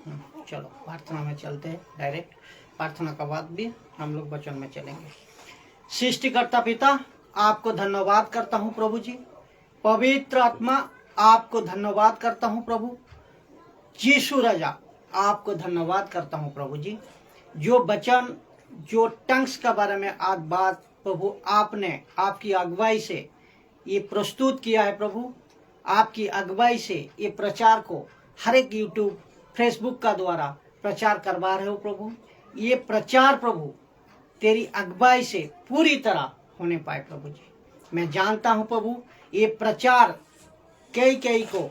चलो प्रार्थना में चलते हैं डायरेक्ट। प्रार्थना का बाद भी हम लोग वचन में चलेंगे। सृष्टिकर्ता पिता, आपको धन्यवाद करता हूँ प्रभु जी। पवित्र आत्मा, आपको धन्यवाद करता हूँ प्रभु। यीशु राजा, आपको धन्यवाद करता हूँ प्रभु जी। जो वचन, जो टंग्स के बारे में आज बात प्रभु आपने आपकी अगुवाई से ये प्रस्तुत किया है प्रभु, आपकी अगुवाई से ये प्रचार को हर एक यूट्यूब फेसबुक का द्वारा प्रचार करवा रहे हो प्रभु। ये प्रचार प्रभु तेरी अगुवाई से पूरी तरह होने पाए प्रभु जी। मैं जानता हूँ प्रभु, ये प्रचार कई को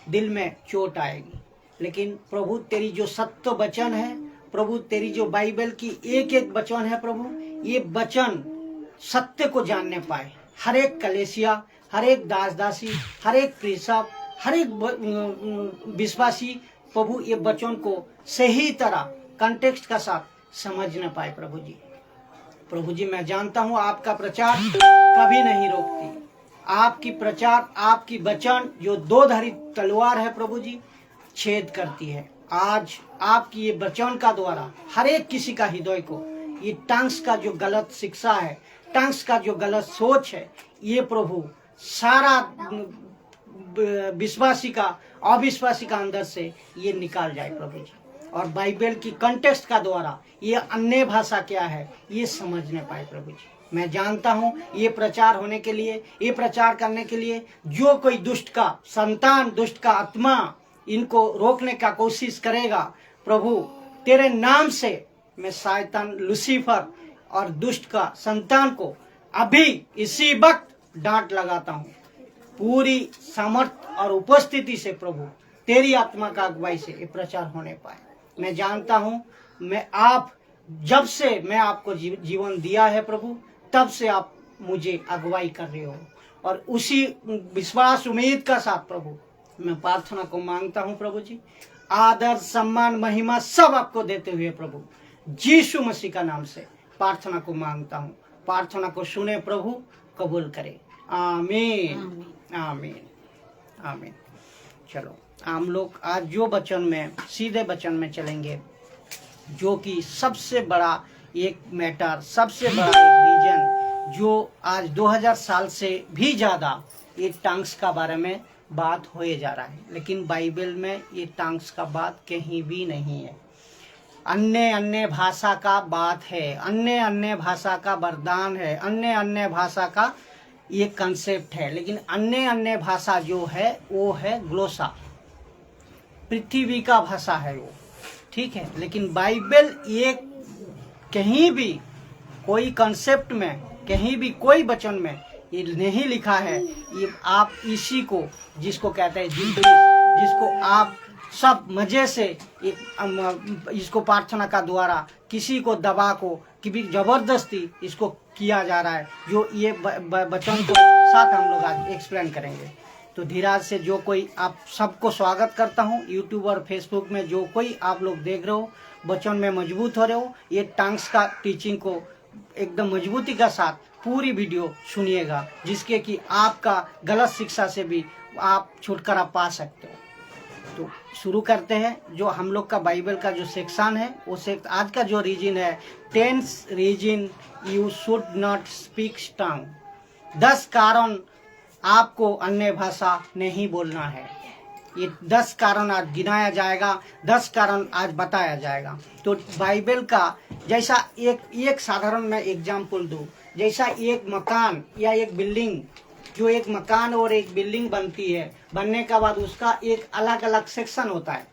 दिल में चोट आएगी, लेकिन प्रभु तेरी जो सत्य वचन है प्रभु, तेरी जो बाइबल की एक एक वचन है प्रभु, ये वचन सत्य को जानने पाए हर एक कलेसिया, हर एक दास दासी, हर एक प्रीसप, हर एक विश्वासी प्रभु ये वचन को सही तरह कंटेक्स्ट का साथ समझ न पाए प्रभु जी। प्रभु जी मैं जानता हूँ आपका प्रचार कभी नहीं रोकती। आपकी प्रचार, आपकी वचन जो दो धारी तलवार है प्रभु जी, छेद करती है। आज आपकी ये वचन का द्वारा हर एक किसी का हृदय को ये टंग्स का जो गलत शिक्षा है, टंग्स का जो गलत सोच है, ये प्रभु सारा विश्वासी का अविश्वासी का अंदर से ये निकाल जाए प्रभु जी। और बाइबल की कंटेक्स्ट का द्वारा ये अन्य भाषा क्या है ये समझने पाए प्रभु जी। मैं जानता हूँ ये प्रचार होने के लिए, ये प्रचार करने के लिए जो कोई दुष्ट का संतान, दुष्ट का आत्मा इनको रोकने का कोशिश करेगा प्रभु, तेरे नाम से मैं शैतान लूसीफर और दुष्ट का संतान को अभी इसी वक्त डांट लगाता हूँ। पूरी सामर्थ और उपस्थिति से प्रभु तेरी आत्मा का अगुवाई से ये प्रचार होने पाए। मैं जानता हूँ जब से मैं आपको जीवन दिया है प्रभु, तब से आप मुझे अगुवाई कर रहे हो, और उसी विश्वास उम्मीद का साथ प्रभु मैं प्रार्थना को मांगता हूँ प्रभु जी। आदर सम्मान महिमा सब आपको देते हुए प्रभु यीशु मसीह का नाम से प्रार्थना को मांगता हूँ। प्रार्थना को सुने प्रभु, कबूल करे। आमीन आमीन आमीन। चलो हम लोग आज जो वचन में सीधे वचन में चलेंगे, जो कि सबसे बड़ा एक मैटर, सबसे बड़ा एक रीजन जो आज 2000 साल से भी ज़्यादा ये टंग्स का बारे में बात होए जा रहा है, लेकिन बाइबल में ये टंग्स का बात कहीं भी नहीं है। अन्य भाषा का बात है, अन्य भाषा का वरदान है, अन्य भाषा का ये कंसेप्ट है, लेकिन अन्य भाषा जो है वो है ग्लोसा, पृथ्वी का भाषा है वो, ठीक है। लेकिन बाइबल ये कहीं भी कोई कंसेप्ट में, कहीं भी कोई वचन में ये नहीं लिखा है ये आप इसी को जिसको कहते हैं जिसको आप सब मजे से इसको प्रार्थना का द्वारा किसी को दबा को कि जबरदस्ती इसको किया जा रहा है, जो ये वचन को साथ हम लोग आज एक्सप्लेन करेंगे। तो धीराज से जो कोई आप सबको स्वागत करता हूँ। यूट्यूब और फेसबुक में जो कोई आप लोग देख रहे हो, वचन में मजबूत हो रहे हो, ये टंग्स का टीचिंग को एकदम मजबूती का साथ पूरी वीडियो सुनिएगा, जिसके कि आपका गलत शिक्षा से भी आप छुटकारा पा सकते हो। तो शुरू करते हैं। जो हम लोग का बाइबल का जो सेक्शन है वो आज का जो रीजन है 10 reason you should not speak tongue. 10 कारण आपको अन्य भाषा नहीं बोलना है। ये 10 कारण आज गिनाया जाएगा, 10 कारण आज बताया जाएगा। तो बाइबल का जैसा एक साधारण मैं एग्जाम्पल दूं, जैसा एक मकान या एक बिल्डिंग, जो एक मकान और एक बिल्डिंग बनती है, बनने के बाद उसका एक अलग अलग सेक्शन होता है,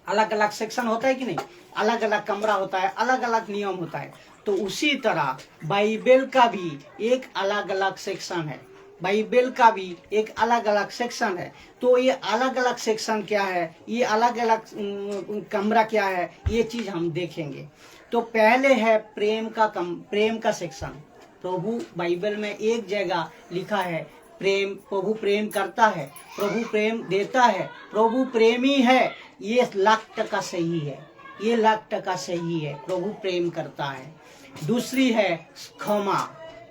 अलग अलग सेक्शन होता है कि नहीं, अलग अलग कमरा होता है, अलग अलग नियम होता है। तो उसी तरह बाइबल का भी एक अलग अलग सेक्शन है, बाइबल का भी एक अलग अलग सेक्शन है। तो ये अलग अलग सेक्शन क्या है, ये अलग अलग कमरा क्या है, ये चीज हम देखेंगे। तो पहले है प्रेम का सेक्शन। प्रभु बाइबल में एक जगह लिखा है प्रेम, प्रभु प्रेम करता है, प्रभु प्रेम देता है, प्रभु प्रेमी है। ये 100% सही है, ये 100% सही है, प्रभु प्रेम करता है। दूसरी है क्षमा,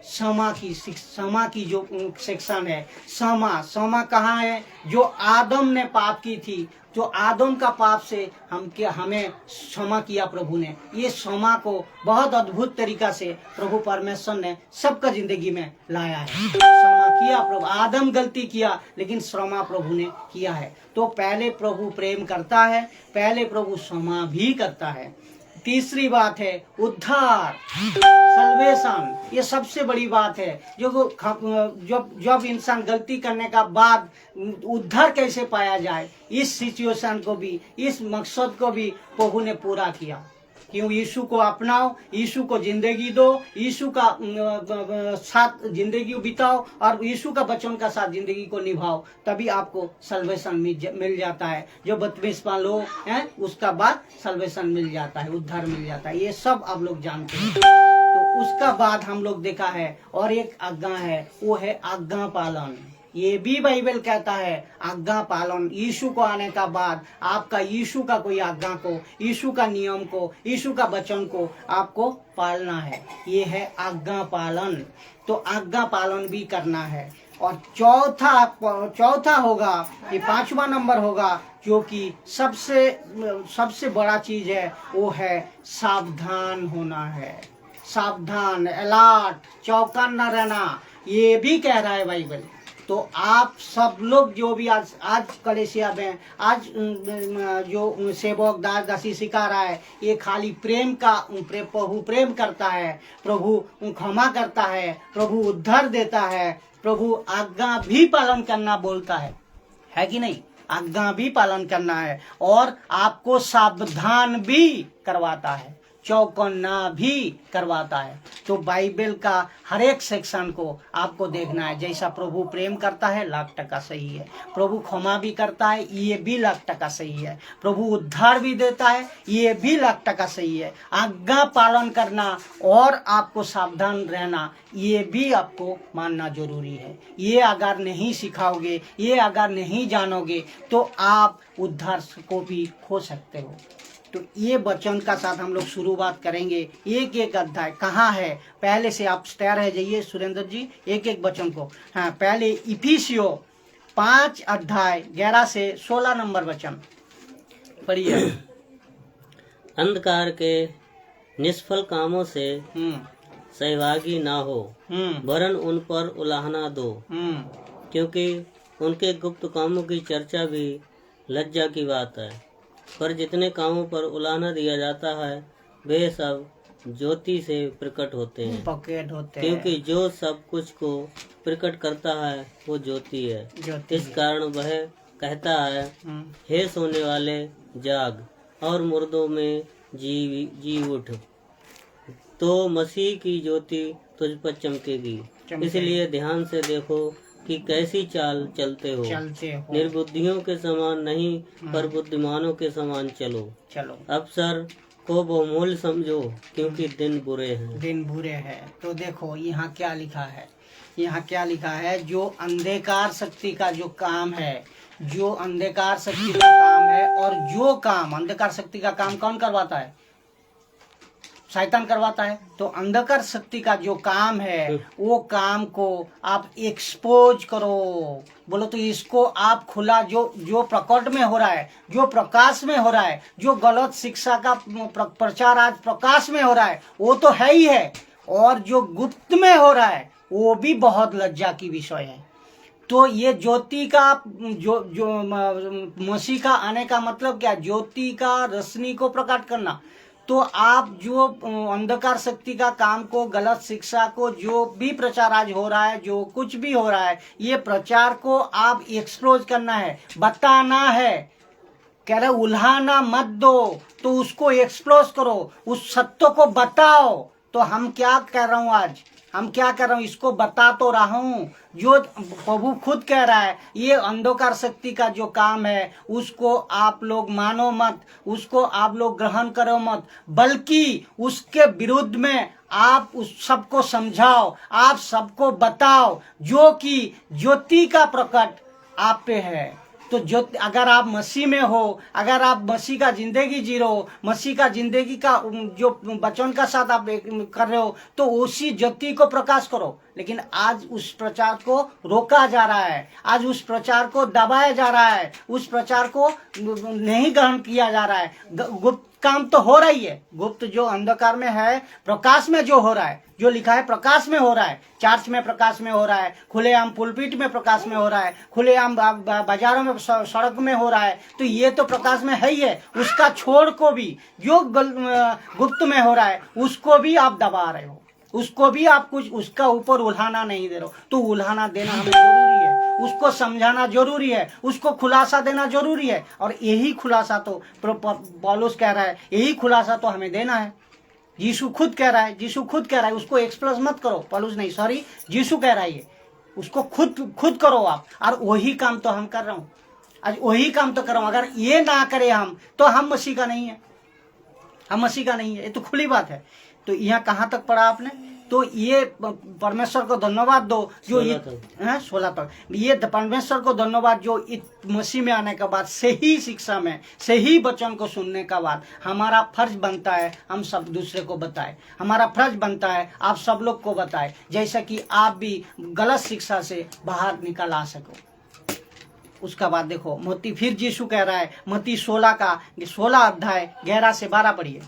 समा की जो सेक्शन है, समा कहाँ है? जो आदम ने पाप की थी, जो आदम का पाप से हमें क्षमा किया प्रभु ने। ये क्षमा को बहुत अद्भुत तरीका से प्रभु परमेश्वर ने सबका जिंदगी में लाया है। क्षमा किया प्रभु, आदम गलती किया लेकिन क्षमा प्रभु ने किया है। तो पहले प्रभु प्रेम करता है, पहले प्रभु क्षमा भी करता है। तीसरी बात है उद्धार, सल्वेशन। ये सबसे बड़ी बात है। जब इंसान गलती करने का बाद उद्धार कैसे पाया जाए, इस सिचुएशन को भी, इस मकसद को भी प्रभु ने पूरा किया। क्यों? यीशु को अपनाओ, यीशु को जिंदगी दो, यीशु का साथ जिंदगी बिताओ और यीशु का वचन का साथ जिंदगी को निभाओ, तभी आपको सल्वेशन मिल जाता है। जो बपतिस्मा लो हैं उसका बाद सल्वेशन मिल जाता है, उद्धार मिल जाता है। ये सब आप लोग जानते हैं। तो उसका बाद हम लोग देखा है और एक आज्ञा है, वो है आज्ञा पालन। ये भी बाइबल कहता है आज्ञा पालन। यीशु को आने का बाद आपका यीशु का कोई आज्ञा को, यीशु का नियम को, यीशु का वचन को आपको पालना है। ये है आज्ञा पालन। तो आज्ञा पालन भी करना है। और चौथा होगा, ये 5वां नंबर होगा, जो कि सबसे बड़ा चीज है, वो है सावधान होना है। सावधान, अलर्ट, चौकन्ना रहना, ये भी कह रहा है बाइबल। तो आप सब लोग जो भी आज कलीसिया में आज जो सेवक दास दासी सिखा रहा है, ये खाली प्रभु प्रेम करता है, प्रभु क्षमा करता है, प्रभु उद्धार देता है, प्रभु आज्ञा भी पालन करना बोलता है कि नहीं? आज्ञा भी पालन करना है और आपको सावधान भी करवाता है, चौकन्ना भी करवाता है। तो बाइबल का हर एक सेक्शन को आपको देखना है। जैसा प्रभु प्रेम करता है 100% सही है, प्रभु क्षमा भी करता है, ये भी 100% सही है, प्रभु उद्धार भी देता है, ये भी 100% सही है। आज्ञा पालन करना और आपको सावधान रहना, ये भी आपको मानना जरूरी है। ये अगर नहीं सिखाओगे, ये अगर नहीं जानोगे, तो आप उद्धार को भी खो सकते हो। तो ये वचन का साथ हम लोग शुरुआत करेंगे। एक अध्याय कहाँ है, पहले से आप तैयार है जाइए सुरेंद्र जी, एक वचन को। हाँ, पहले इफिसियों 5 अध्याय 11 से 16 नंबर वचन पढ़िए। अंधकार के निष्फल कामों से सहभागी ना हो, वरन उन पर उलाहना दो, क्योंकि उनके गुप्त कामों की चर्चा भी लज्जा की बात है। पर जितने कामों पर उलाहना दिया जाता है वे सब ज्योति से प्रकट होते हैं, क्योंकि जो सब कुछ को प्रकट करता है वो ज्योति है। इस कारण वह कहता है, हे सोने वाले जाग और मुर्दों में जी उठ, तो मसीह की ज्योति तुझ पर चमकेगी। इसलिए ध्यान से देखो कि कैसी चाल चलते हो। निर्बुद्धियों के समान नहीं, पर बुद्धिमानों के समान चलो। अवसर को बहुमूल्य समझो, क्योंकि दिन बुरे हैं। तो देखो यहाँ क्या लिखा है, जो अंधकार शक्ति का जो काम है, और जो काम अंधकार शक्ति का काम कौन करवाता है? शैतान करवाता है। तो अंधकार शक्ति का जो काम है, वो काम को आप एक्सपोज करो। बोलो तो इसको आप खुला, जो प्रकट में हो रहा है, जो प्रकाश में हो रहा है, जो गलत शिक्षा का प्रचार आज प्रकाश में हो रहा है, वो तो है ही है, और जो गुप्त में हो रहा है वो भी बहुत लज्जा की विषय है। तो ये ज्योति का जो मसीह का आने का मतलब क्या? ज्योति का रोशनी को प्रकट करना। तो आप जो अंधकार शक्ति का काम को, गलत शिक्षा को, जो भी प्रचार आज हो रहा है, जो कुछ भी हो रहा है, ये प्रचार को आप एक्सपोज करना है, बताना है। कह रहे उल्हाना मत दो, तो उसको एक्सपोज करो, उस सत्य को बताओ। तो हम क्या कर रहा हूँ आज, इसको बता तो रहा हूँ। जो प्रभु खुद कह रहा है, ये अंधकार शक्ति का जो काम है उसको आप लोग मानो मत, उसको आप लोग ग्रहण करो मत, बल्कि उसके विरुद्ध में आप उस सबको समझाओ, आप सबको बताओ, जो कि ज्योति का प्रकट आप पे है। तो जो अगर आप मसीह में हो, अगर आप मसीह का जिंदगी जी रहे हो, मसीह का जिंदगी का जो वचन का साथ आप कर रहे हो, तो उसी ज्योति को प्रकाश करो। लेकिन आज उस प्रचार को रोका जा रहा है, आज उस प्रचार को दबाया जा रहा है, उस प्रचार को नहीं ग्रहण किया जा रहा है। गुप्त काम तो हो रही है, गुप्त जो अंधकार में है, प्रकाश में जो हो रहा है, जो लिखा है प्रकाश में हो रहा है, चर्च में प्रकाश में हो रहा है, खुलेआम पुलपिट में प्रकाश में हो रहा है, खुलेआम बाजारों में, सड़क में हो रहा है, तो ये तो प्रकाश में है ही है। उसका छोड़ को भी जो गुप्त में हो रहा है उसको भी आप दबा रहे हो, उसको भी आप कुछ उसका ऊपर उल्हाना नहीं दे रहे हो। तो उल्हाना देना हमें जरूरी है, उसको समझाना जरूरी है, उसको खुलासा देना जरूरी है। और यही खुलासा तो पौलुस कह रहा है, यही खुलासा तो हमें देना है। यीशु खुद कह रहा है, यीशु खुद कह रहा है, उसको एक्सप्रेस मत करो, पौलुस नहीं, सॉरी, यीशु कह रहा है ये, उसको खुद करो आप। और वही काम तो हम कर रहा हूँ, आज वही काम तो कर रहा हूँ। अगर ये ना करे हम, तो हम मसीह का नहीं है, हम मसीह का नहीं है, ये तो खुली बात है। तो यहाँ कहाँ तक पढ़ा आपने? तो ये परमेश्वर को धन्यवाद दो जो 16 तक, ये परमेश्वर को धन्यवाद जो मसीह में आने के बाद सही शिक्षा में, सही वचन को सुनने का बाद हमारा फर्ज बनता है हम सब दूसरे को बताए, हमारा फर्ज बनता है आप सब लोग को बताए, जैसा कि आप भी गलत शिक्षा से बाहर निकल आ सको। उसका बाद देखो मत्ती, फिर यीशु कह रहा है, मत्ती 16 अध्याय 11 से 12 पढ़िए।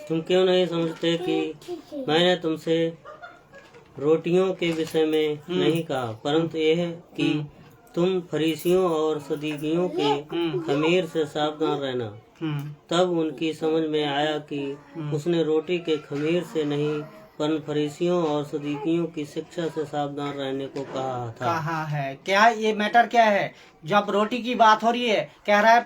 तुम क्यों नहीं समझते कि मैंने तुमसे रोटियों के विषय में नहीं कहा, परंतु यह कि तुम फरीसियों और सदूकियों के खमीर से सावधान रहना। तब उनकी समझ में आया कि उसने रोटी के खमीर से नहीं पर फरीसियों और सदूकियों की शिक्षा से सावधान रहने को कहा है। क्या ये मैटर क्या है? जब रोटी की बात हो रही है, कह रहा है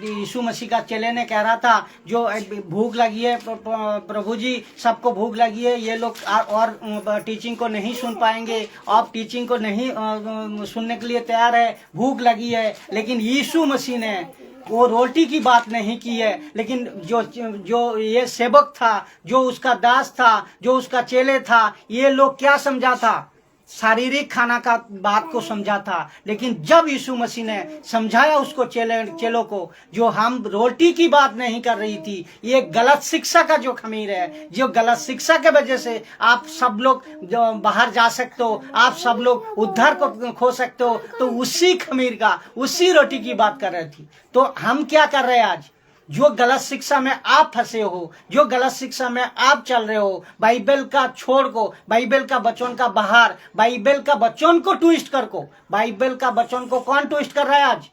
यीशु मसीह का चेले ने कह रहा था, जो भूख लगी है प्रभु जी, सबको भूख लगी है, ये लोग और टीचिंग को नहीं सुन पाएंगे, आप टीचिंग को नहीं सुनने के लिए तैयार है, भूख लगी है। लेकिन यीशु मसीह ने वो रोटी की बात नहीं की है, लेकिन जो ये सेवक था, जो उसका दास था, जो उसका चेले था, ये लोग क्या समझा था? शारीरिक खाना का बात को समझा था। लेकिन जब यीशु मसीह ने समझाया उसको चेलों को, जो हम रोटी की बात नहीं कर रही थी, ये गलत शिक्षा का जो खमीर है, जो गलत शिक्षा के वजह से आप सब लोग जो बाहर जा सकते हो, आप सब लोग उद्धार को खो सकते हो, तो उसी खमीर का, उसी रोटी की बात कर रही थी। तो हम क्या कर रहे हैं आज? जो गलत शिक्षा में आप फंसे हो, जो गलत शिक्षा में आप चल रहे हो, बाइबल का छोड़ को, बाइबल का वचन का बाहर, बाइबल का वचन को ट्विस्ट कर को, बाइबल का वचन को कौन ट्विस्ट कर रहा है आज?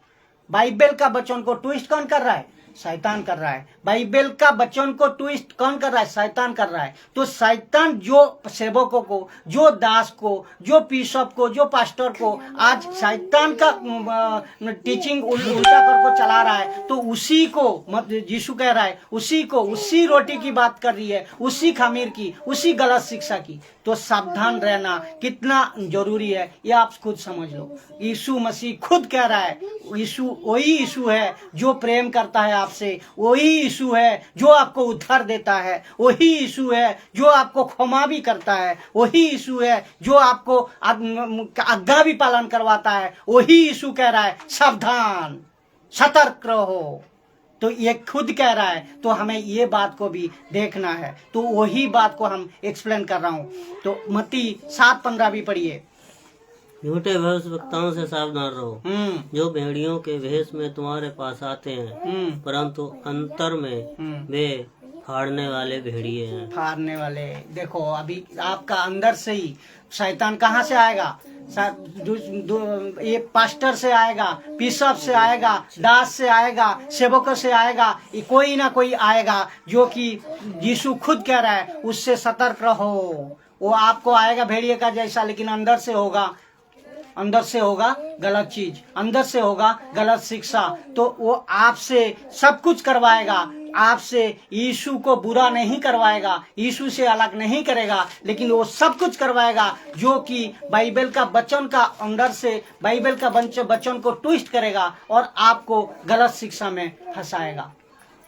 बाइबल का वचन को ट्विस्ट कौन कर रहा है? शैतान कर रहा है। बाइबल का वचन को ट्विस्ट कौन कर रहा है? शैतान कर रहा है। तो शैतान जो सेवकों को, जो दास को, जो बिशप को, जो पास्टर को आज शैतान का टीचिंग उल्टा करके चला रहा है, तो उसी को यीशु कह रहा है, उसी को, उसी रोटी की बात कर रही है, उसी खमीर की, उसी गलत शिक्षा की। तो सावधान रहना कितना जरूरी है ये आप खुद समझ लो। यीशु मसीह खुद कह रहा है, यीशु वही यीशु है जो प्रेम करता है आपसे, वही यीशु है जो आपको उद्धार देता है, वही यीशु है जो आपको क्षमा भी करता है, वही यीशु है जो आपको आज्ञा भी पालन करवाता है। वही यीशु कह रहा है सावधान, सतर्क रहो। तो ये खुद कह रहा है, तो हमें ये बात को भी देखना है। तो वही बात को हम एक्सप्लेन कर रहा हूँ। तो मत्ती 7:15 भी पढ़िए। झूठे भविष्यवक्ताओं से सावधान रहो, जो भेड़ियों के भेष में तुम्हारे पास आते हैं, परंतु अंतर में वे फाड़ने वाले भेड़िए हैं। फाड़ने वाले, देखो अभी आपका अंदर से ही शैतान कहाँ से आएगा? ये पास्टर से आएगा, बिशप से आएगा, दास से आएगा, सेवकों से आएगा, ये कोई ना कोई आएगा जो कि यीशु खुद कह रहा है उससे सतर्क रहो। वो आपको आएगा भेड़िए का जैसा, लेकिन अंदर से होगा, अंदर से होगा गलत चीज, अंदर से होगा गलत शिक्षा। तो वो आपसे सब कुछ करवाएगा, आपसे यीशु को बुरा नहीं करवाएगा, यीशु से अलग नहीं करेगा, लेकिन वो सब कुछ करवाएगा जो कि बाइबल का वचन का अंदर से, बाइबल का वचन को ट्विस्ट करेगा और आपको गलत शिक्षा में फंसाएगा।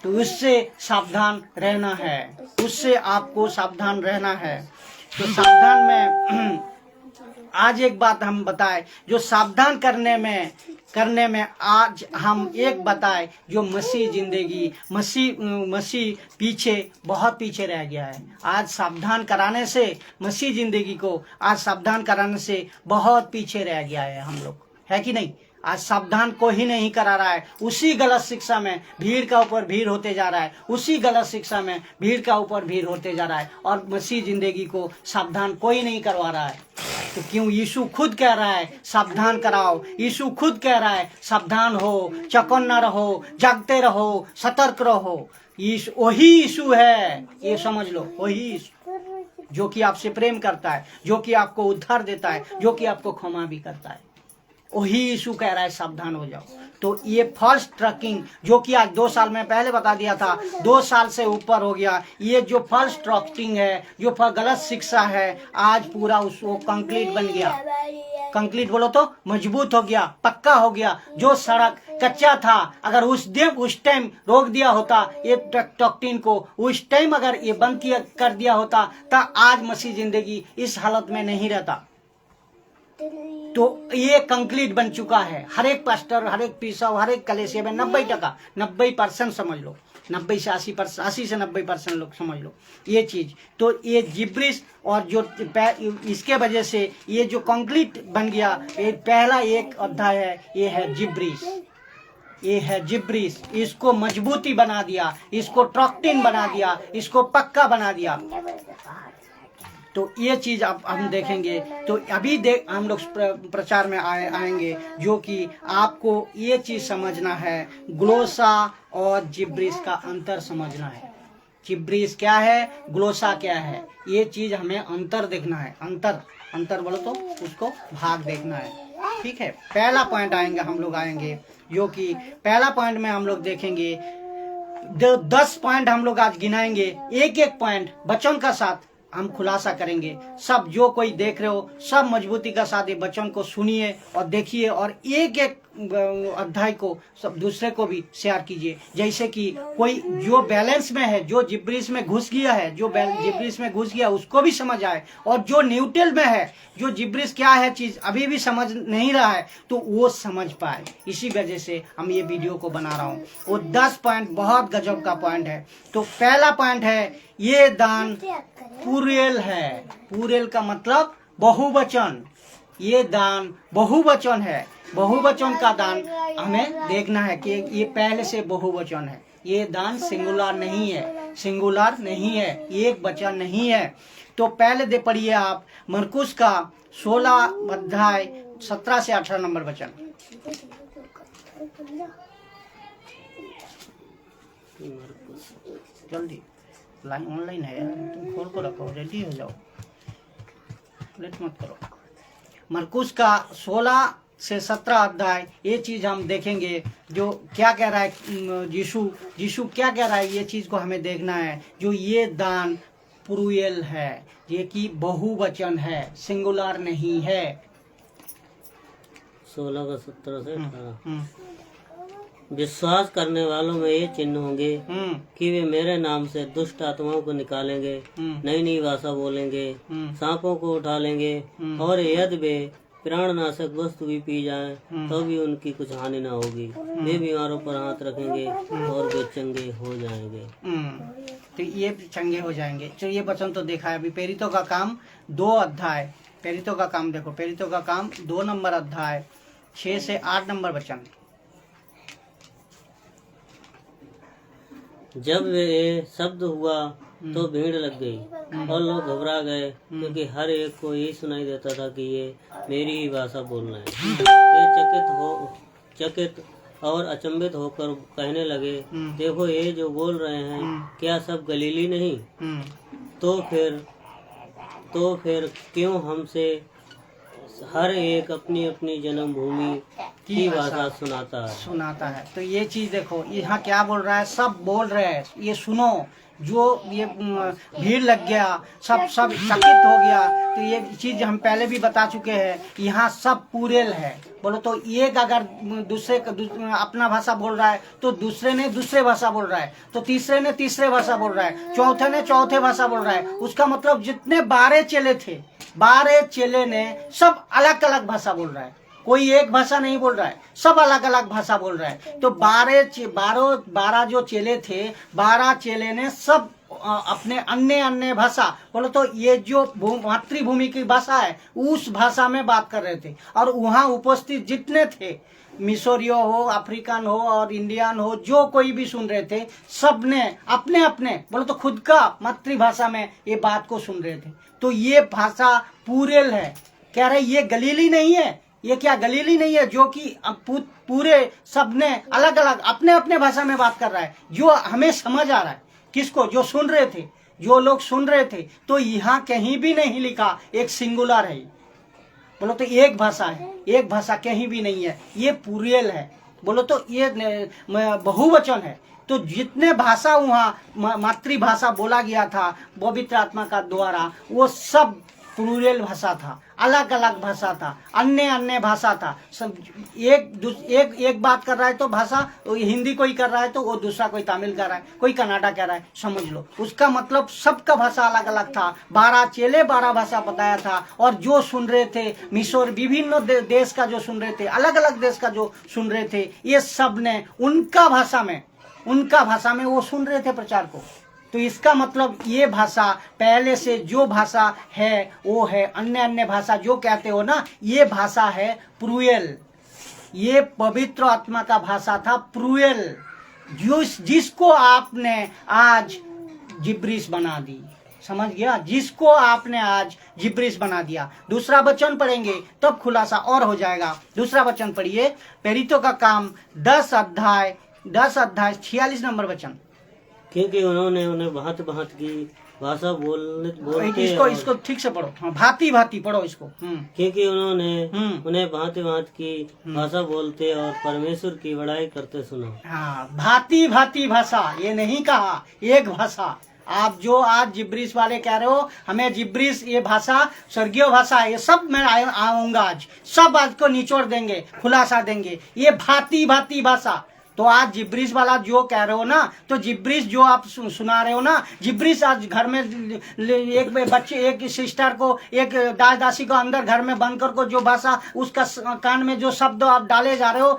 तो उससे सावधान रहना है, उससे आपको सावधान रहना है। तो सावधान में आज एक बात हम बताएं, जो सावधान करने में करने में आज हम एक बताए जो मसीह जिंदगी मसीह पीछे बहुत पीछे रह गया है। आज सावधान कराने से मसीह जिंदगी को आज सावधान कराने से बहुत पीछे रह गया है हम लोग, है कि नहीं। आज सावधान को ही नहीं करा रहा है, उसी गलत शिक्षा में भीड़ का ऊपर भीड़ होते जा रहा है, उसी गलत शिक्षा में भीड़ का ऊपर भीड़ होते जा रहा है और मसीह जिंदगी को सावधान कोई नहीं करवा रहा है। तो क्यों? यीशु खुद कह रहा है सावधान कराओ, यीशु खुद कह रहा है सावधान हो, चौकन्ना रहो, जागते रहो, सतर्क रहो। वही यीशु है, ये समझ लो, वही यीशु जो कि आपसे प्रेम करता है, जो कि आपको उद्धार देता है, जो कि आपको क्षमा भी करता है। वही यीशु कह रहा है सावधान हो जाओ। तो ये फॉल्स ट्रकिंग जो कि आज 2 साल में पहले बता दिया था, 2 साल से ऊपर हो गया, ये जो फॉल्स ट्रकिंग है, जो गलत शिक्षा है, आज पूरा उसको कंक्रीट बन गया। कंक्रीट बोलो तो मजबूत हो गया, पक्का हो गया। जो सड़क कच्चा था, अगर उस टाइम रोक दिया होता ये ट्रकिंग को, उस टाइम अगर ये बंद कर दिया होता तो आज मसीह जिंदगी इस हालत में नहीं रहता। तो ये कंक्रीट बन चुका है। हर एक पास्टर, हर एक पीसाव, हर एक कलेसिया में 90% समझ लो, 90 से 80%, 80 से 90% लोग समझ लो ये चीज। तो ये जिब्रिस और जो इसके वजह से ये जो कंक्रीट बन गया, ये पहला एक अध्याय है, ये है जिब्रिस। ये है जिब्रिस, इसको मजबूती बना दिया, इसको ट्रॉक्टिन बना दिया, इसको पक्का बना दिया। तो ये चीज अब हम देखेंगे। तो अभी हम लोग प्रचार में आएंगे जो कि आपको ये चीज समझना है, ग्लोसा और जिब्रिस का अंतर समझना है। जिब्रिस क्या है, ग्लोसा क्या है, ये चीज हमें अंतर देखना है। अंतर बोलो तो उसको भाग देखना है, ठीक है। पहला पॉइंट हम लोग आएंगे जो कि पहला पॉइंट में हम लोग देखेंगे 10 पॉइंट हम लोग आज गिनाएंगे, एक पॉइंट वचन का साथ हम खुलासा करेंगे। सब जो कोई देख रहे हो, सब मजबूती का साथ ये वचन को सुनिए और देखिए और एक अध्याय को सब दूसरे को भी शेयर कीजिए। जैसे कि कोई जो बैलेंस में है, जो जिब्रिस में घुस गया है, जो जिब्रिस में घुस गया उसको भी समझ आए, और जो न्यूट्रल में है, जो जिब्रिस क्या है चीज अभी भी समझ नहीं रहा है, तो वो समझ पाए। इसी वजह से हम ये वीडियो को बना रहा हूँ। वो 10 पॉइंट बहुत गजब का पॉइंट है। तो पहला पॉइंट है, ये दान पुरेल है। पुरेल का मतलब बहुवचन। ये दान बहुवचन है। बहुवचन का दान हमें देखना है कि ये पहले से बहुवचन है। ये दान सिंगुलर नहीं है, एक वचन नहीं है। तो पहले पढ़िए आप मरकुस का 16 अध्याय 17 से 18 नंबर वचन। जल्दी लाइन ऑनलाइन है यार, तुम खोल को रखो, रेडी हो जाओ, लेट मत करो। मरकुस का 16 से 17 अध्याय, ये चीज हम देखेंगे जो क्या कह रहा है यीशु क्या कह रहा है, ये चीज को हमें देखना है। जो ये दान पुरुएल है, ये कि बहुवचन है, सिंगुलर नहीं है। 16 का 17 से 18। विश्वास करने वालों में ये चिन्ह होंगे कि वे मेरे नाम से दुष्ट आत्माओं को निकालेंगे, नई भाषा बोलेंगे, सांपों को उठा लेंगे, और यदि वे प्राणनाशक वस्तु भी पी जाएं तो भी उनकी कुछ हानि न होगी। वे बीमारों पर हाथ रखेंगे और वे चंगे हो जाएंगे। तो ये चंगे हो जाएंगे। तो ये वचन तो देखा है। अभी प्रेरितों का काम 2 अध्याय, प्रेरितों का काम देखो, प्रेरितों का काम 2 नंबर अध्याय 6 से 8 नंबर वचन। जब वे शब्द हुआ तो भीड़ लग गई और लोग घबरा गए, क्योंकि हर एक को यही सुनाई देता था कि ये मेरी ही भाषा बोल रहे हैं। ये चकित और अचंभित होकर कहने लगे, देखो ये जो बोल रहे हैं क्या सब गलीली नहीं? तो फिर क्यों हमसे हर एक अपनी अपनी जन्मभूमि की भाषा सुनाता है। तो ये चीज देखो, यहाँ क्या बोल रहा है, सब बोल रहे हैं, ये सुनो। जो ये भीड़ लग गया, सब चकित हो गया। तो ये चीज हम पहले भी बता चुके हैं। यहाँ सब पुरेल है। बोलो तो एक अगर दूसरे अपना भाषा बोल रहा है तो दूसरे ने दूसरे भाषा बोल रहा है, तो तीसरे ने तीसरे भाषा बोल रहा है, चौथे ने चौथे भाषा बोल रहा है। उसका मतलब जितने 12 चेले थे, 12 चेले ने सब अलग अलग भाषा बोल रहा है। कोई एक भाषा नहीं बोल रहा है, सब अलग अलग भाषा बोल रहा है। तो 12 जो चेले थे, 12 चेले ने सब अपने अन्य अन्य भाषा बोलो तो ये जो मातृभूमि की भाषा है उस भाषा में बात कर रहे थे। और वहाँ उपस्थित जितने थे, मिशोरियो हो, अफ्रीकन हो और इंडियन हो, जो कोई भी सुन रहे थे, सब ने अपने अपने बोलो तो खुद का मातृभाषा में ये बात को सुन रहे थे। तो ये भाषा पूरेल है। कह रहे ये गलीली नहीं है, ये क्या गलीली नहीं है जो कि पूरे सब ने अलग अलग अपने अपने भाषा में बात कर रहा है, जो हमें समझ आ रहा है। किसको? जो सुन रहे थे, जो लोग सुन रहे थे। तो यहाँ कहीं भी नहीं लिखा एक सिंगुलर है, बोलो तो एक भाषा है, एक भाषा कहीं भी नहीं है, ये प्लूरल है। बोलो तो ये बहुवचन है। तो जितने भाषा वहाँ मातृभाषा बोला गया था पवित्र आत्मा का द्वारा, वो सब प्लूरल भाषा था, अलग अलग भाषा था, अन्य अन्य भाषा था। सब एक बात कर रहा है तो भाषा हिंदी कोई कर रहा है तो वो दूसरा कोई तमिल कर रहा है, कोई कन्नाडा कह रहा है, समझ लो। उसका मतलब सबका भाषा अलग अलग था। 12 चेले 12 भाषा बताया था। और जो सुन रहे थे मिशोर विभिन्न देश का जो सुन रहे थे, अलग अलग देश का जो सुन रहे थे, ये सब ने उनका भाषा में वो सुन रहे थे प्रचार को। तो इसका मतलब ये भाषा पहले से जो भाषा है वो है अन्य अन्य भाषा जो कहते हो ना, ये भाषा है प्लूरल। ये पवित्र आत्मा का भाषा था प्लूरल, जिसको आपने आज जिब्रिश बना दी। समझ गया? जिसको आपने आज जिब्रिश बना दिया। दूसरा वचन पढ़ेंगे तब खुलासा और हो जाएगा। दूसरा वचन पढ़िए, प्रेरितों का काम 10 अध्याय 46 नंबर वचन। क्योंकि उन्होंने उन्हें भांति भांति की भाषा बोलते इसको ठीक से पढ़ो। हाँ, भांति भांति पढ़ो इसको। क्योंकि उन्होंने उन्हें भांति भांति की भाषा बोलते और परमेश्वर की बड़ाई करते सुना। हाँ, भांति भांति भाषा, ये नहीं कहा एक भाषा। आप जो आज जिब्रिश वाले कह रहे हो हमें जिब्रिश ये भाषा स्वर्गीय भाषा है, ये सब मैं आऊंगा आज, सब आज को निचोड़ देंगे, खुलासा देंगे। ये भांति भांति भाषा। तो आज जिब्रिश वाला जो कह रहे हो ना, तो जिब्रिश जो आप सुना रहे हो ना, जिब्रिश आज घर में एक बच्चे, एक सिस्टर को, एक दासी को अंदर घर में बंद कर को जो भाषा उसका कान में जो शब्द आप डाले जा रहे हो,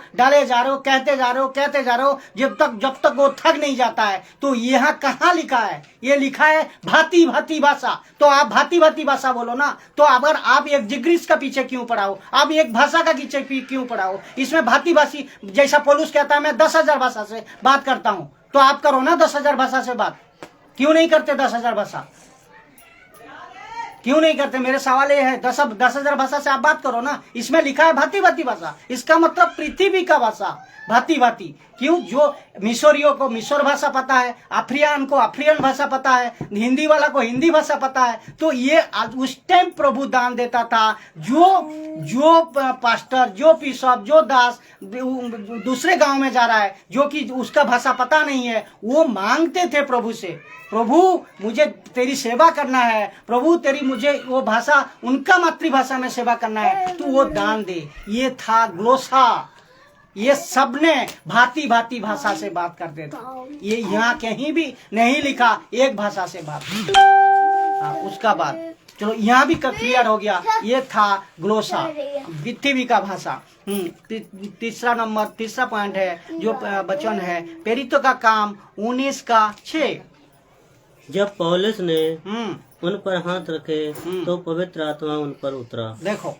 कहते जा रहे हो, जब तक वो थक नहीं जाता है। तो यहाँ कहाँ लिखा है? ये लिखा है भांति भांति भाषा। तो आप भांति भांति भाषा बोलो ना। तो अगर आप एक जिब्रिश का पीछे क्यों पढ़ाओ, आप एक भाषा का पीछे क्यों पढ़ाओ? इसमें भांति भाषी, जैसा पौलुस कहता है मैं 10,000 भाषा से बात करता हूं, तो आप करो ना 10,000 भाषा से बात। क्यों नहीं करते 10,000 भाषा? क्यों नहीं करते? मेरे सवाल ये है, 10,000 भाषा से आप बात करो ना। इसमें लिखा है भांति भांति भाषा, इसका मतलब पृथ्वी का भाषा भांति भांति। क्यों? जो मिशोरियों को मिशोर भाषा पता है, अफ्रीकन को अफ्रीकन भाषा पता है, हिंदी वाला को हिंदी भाषा पता है। तो ये उस टाइम प्रभु दान देता था। जो पास्टर, जो बिशप, जो दास दूसरे गांव में जा रहा है, जो कि उसका भाषा पता नहीं है, वो मांगते थे प्रभु से, प्रभु मुझे तेरी सेवा करना है, प्रभु तेरी मुझे वो भाषा, उनका मातृभाषा में सेवा करना है, तू वो दान दे। ये था ग्लोसा। ये सब ने भांति भांति भाषा से बात करते थे। ये यहाँ कहीं भी नहीं लिखा एक भाषा से बात। हाँ, उसका बाद चलो यहाँ भी क्लियर हो गया। ये था ग्लोसा, पृथ्वी का भाषा। तीसरा पॉइंट है जो वचन है, प्रेरितों का काम 19:6। जब पौलुस ने उन पर हाथ रखे तो पवित्र आत्मा उन पर उतरा। देखो,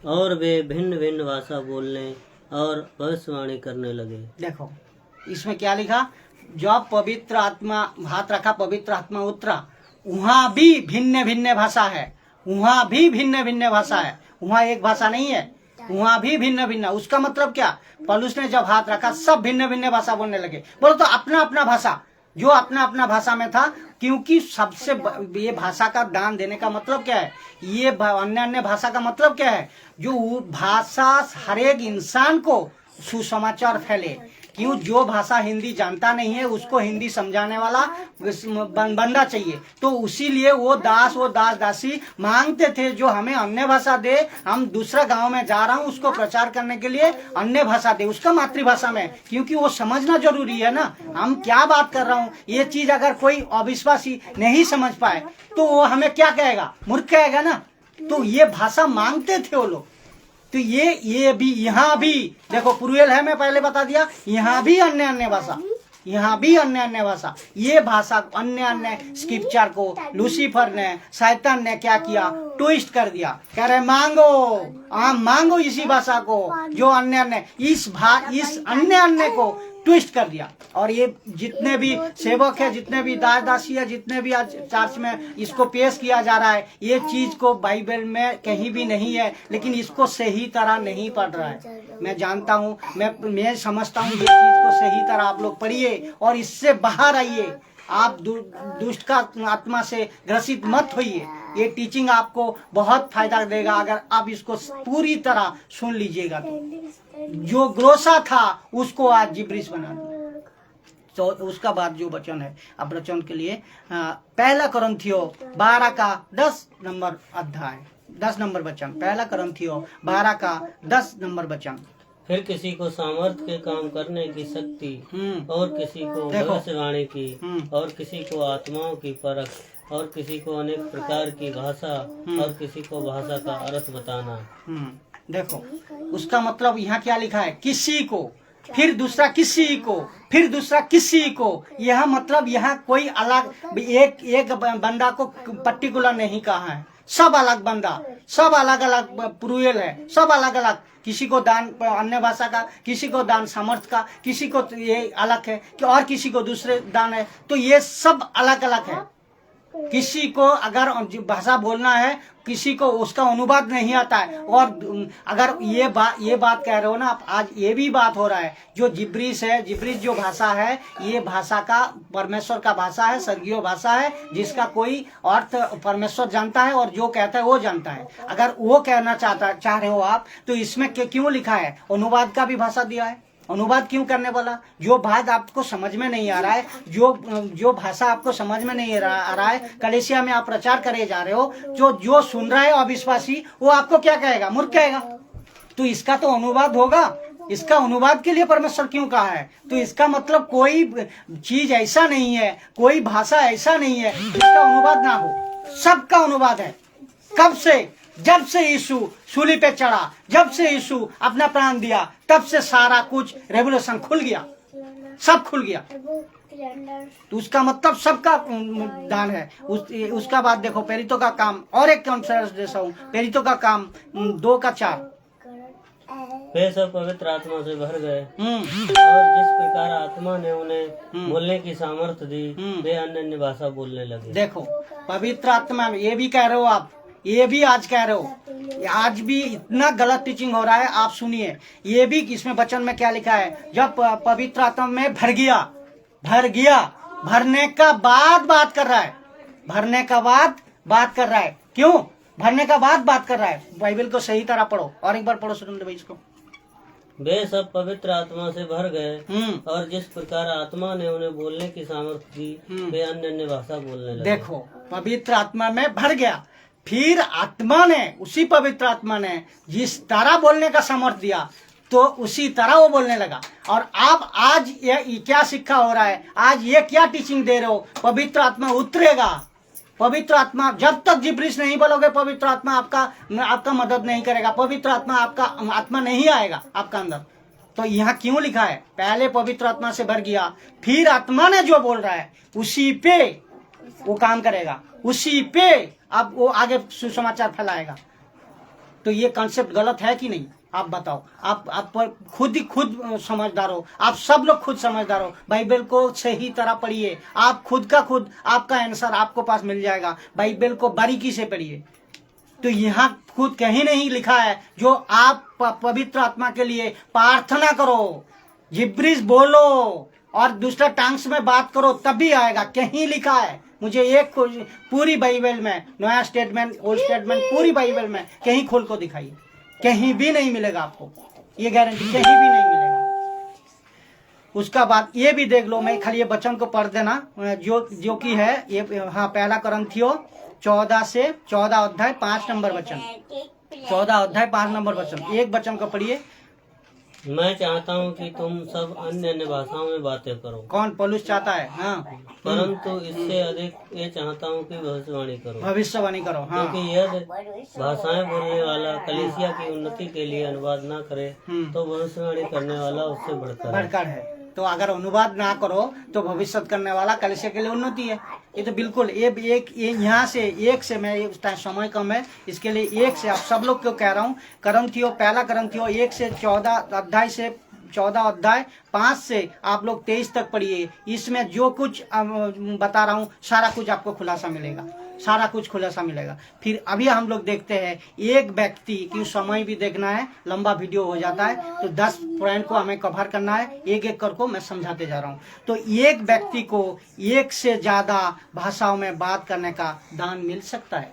और वे भिन्न भिन्न भाषा बोलने और भविष्यवाणी करने लगे। देखो इसमें क्या लिखा? जब पवित्र आत्मा हाथ रखा, पवित्र आत्मा उतरा। वहाँ भी भिन्न भिन्न भाषा है, वहाँ भी भिन्न भिन्न भाषा है, वहाँ एक भाषा नहीं है, वहाँ भी भिन्न भिन्न। उसका मतलब क्या? पौलुस ने जब हाथ रखा सब भिन्न भिन्न भाषा बोलने लगे। बोलो तो अपना अपना भाषा, जो अपना अपना भाषा में था। क्योंकि सबसे ये भाषा का दान देने का मतलब क्या है? ये अन्य अन्य भाषा का मतलब क्या है? जो भाषा हर एक इंसान को सुसमाचार फैले। क्यों? जो भाषा हिंदी जानता नहीं है उसको हिंदी समझाने वाला बंदा चाहिए। तो उसीलिए वो दास दासी मांगते थे जो हमें अन्य भाषा दे, हम दूसरा गांव में जा रहा हूँ उसको प्रचार करने के लिए अन्य भाषा दे, उसका मातृभाषा में। क्योंकि वो समझना जरूरी है ना, हम क्या बात कर रहा हूँ। ये चीज अगर कोई अविश्वासी नहीं समझ पाए तो वो हमें क्या कहेगा? मूर्ख कहेगा ना। तो ये भाषा मांगते थे वो लोग। तो ये भी यहाँ भी देखो पुरुएल है, मैं पहले बता दिया, यहाँ भी अन्य अन्य भाषा, यहाँ भी अन्य अन्य भाषा। ये भाषा अन्य अन्य स्क्रिप्चर को लूसीफर ने, शैतान ने क्या किया, ट्विस्ट कर दिया। कह रहे मांगो, आप मांगो इसी भाषा को जो अन्य अन्य, इस अन्य अन्य को ट्विस्ट कर दिया। और ये जितने भी सेवक है, जितने भी दास दासी है, जितने भी आज चर्च में इसको पेश किया जा रहा है, ये चीज को बाइबल में कहीं भी नहीं है, लेकिन इसको सही तरह नहीं पढ़ रहा है। मैं जानता हूँ, मैं समझता हूँ, ये चीज को सही तरह आप लोग पढ़िए और इससे बाहर आइए। आप दुष्ट का आत्मा से ग्रसित मत होइए। ये टीचिंग आपको बहुत फायदा देगा अगर आप इसको पूरी तरह सुन लीजिएगा। तो जो ग्रोसा था उसको आज जिब्रिश बना दिया। तो उसका बाद जो वचन है, अब वचन के लिए पहला कुरिन्थियों 12 का 10 नंबर अध्याय, 10 नंबर वचन, पहला कुरिन्थियों 12 का 10 नंबर वचन। फिर किसी को सामर्थ के काम करने की शक्ति, और किसी को भविष्यवाणी की, और किसी को आत्माओं की परख, और किसी को अनेक प्रकार की भाषा, और किसी को भाषा का अर्थ बताना। देखो उसका मतलब यहाँ क्या लिखा है, किसी को, फिर दूसरा किसी को, फिर दूसरा किसी को। यह मतलब यहाँ कोई अलग एक बंदा को पर्टिकुलर नहीं कहा है, सब अलग बंदा, सब अलग अलग पुरुएल है, सब अलग अलग। किसी को दान अन्य भाषा का, किसी को दान सामर्थ्य का, किसी को ये अलग है कि और किसी को दूसरे दान है। तो ये सब अलग अलग है। किसी को अगर भाषा बोलना है, किसी को उसका अनुवाद नहीं आता है। और अगर ये बात कह रहे हो ना आप, आज ये भी बात हो रहा है, जो जिब्रिश है, जिब्रिश जो भाषा है, ये भाषा का परमेश्वर का भाषा है, स्वर्गीय भाषा है, जिसका कोई अर्थ परमेश्वर जानता है और जो कहता है वो जानता है। अगर वो कहना चाह रहे हो आप, तो इसमें क्यों लिखा है, अनुवाद का भी भाषा दिया है। अनुवाद क्यों करने वाला, जो बात आपको समझ में नहीं आ रहा है, जो भाषा आपको समझ में नहीं आ रहा है, कलीसिया में आप प्रचार करे जा रहे हो, जो सुन रहा है अविश्वासी, वो आपको क्या कहेगा, मूर्ख कहेगा। तो इसका तो अनुवाद होगा। इसका अनुवाद के लिए परमेश्वर क्यों कहा है? तो इसका मतलब कोई चीज ऐसा नहीं है, कोई भाषा ऐसा नहीं है जिसका अनुवाद ना हो। सबका अनुवाद है। कब से? जब से यीशु सूली पे चढ़ा, जब से यीशु अपना प्राण दिया, तब से सारा कुछ रेवोल्यूशन खुल गया, सब खुल गया। तो उसका मतलब सबका दान है। उसका बाद देखो पेरितो का काम, और एक कॉन्फ्रेंस जैसा हूँ, पेरितो का काम 2 का 4। वे सब पवित्र आत्मा से भर गए, और जिस प्रकार आत्मा ने उन्हें बोलने की सामर्थ्य दी, वे अन्य अन्य भाषा बोलने लगे। देखो पवित्र आत्मा में, ये भी कह रहे हो आप, ये भी आज कह रहे हो, आज भी इतना गलत टीचिंग हो रहा है। आप सुनिए, ये भी इसमें वचन में क्या लिखा है, जब पवित्र आत्मा में भर गया, भरने का बाद बात कर रहा है, भरने का बाद बात कर रहा है। क्यों भरने का बाद बात कर रहा है? बाइबल को सही तरह पढ़ो, और एक बार पढ़ो सुन भाई इसको। वे सब पवित्र आत्मा से भर गए, और जिस प्रकार आत्मा ने उन्हें बोलने की सामर्थ्य दी, वे अन्य अन्य भाषा बोलने लगे। देखो पवित्र आत्मा में भर गया, फिर आत्मा ने, उसी पवित्र आत्मा ने जिस तरह बोलने का सामर्थ्य दिया, तो उसी तरह वो बोलने लगा। और आप आज ये क्या शिक्षा हो रहा है, आज ये क्या टीचिंग दे रहे हो? पवित्र आत्मा उतरेगा, पवित्र आत्मा, जब तक जिब्रिश नहीं बोलोगे पवित्र आत्मा आपका मदद नहीं करेगा, पवित्र आत्मा आत्मा नहीं आएगा आपका अंदर। तो यहाँ क्यों लिखा है, पहले पवित्र आत्मा से भर गया, फिर आत्मा ने जो बोल रहा है उसी पे वो काम करेगा, उसी पे अब वो आगे सुसमाचार फैलाएगा। तो ये कॉन्सेप्ट गलत है कि नहीं? आप बताओ। आप खुद समझदार हो, आप सब लोग खुद समझदार हो। बाइबल को सही तरह पढ़िए, आप खुद आपका आंसर आपको पास मिल जाएगा। बाइबल को बारीकी से पढ़िए। तो यहाँ खुद कहीं नहीं लिखा है जो आप पवित्र आत्मा के लिए प्रार्थना करो, जिब्रिश बोलो और दूसरा टांग्स में बात करो तभी आएगा, कहीं लिखा है? मुझे एक पूरी बाइबल में, नया स्टेटमेंट, ओल्ड स्टेटमेंट, पूरी बाइबल में कहीं खोल को दिखाइए, कहीं भी नहीं मिलेगा आपको, ये गारंटी, कहीं भी नहीं मिलेगा। उसका बाद ये भी देख लो, मैं खाली ये वचन को पढ़ देना जो कि है ये, हाँ, पहला कुरिन्थियों 14 अध्याय 5 नंबर वचन, 14 अध्याय 5 नंबर वचन, एक वचन को पढ़िए। मैं चाहता हूँ कि तुम सब अन्य अन्य भाषाओं में बातें करो। कौन? पौलुस चाहता है, हाँ। परंतु इससे अधिक ये चाहता हूँ कि भविष्यवाणी करो। भविष्यवाणी करो, हाँ। क्योंकि यदि भाषाएं बोलने वाला कलीसिया की उन्नति के लिए अनुवाद ना करे तो भविष्यवाणी करने वाला उससे बढ़कर है। तो अगर अनुवाद ना करो तो भविष्य करने वाला कलीसिया के लिए उन्नति है। ये तो बिल्कुल ये यहाँ से एक से, मैं समय कम है इसके लिए एक से आप सब लोग क्यों कह रहा हूँ। करंथियो, पहला करंथियो 1 से 14 अध्याय 5 से आप लोग 23 तक पढ़िए। इसमें जो कुछ बता रहा हूँ सारा कुछ आपको खुलासा मिलेगा, सारा कुछ खुलासा मिलेगा। फिर अभी हम लोग देखते हैं एक व्यक्ति की, समय भी देखना है, लंबा वीडियो हो जाता है, तो 10 पॉइंट को हमें कवर करना है, एक एक करके मैं समझाते जा रहा हूँ। तो एक व्यक्ति को एक से ज्यादा भाषाओं में बात करने का दान मिल सकता है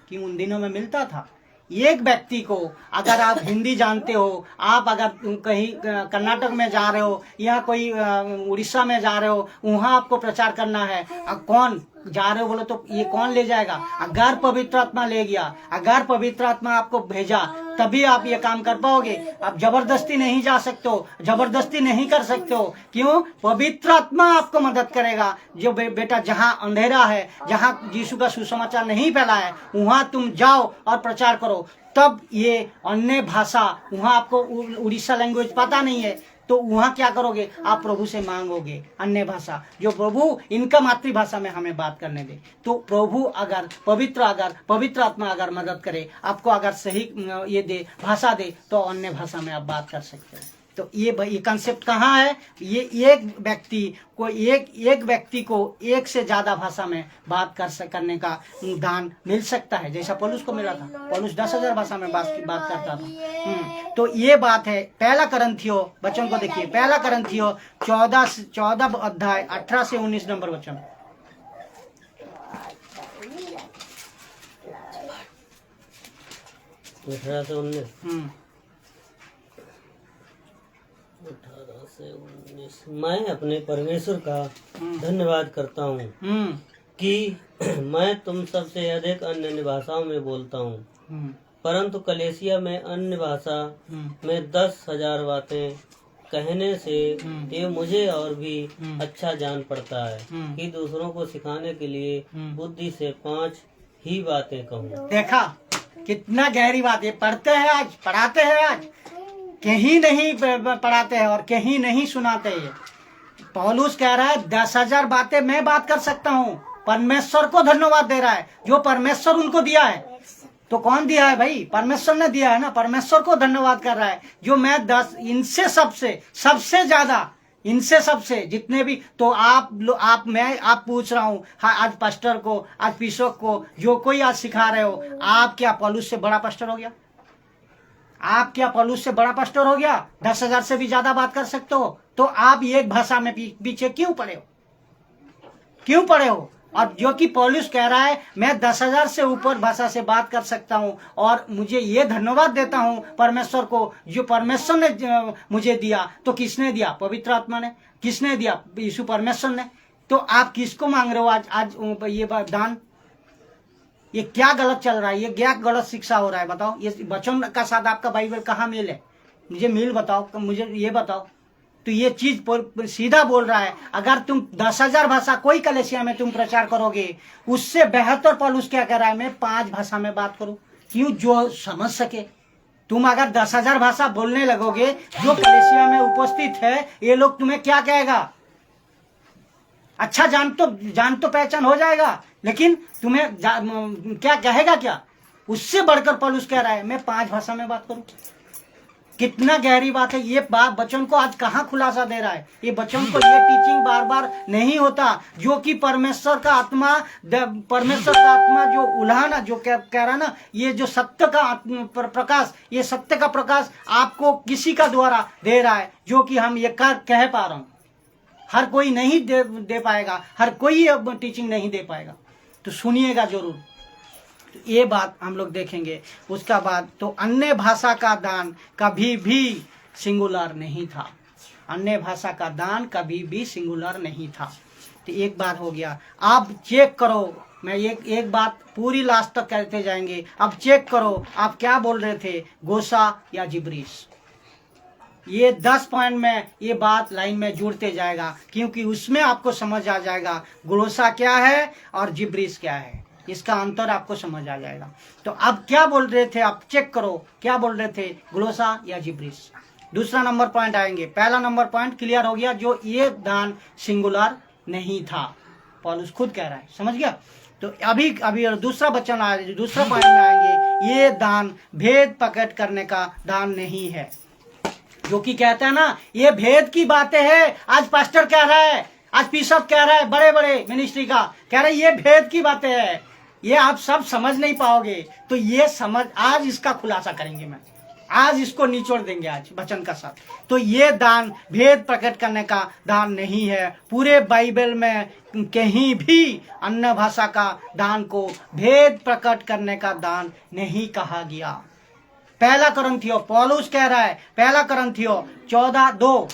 कि उन दिनों में मिलता था। एक व्यक्ति को, अगर आप हिंदी जानते हो, आप अगर कहीं कर्नाटक में जा रहे हो या कोई उड़ीसा में जा रहे हो, वहां आपको प्रचार करना है, कौन जा रहे हो बोलो तो ये कौन ले जाएगा? अगर पवित्र आत्मा ले गया, अगर पवित्र आत्मा आपको भेजा तभी आप ये काम कर पाओगे। आप जबरदस्ती नहीं जा सकते हो, जबरदस्ती नहीं कर सकते हो। क्यों? पवित्र आत्मा आपको मदद करेगा। जो बेटा जहाँ अंधेरा है, जहाँ यीशु का सुसमाचार नहीं फैला है, वहां तुम जाओ और प्रचार करो। तब ये अन्य भाषा, वहां आपको उड़ीसा लैंग्वेज पता नहीं है तो वहां क्या करोगे? आप प्रभु से मांगोगे अन्य भाषा, जो प्रभु इनका मातृभाषा में हमें बात करने दे। तो प्रभु अगर पवित्र आत्मा अगर मदद करे, आपको अगर सही ये दे, भाषा दे, तो अन्य भाषा में आप बात कर सकते हो। तो ये कंसेप्ट कहाँ है? ये एक व्यक्ति को एक से ज्यादा भाषा में बात करने का दान मिल सकता है, जैसा पौलुस को मिला था। पौलुस 10,000 भाषा में बात करता था। तो ये बात है। पहला करंथियो वचन को देखिए, पहला करंथियो 14 अध्याय 18 से 19 नंबर वचन। 18 से 19। 18 से 19। मैं अपने परमेश्वर का धन्यवाद करता हूँ कि मैं तुम सबसे अधिक अन्य भाषाओं में बोलता हूँ, परंतु कलेसिया में अन्य भाषा में 10,000 बातें कहने से ये मुझे और भी अच्छा जान पड़ता है कि दूसरों को सिखाने के लिए बुद्धि से 5 ही बातें कहूँ। देखा कितना गहरी बात है। पढ़ते हैं आज, पढ़ाते हैं आज, कहीं नहीं पढ़ाते हैं और कहीं नहीं सुनाते हैं। पौलुस कह रहा है 10,000 बातें मैं बात कर सकता हूँ। परमेश्वर को धन्यवाद दे रहा है, जो परमेश्वर उनको दिया है। तो कौन दिया है भाई? परमेश्वर ने दिया है ना। परमेश्वर को धन्यवाद कर रहा है, जो मैं इनसे सबसे ज्यादा, इनसे सबसे जितने भी। तो आप पूछ रहा हूँ, हाँ, आज पास्टर को, आज पिशोक को, जो कोई आज सिखा रहे हो, आप क्या पौलुस से बड़ा पास्टर हो गया? आप क्या पौलुस से बड़ा पास्टर हो गया? 10,000 से भी ज्यादा बात कर सकते हो। तो आप एक भाषा में पीछे क्यों पड़े हो? क्यों पड़े हो? और जो कि पौलुस कह रहा है मैं 10,000 से ऊपर भाषा से बात कर सकता हूं, और मुझे ये धन्यवाद देता हूं परमेश्वर को, जो परमेश्वर ने मुझे दिया। तो किसने दिया? पवित्र आत्मा ने। किसने दिया? यीशु परमेश्वर ने। तो आप किसको मांग रहे हो आज ये दान? ये क्या गलत चल रहा है? ये क्या गलत शिक्षा हो रहा है? बताओ। ये वचन का साथ आपका बाइबल कहाँ मेल है? मुझे मेल बताओ, मुझे ये बताओ। तो ये चीज सीधा बोल रहा है। अगर तुम 10,000 भाषा कोई कलेसिया में तुम प्रचार करोगे, उससे बेहतर पौलुस क्या कह रहा है? मैं 5 भाषा में बात करूं। क्यों? जो समझ सके। तुम अगर 10,000 भाषा बोलने लगोगे, जो कलेसिया में उपस्थित है ये लोग तुम्हें क्या कहेगा? अच्छा जान तो पहचान हो जाएगा, लेकिन तुम्हें क्या कहेगा? क्या? उससे बढ़कर पौलुस कह रहा है मैं 5 भाषा में बात करूं। कितना गहरी बात है। ये बात बच्चों को आज कहाँ खुलासा दे रहा है? ये बच्चों को ये टीचिंग बार बार नहीं होता, जो कि परमेश्वर का आत्मा जो उल्हाना, जो कह रहा ना, ये जो सत्य का प्रकाश, ये सत्य का प्रकाश आपको किसी का द्वारा दे रहा है, जो कि हम ये कह पा रहा हूं। हर कोई नहीं दे पाएगा, हर कोई टीचिंग नहीं दे पाएगा। तो सुनिएगा जरूर। तो ये बात हम लोग देखेंगे। उसका बाद तो अन्य भाषा का दान कभी भी सिंगुलर नहीं था। अन्य भाषा का दान कभी भी सिंगुलर नहीं था। तो एक बात हो गया। आप चेक करो, मैं एक बात पूरी लास्ट तक कहते जाएंगे। अब चेक करो आप क्या बोल रहे थे, गोसा या जिब्रीश? ये 10 पॉइंट में ये बात लाइन में जुड़ते जाएगा, क्योंकि उसमें आपको समझ आ जाएगा ग्लोसा क्या है और जिब्रिस क्या है, इसका अंतर आपको समझ आ जाएगा। तो अब क्या बोल रहे थे आप चेक करो, क्या बोल रहे थे, ग्लोसा या जिब्रिस। दूसरा नंबर पॉइंट आएंगे। पहला नंबर पॉइंट क्लियर हो गया, जो ये दान सिंगुलर नहीं था, पॉलुस खुद कह रहा है, समझ गया। तो अभी दूसरा वचन आएगा, दूसरा पॉइंट में आएंगे, ये दान भेद प्रकट करने का दान नहीं है, जो कि कहता है ना ये भेद की बातें हैं। आज पास्टर कह रहा है, आज बिशप कह रहा है, बड़े बड़े मिनिस्ट्री का कह रहा है ये भेद की बातें हैं, ये आप सब समझ नहीं पाओगे। तो ये समझ, आज इसका खुलासा करेंगे, मैं आज इसको निचोड़ देंगे आज वचन का साथ। तो ये दान भेद प्रकट करने का दान नहीं है। पूरे बाइबल में कहीं भी अन्य भाषा का दान को भेद प्रकट करने का दान नहीं कहा गया। पहला करंथियो पौलुस कह रहा है, पहला करंथियो 14:2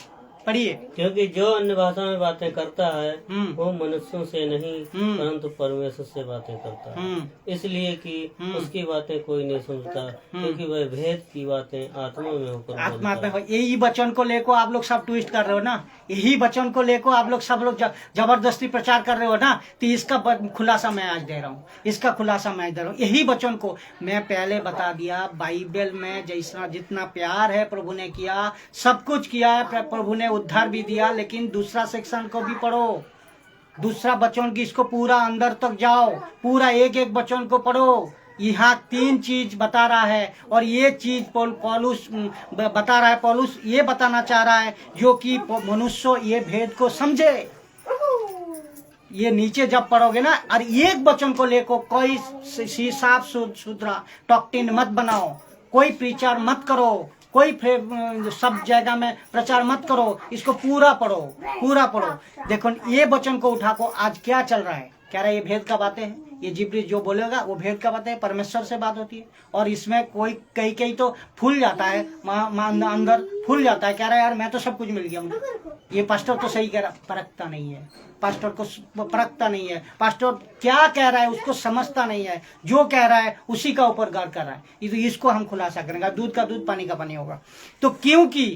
पढ़िए। क्योंकि जो अन्य भाषा में बातें करता है वो मनुष्यों से नहीं परंतु परमेश्वर से बातें करता है, इसलिए कि उसकी बातें कोई नहीं सुनता, क्योंकि वह भेद की बातें आत्मा में होकर आत्मा में। यही वचन को लेको आप लोग सब ट्विस्ट कर रहे हो ना, यही वचन को लेको आप लोग सब लोग जबरदस्ती प्रचार कर रहे हो ना। तो इसका खुलासा मैं आज दे रहा हूँ, इसका खुलासा मैं दे रहा हूँ। यही वचन को मैं पहले बता दिया, बाइबल में जैसा जितना प्यार है प्रभु ने किया, सब कुछ किया, प्रभु ने उद्धार भी दिया। लेकिन दूसरा सेक्शन को भी पढ़ो, दूसरा वचन की, इसको पूरा अंदर तक जाओ, पूरा एक एक वचन को पढ़ो। यहाँ 3 चीज बता रहा है, और ये चीज पौलुस बता रहा है। पौलुस ये बताना चाह रहा है जो कि मनुष्य ये भेद को समझे। ये नीचे जब पढ़ोगे ना, और एक वचन को लेकर कोई साफ सुथरा डॉक्ट्रिन मत बनाओ, कोई प्रचार मत करो, कोई सब जगह में प्रचार मत करो, इसको पूरा पढ़ो, पूरा पढ़ो। देखो ये वचन को उठा को आज क्या चल रहा है, कह रहा है ये भेद का बातें हैं, ये जिब्रिस जो बोलेगा वो भेद का बातें है, परमेश्वर से बात होती है। और इसमें कोई कई तो फूल जाता है, अंदर फूल जाता है, कह रहा है यार मैं तो सब कुछ मिल गया मुझे, ये पास्टर तो सही कह रहा, परखता नहीं है, पास्टर को परखता नहीं है, पास्टर क्या कह रहा है उसको समझता नहीं है, जो कह रहा है उसी का ऊपर गौर कर रहा है। इसको हम खुलासा करेंगे, दूध का दूध पानी का पानी होगा। तो क्योंकि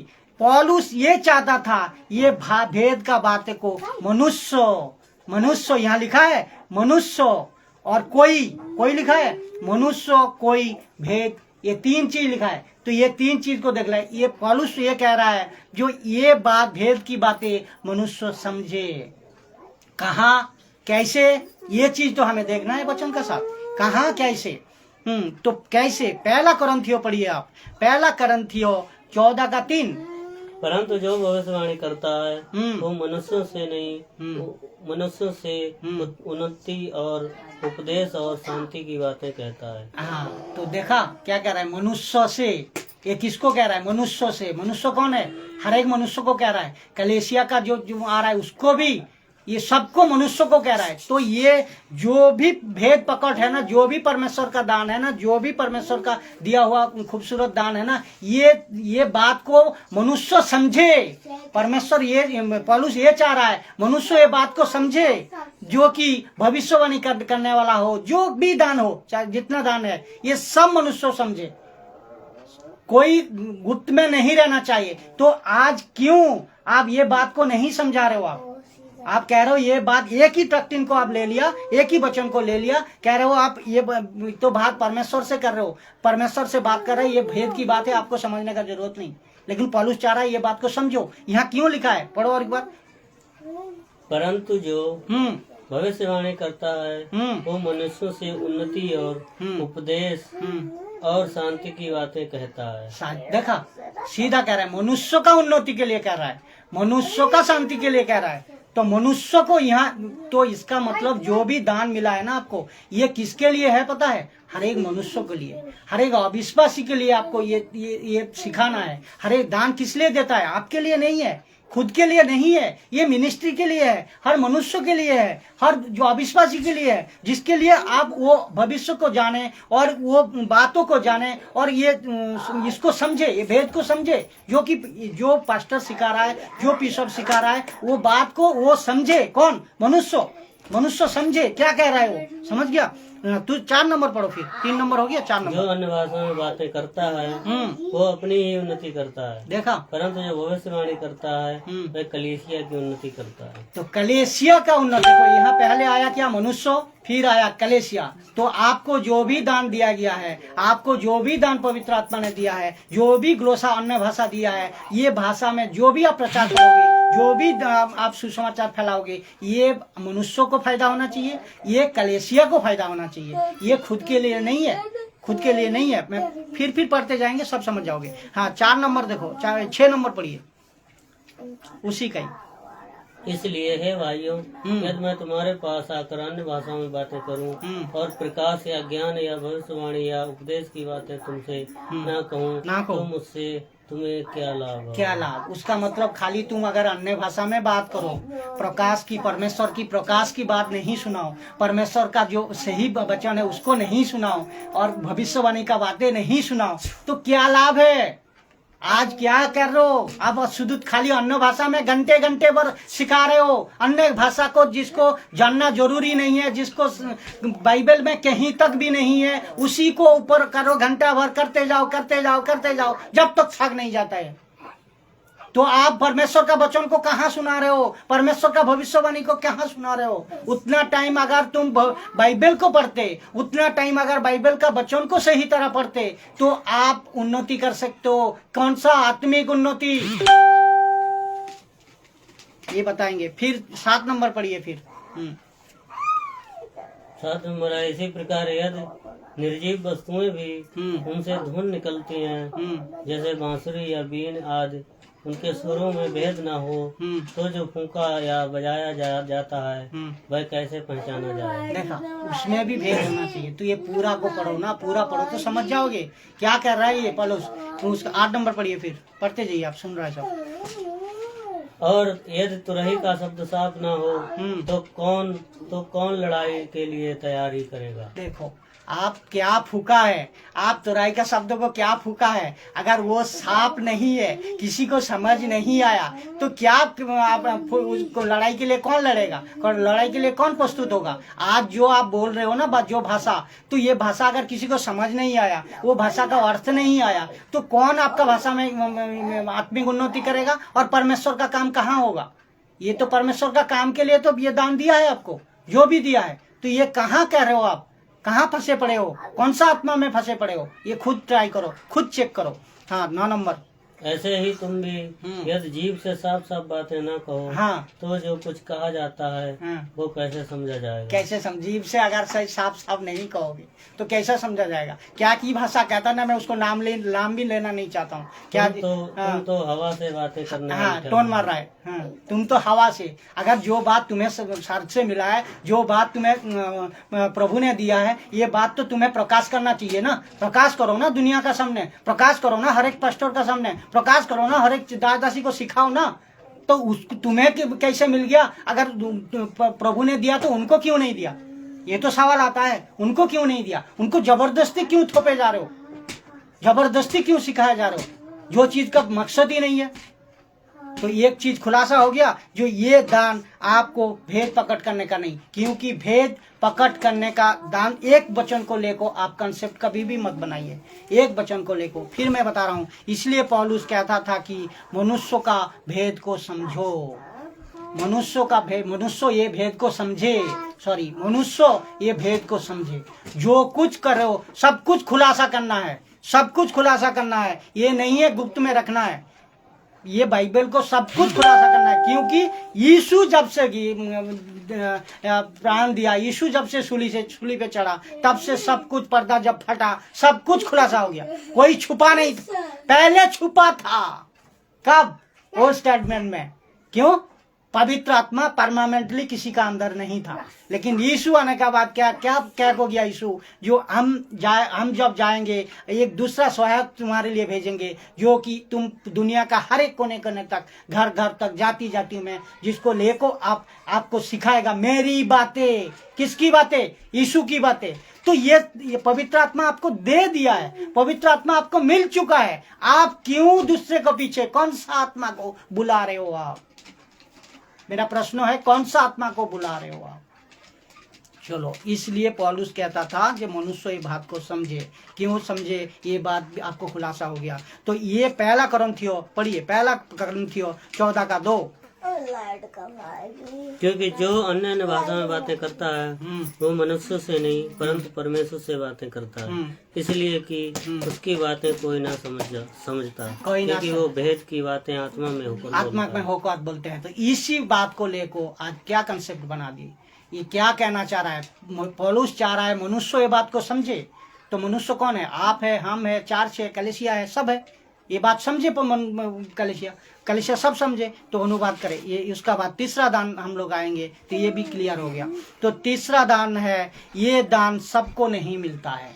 पौलुस ये चाहता था ये भेद का बातें को मनुष्य यहाँ लिखा है मनुष्य, और कोई लिखा है मनुष्य, कोई भेद, ये 3 चीज लिखा है। तो ये 3 चीज को देख ले, ये पौलुस ये कह रहा है जो ये बात भेद की बातें मनुष्य समझे, कहाँ कैसे, ये चीज तो हमें देखना है वचन का साथ, कहाँ कैसे। तो कैसे, पहला करंथियो पढ़िए आप, पहला करंथियो 14:3। परंतु जो भविष्यवाणी करता है वो मनुष्यों से नहीं, मनुष्यों से उन्नति और उपदेश और शांति की बातें कहता है। हाँ, तो देखा क्या कह रहा है, मनुष्य से। ये किसको कह रहा है, मनुष्य से। मनुष्य कौन है, हर एक मनुष्य को कह रहा है। कलेसिया का जो आ रहा है उसको भी, ये सबको मनुष्य को कह रहा है। तो ये जो भी भेद पकड़ है ना, जो भी परमेश्वर का दान है ना, जो भी परमेश्वर का दिया हुआ खूबसूरत दान है ना, ये बात को मनुष्य समझे। परमेश्वर ये पौलुस ये चाह रहा है मनुष्य ये बात को समझे, जो कि भविष्यवाणी करने वाला हो, जो भी दान हो, चाहे जितना दान है, ये सब मनुष्य समझे, कोई गुप्त में नहीं रहना चाहिए। तो आज क्यों आप ये बात को नहीं समझा रहे हो, आप कह रहे हो ये बात, एक ही डॉक्ट्रिन को आप ले लिया, एक ही वचन को ले लिया, कह रहे हो आप ये तो बात परमेश्वर से कर रहे हो, परमेश्वर से बात कर रहे हैं, ये भेद की बात है, आपको समझने का जरूरत नहीं। लेकिन पौलुस चाह रहा है ये बात को समझो। यहाँ क्यों लिखा है, पढ़ो और एक बार। परंतु जो भविष्यवाणी करता है वो मनुष्यों से उन्नति और उपदेश और शांति की बातें कहता है। देखा, सीधा कह रहा है, मनुष्य का उन्नति के लिए कह रहा है, मनुष्य का शांति के लिए कह रहा है। तो मनुष्य को यहाँ, तो इसका मतलब जो भी दान मिला है ना आपको, ये किसके लिए है पता है, हर एक मनुष्य के लिए, हर एक अविश्वासी के लिए आपको ये सिखाना है। हर एक दान किस लिए देता है, आपके लिए नहीं है, खुद के लिए नहीं है, ये मिनिस्ट्री के लिए है, हर मनुष्य के लिए है, हर जो अविश्वासी के लिए है, जिसके लिए आप वो भविष्य को जाने और वो बातों को जाने और ये इसको समझे, ये भेद को समझे, जो पास्टर सिखा रहा है, जो बिशप सिखा रहा है, वो बात को वो समझे। कौन, मनुष्य। मनुष्य समझे क्या कह रहा है वो, समझ गया। तू 4 नंबर पढ़ो, फिर 3 नंबर हो गया, 4 नंबर। जो अन्य भाषा में बातें करता है वो अपनी ही उन्नति करता है, देखा। परंतु जो भविष्यवाणी करता है वह कलीसिया की उन्नति करता है। तो कलेसिया का उन्नति, देखो यहाँ पहले आया क्या, मनुष्य, फिर आया कलेसिया। तो आपको जो भी दान दिया गया है, आपको जो भी दान पवित्र आत्मा ने दिया है, जो भी ग्लोसा अन्य भाषा दिया है, ये भाषा में जो भी आप प्रचार करोगे, जो भी आप सुसमाचार फैलाओगे, ये मनुष्यों को फायदा होना चाहिए, ये कलेसिया को फायदा होना चाहिए, ये खुद के लिए नहीं है, खुद के लिए नहीं है। मैं फिर पढ़ते जाएंगे, सब समझ जाओगे। हाँ 4 नंबर देखो, 6 नंबर पढ़िए, उसी का ही। इसलिए हे भाइयों, यदि मैं तुम्हारे पास आकर अन्य भाषाओं में बातें करूं और प्रकाश या ज्ञान या भविष्यवाणी या उपदेश की बातें तुमसे ना कहूं तो मुझसे तुम्हें क्या लाभ होगा? क्या लाभ? उसका मतलब खाली तुम अगर अन्य भाषा में बात करो, प्रकाश की, परमेश्वर की प्रकाश की बात नहीं सुनाओ, परमेश्वर का जो सही वचन है उसको नहीं सुनाओ, और भविष्यवाणी का बातें नहीं सुनाओ, तो क्या लाभ है? आज क्या कर रहे हो? अब शुद्ध खाली अन्य भाषा में घंटे घंटे भर सिखा रहे हो अन्य भाषा को, जिसको जानना जरूरी नहीं है, जिसको बाइबल में कहीं तक भी नहीं है, उसी को ऊपर करो, घंटा भर करते जाओ करते जाओ करते जाओ, जब तक थक नहीं जाता है। तो आप परमेश्वर का वचन को कहाँ सुना रहे हो? परमेश्वर का भविष्यवाणी को कहाँ सुना रहे हो? उतना टाइम अगर तुम बाइबल को पढ़ते, उतना टाइम अगर बाइबल का वचन को सही तरह पढ़ते, तो आप उन्नति कर सकते हो। कौन सा? आत्मिक उन्नति, ये बताएंगे। फिर 7 नंबर पढ़िए फिर। 7 नंबर है, इसी प्रकार यदि निर्जीव वस्तुएं भी उनसे धुन निकलती हैं, जैसे बांसुरी या बीन आदि, उनके सुरों में भेद ना हो, तो जो फूंका या बजाया जाता है वह कैसे पहचाना जाए? देखा, उसमें भी भेद होना चाहिए। तो ये पूरा को पढ़ो ना, पूरा पढ़ो तो समझ जाओगे क्या कर रहा है ये। पढ़ो उसका 8 नंबर पढ़िए, फिर पढ़ते जाइए, आप सुन रहे सब। और यदि तुरही का शब्द साफ ना हो तो कौन लड़ाई के लिए तैयारी करेगा? देखो, आप क्या फूका है, आप तुराई का शब्द को क्या फूका है, अगर वो साफ नहीं है, किसी को समझ नहीं आया, तो क्या आप उसको लड़ाई के लिए कौन लड़ेगा? और लड़ाई के लिए कौन प्रस्तुत होगा? आज जो आप बोल रहे हो ना, जो भाषा, तो ये भाषा अगर किसी को समझ नहीं आया, वो भाषा का अर्थ नहीं आया, तो कौन आपका भाषा में आत्मिक उन्नति करेगा? और परमेश्वर का काम कहाँ होगा? ये तो परमेश्वर का काम के लिए तो ये दान दिया है आपको, जो भी दिया है, तो ये कहाँ कह रहे हो आप? कहाँ फंसे पड़े हो? कौन सा आत्मा में फंसे पड़े हो? ये खुद ट्राई करो, खुद चेक करो। हाँ 9 नंबर। ऐसे ही तुम भी यदि जीव से साफ साफ बातें ना कहो, तो जो कुछ कहा जाता है वो कैसे समझा जाएगा? कैसे जीव से अगर सही साफ साफ नहीं कहोगे तो कैसे समझा जाएगा? क्या की भाषा कहता ना, मैं उसको नाम भी लेना नहीं चाहता हूँ। क्या तुम तो हवा से बातें करने, टोन मार रहा है। तुम तो हवा से, अगर जो बात तुम्हें सर से मिला है, जो बात तुम्हें प्रभु ने दिया है, ये बात तो तुम्हें प्रकाश करना चाहिए ना। प्रकाश करो ना दुनिया का सामने, प्रकाश करो ना हर एक पास्टर का सामने, प्रकाश करो ना हर एक दासी को सिखाओ ना। तो तुम्हें कैसे मिल गया? अगर प्रभु ने दिया तो उनको क्यों नहीं दिया? ये तो सवाल आता है, उनको क्यों नहीं दिया? उनको जबरदस्ती क्यों थोपे जा रहे हो? जबरदस्ती क्यों सिखाया जा रहे हो, जो चीज का मकसद ही नहीं है? तो एक चीज खुलासा हो गया, जो ये दान आपको भेद प्रकट करने का नहीं, क्योंकि भेद प्रकट करने का दान एक वचन को लेको आप कंसेप्ट कभी भी मत बनाइए, एक वचन को लेको। फिर मैं बता रहा हूँ, इसलिए पौलुस कहता था कि मनुष्यों का भेद को समझो, मनुष्यों का भेद, मनुष्य ये भेद को समझे, मनुष्य ये भेद को समझे। जो कुछ कर रहे हो सब कुछ खुलासा करना है, सब कुछ खुलासा करना है, ये नहीं है गुप्त में रखना है। ये बाइबल को सब कुछ खुलासा करना है, क्योंकि यीशु जब से प्राण दिया, यीशु जब से सूली पे चढ़ा, तब से सब कुछ पर्दा जब फटा, सब कुछ खुलासा हो गया। कोई छुपा नहीं था, पहले छुपा था। कब? ओल्ड टेस्टामेंट में। क्यों? पवित्र आत्मा परमानेंटली किसी का अंदर नहीं था, लेकिन यीशु आने के बाद क्या हो गया? यीशु जो हम जब जाएंगे, एक दूसरा सहायक तुम्हारे लिए भेजेंगे, जो कि तुम दुनिया का हर एक कोने कोने तक, घर घर तक, जाति जाति में, जिसको लेको आपको सिखाएगा मेरी बातें। किसकी बातें? यीशु की बातें। तो ये पवित्र आत्मा आपको दे दिया है, पवित्र आत्मा आपको मिल चुका है। आप क्यों दूसरे को पीछे, कौन सा आत्मा को बुला रहे हो आप? मेरा प्रश्न है, कौन सा आत्मा को बुला रहे हो आप? चलो, इसलिए पौलुस कहता था कि मनुष्य ये बात को समझे। क्यों समझे? ये बात भी आपको खुलासा हो गया। तो ये पहला कुरिन्थियों पढ़िए, पहला कुरिन्थियों 14:2। क्योंकि जो अन्य अन्य भाषा में बातें करता है वो मनुष्य से नहीं परंतु परमेश्वर से बातें करता है, इसलिए कि उसकी बातें कोई ना समझता, क्योंकि वो भेद की बातें आत्मा में होकर बोलते हैं। तो इसी बात को लेकर आज क्या कंसेप्ट बना दी, ये क्या कहना चाह रहा है? पौलुस चाह रहा है मनुष्य ये बात को समझे। तो मनुष्य कौन है? आप है, हम है, चर्च है, कलीसिया है, सब है। ये बात समझे कलीसिया सब समझे तो अनुवाद करे। ये उसका बाद तीसरा दान हम लोग आएंगे तो ये भी क्लियर हो गया। तो तीसरा दान है, ये दान सबको नहीं मिलता है,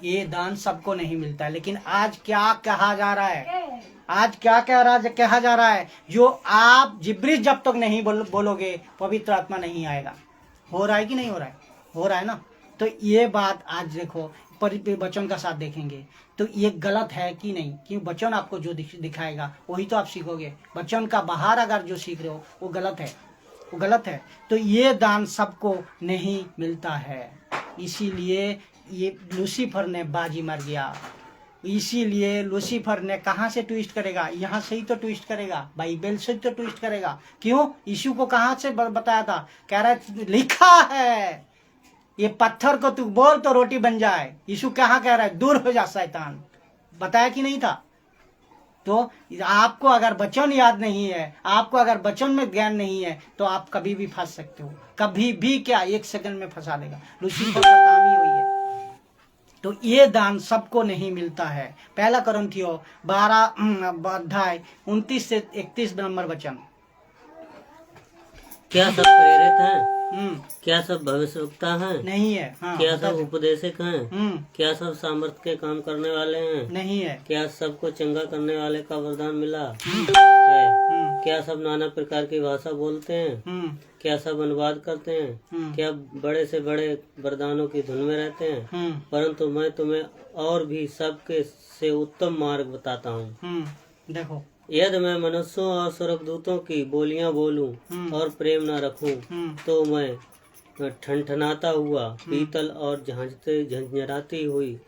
ये दान सबको नहीं मिलता है। लेकिन आज क्या कहा जा रहा है? आज क्या कहा जा रहा है? जो आप जिब्रिश जब तक नहीं बोलोगे पवित्र आत्मा नहीं आएगा। हो रहा है कि नहीं हो रहा है? हो रहा है ना। तो ये बात आज देखो, वचन का साथ देखेंगे तो ये गलत है कि नहीं? क्यों? वचन आपको जो दिखाएगा वही तो आप सीखोगे। वचन का बाहर अगर जो सीख रहे हो वो गलत है, वो गलत है। तो ये दान सबको नहीं मिलता है, इसीलिए ये लूसीफर ने बाजी मार गया। इसीलिए लूसीफर ने कहाँ से ट्विस्ट करेगा? यहाँ से ही तो ट्विस्ट करेगा, बाइबल से तो ट्विस्ट करेगा। क्यों? यीशु को कहाँ से बताया था? कह रहा है लिखा है, ये पत्थर को तू बोल तो रोटी बन जाए। यीशु कहाँ कह रहा है? दूर हो जा शैतान। बताया कि नहीं था? तो आपको अगर वचन याद नहीं है, आपको अगर वचन में ज्ञान नहीं है तो आप कभी भी फंस सकते हो, कभी भी। क्या 1 सेकंड में फंसा देगा। लूसीफर का काम ही वही है। तो ये दान सबको नहीं मिलता है। पहला कुरिन्थियों 12:29 से 31 नंबर वचन। क्या सब प्रेरित हैं? क्या सब भविष्यवक्ता हैं? नहीं है। हाँ, क्या सब उपदेशक हैं? क्या सब सामर्थ्य के काम करने वाले हैं? नहीं है। क्या सबको चंगा करने वाले का वरदान मिला है? क्या सब नाना प्रकार की भाषा बोलते हैं? क्या सब अनुवाद करते हैं? क्या बड़े से बड़े वरदानों की धुन में रहते हैं? परंतु मैं तुम्हें और भी सबके से उत्तम मार्ग बताता हूँ। देखो, यदि मैं मनुष्यों और स्वर्गदूतों की बोलियां बोलूं और प्रेम न रखूं तो मैं ठनठनाता हुआ पीतल और झंझराती हुई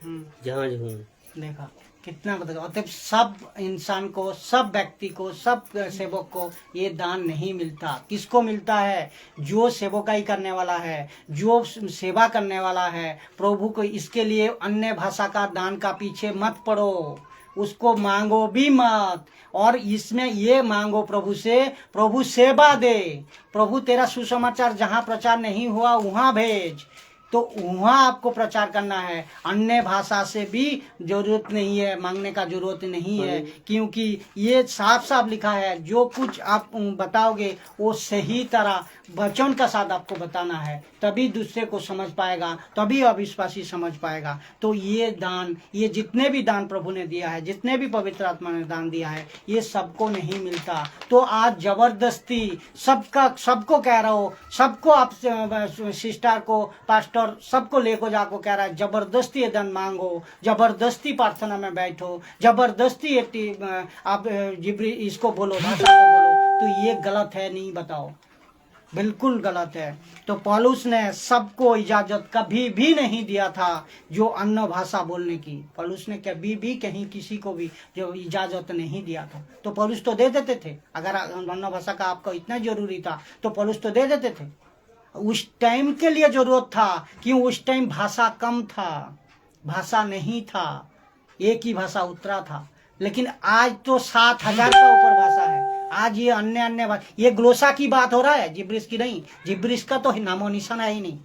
जहाज हूँ। देखा कितना मतलब सब इंसान को, सब व्यक्ति को, सब सेवक को ये दान नहीं मिलता। किसको मिलता है? जो सेवकाई करने वाला है, जो सेवा करने वाला है प्रभु को। इसके लिए अन्य भाषा का दान का पीछे मत पड़ो, उसको मांगो भी मत। और इसमें ये मांगो प्रभु से, प्रभु सेवा दे। प्रभु तेरा सुसमाचार जहाँ प्रचार नहीं हुआ वहाँ भेज, तो वहाँ आपको प्रचार करना है। अन्य भाषा से भी जरूरत नहीं है, मांगने का जरूरत नहीं है, क्योंकि ये साफ साफ लिखा है। जो कुछ आप बताओगे वो सही तरह वचन का साथ आपको बताना है, तभी दूसरे को समझ पाएगा, तभी अविश्वासी समझ पाएगा। तो ये दान, ये जितने भी दान प्रभु ने दिया है, जितने भी पवित्र आत्मा ने दान दिया है, ये सबको नहीं मिलता। तो आज जबरदस्ती सबको कह रहा हो, सबको आप सिस्टर को, पास्टर सबको लेको जाको कह रहा है जबरदस्ती दान मांगो, जबरदस्ती प्रार्थना में बैठो, जबरदस्ती आप इसको बोलो, भाषा को बोलो। तो ये गलत है, नहीं? बताओ, बिल्कुल गलत है। तो पौलुस ने सबको इजाजत कभी भी नहीं दिया था जो अन्य भाषा बोलने की। पौलुस ने कभी भी कहीं किसी को भी जो इजाजत नहीं दिया था। तो पौलुस तो दे देते थे। अगर अन्य भाषा का आपको इतना जरूरी था तो पौलुस तो दे देते थे। उस टाइम के लिए जरूरत था, क्यों? उस टाइम भाषा कम था, भाषा नहीं था, एक ही भाषा उतरा था। लेकिन आज तो 7,000 का ऊपर भाषा है। आज ये अन्य ये ग्लोसा की बात हो रहा है, जिब्रिश की नहीं। जिब्रिश का तो नामो निशान है ही नहीं।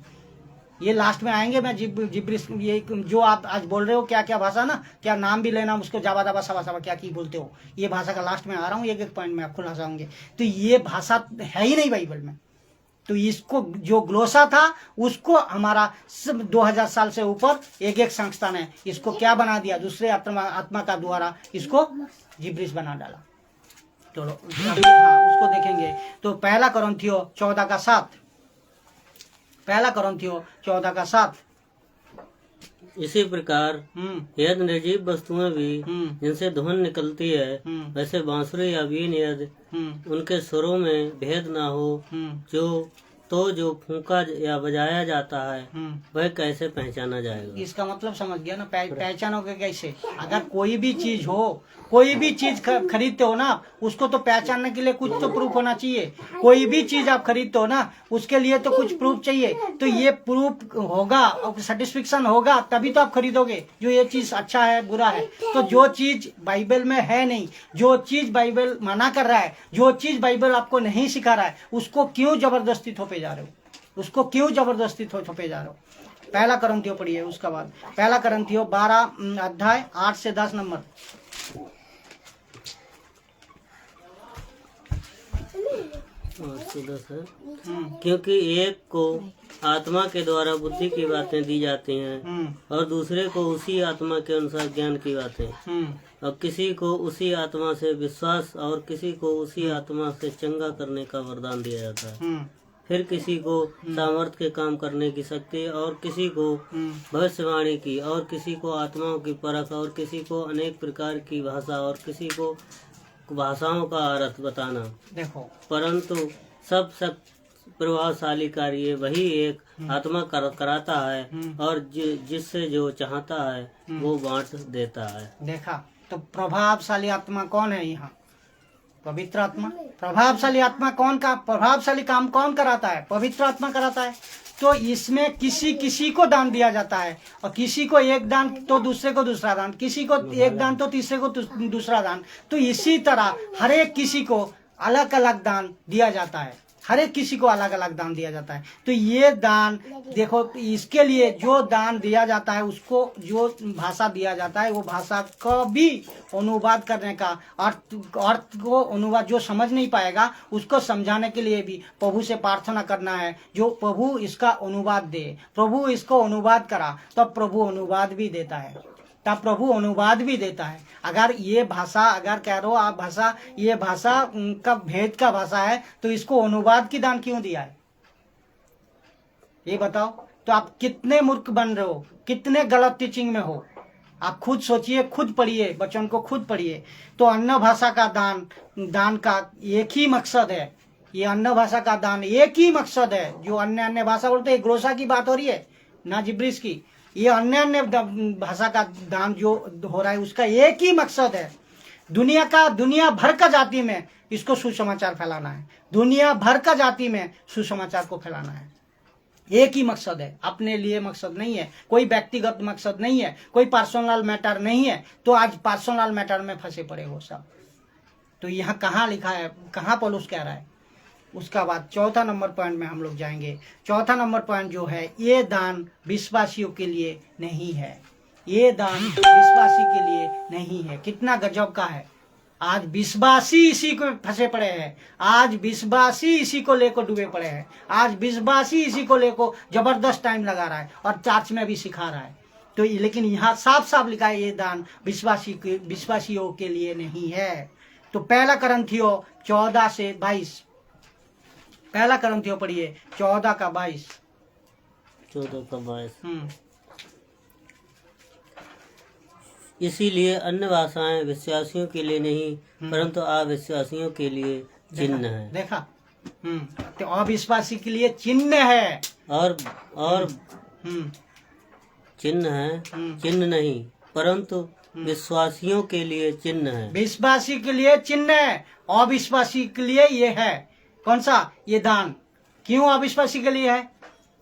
ये लास्ट में आएंगे, मैं जिब्रिश, ये जो आप आज बोल रहे हो क्या क्या भाषा ना, क्या नाम भी लेना उसको, जावा दावा सवा सवा क्या की बोलते हो, ये भाषा का लास्ट में आ रहा हूँ, एक पॉइंट में आप खुलासा होंगे। तो ये भाषा है ही नहीं बाइबल में। तो इसको जो ग्लोसा था उसको हमारा 2000 साल से ऊपर एक संस्था ने इसको क्या बना दिया, दूसरे आत्मा का द्वारा इसको जिब्रिश बना डाला। तो उसको देखेंगे। तो पहला कुरिन्थियों 14:7, पहला कुरिन्थियों 14:7। इसी प्रकार यदि निर्जीव वस्तुएं भी जिनसे ध्वनि निकलती है, वैसे बांसुरी या वीण यदि उनके स्वरों में भेद ना हो, जो तो जो फूंका या बजाया जाता है वह कैसे पहचाना जाएगा? इसका मतलब समझ गया ना, पहचानोगे कैसे? अगर कोई भी चीज हो, कोई भी चीज खरीदते हो ना, उसको तो पहचानने के लिए कुछ तो प्रूफ होना चाहिए। कोई भी चीज आप खरीदते हो ना, उसके लिए तो कुछ प्रूफ चाहिए। तो ये प्रूफ होगा और सेटिस्फेक्शन होगा तभी तो आप खरीदोगे, जो ये चीज अच्छा है बुरा है। तो जो चीज बाइबल में है नहीं, जो चीज बाइबल मना कर रहा है, जो चीज बाइबल आपको नहीं सिखा रहा है, उसको क्यों जबरदस्ती थोपे जा रहे हो? उसको क्यों जबरदस्ती थोपे जा रहे हो? पहला करंथियों पढ़िए, उसका बाद पहला करंथियों 12 अध्याय 8 से 10 नंबर। क्योंकि एक को आत्मा के द्वारा बुद्धि की बातें दी जाती हैं और दूसरे को उसी आत्मा के अनुसार ज्ञान की बातें, और किसी को उसी आत्मा से विश्वास और किसी को उसी आत्मा से चंगा करने का वरदान दिया जाता है। फिर किसी को सामर्थ्य के काम करने की शक्ति, और किसी को भविष्यवाणी की, और किसी को आत्माओं की परख, और किसी को अनेक प्रकार की भाषा, और किसी को भाषाओं का अर्थ बताना। देखो, परंतु सब प्रभावशाली कार्य वही एक आत्मा कराता है, और जिससे जो चाहता है वो बांट देता है। देखा, तो प्रभावशाली आत्मा कौन है यहाँ? पवित्र आत्मा। प्रभावशाली आत्मा प्रभावशाली काम कौन कराता है? पवित्र आत्मा कराता है। तो इसमें किसी को दान दिया जाता है, और किसी को एक दान तो दूसरे को दूसरा दान, किसी को एक दान तो तीसरे को दूसरा दान। तो इसी तरह हर एक किसी को अलग अलग दान दिया जाता है, हर एक किसी को अलग अलग दान दिया जाता है। तो ये दान देखो, इसके लिए जो दान दिया जाता है, उसको जो भाषा दिया जाता है, वो भाषा का भी अनुवाद करने का, अर्थ को अनुवाद, जो समझ नहीं पाएगा उसको समझाने के लिए भी प्रभु से प्रार्थना करना है, जो प्रभु इसका अनुवाद दे। प्रभु इसको अनुवाद करा तब प्रभु अनुवाद भी देता है, तब प्रभु अनुवाद भी देता है। अगर ये भाषा, अगर कह रहे हो आप भाषा, ये भाषा का भेद का भाषा है, तो इसको अनुवाद की दान क्यों दिया है? ये बताओ। तो आप कितने मूर्ख बन रहे हो, कितने गलत टीचिंग में हो। आप खुद सोचिए, खुद पढ़िए, वचन को खुद पढ़िए। तो अन्य भाषा का दान का एक ही मकसद है। ये अन्य भाषा का दान एक ही मकसद है। जो अन्य भाषा बोलते हैं, ग्रोसा की बात हो रही है ना, जिब्रिस की। ये अन्य भाषा का दान जो हो रहा है, उसका एक ही मकसद है, दुनिया भर का जाति में इसको सुसमाचार फैलाना है। दुनिया भर का जाति में सुसमाचार को फैलाना है। एक ही मकसद है, अपने लिए मकसद नहीं है, कोई व्यक्तिगत मकसद नहीं है, कोई पर्सनल मैटर नहीं है। तो आज पर्सनल मैटर में फंसे पड़े हो सब। तो यहाँ कहाँ लिखा है, कहाँ पौलुस कह रहा है? उसका बाद चौथा नंबर पॉइंट में हम लोग जाएंगे। चौथा नंबर पॉइंट जो है, ये दान विश्वासियों के लिए नहीं है। ये दान विश्वासी के लिए नहीं है। कितना गजब का है। आज विश्वासी इसी को फंसे पड़े हैं, आज विश्वासी इसी को लेकर डूबे पड़े हैं, आज विश्वासी इसी को लेकर जबरदस्त टाइम लगा रहा है और चर्च में भी सिखा रहा है। तो लेकिन यहाँ साफ साफ लिखा है, ये दान विश्वासियों के लिए नहीं है। तो पहला करंथियों 14 से 22, पहला करंथियों पढ़िए 14 का 22। 14 का 22। इसीलिए अन्य भाषाएं विश्वासियों के लिए नहीं, परंतु अविश्वासियों के लिए चिन्ह है। देखा, तो अविश्वासी के लिए चिन्ह है, और चिन्ह है, चिन्ह नहीं, परंतु विश्वासियों के लिए चिन्ह है। विश्वासी के लिए चिन्ह है, अविश्वासी के लिए ये है। कौन सा? ये दान। क्यों अविश्वासी के लिए है?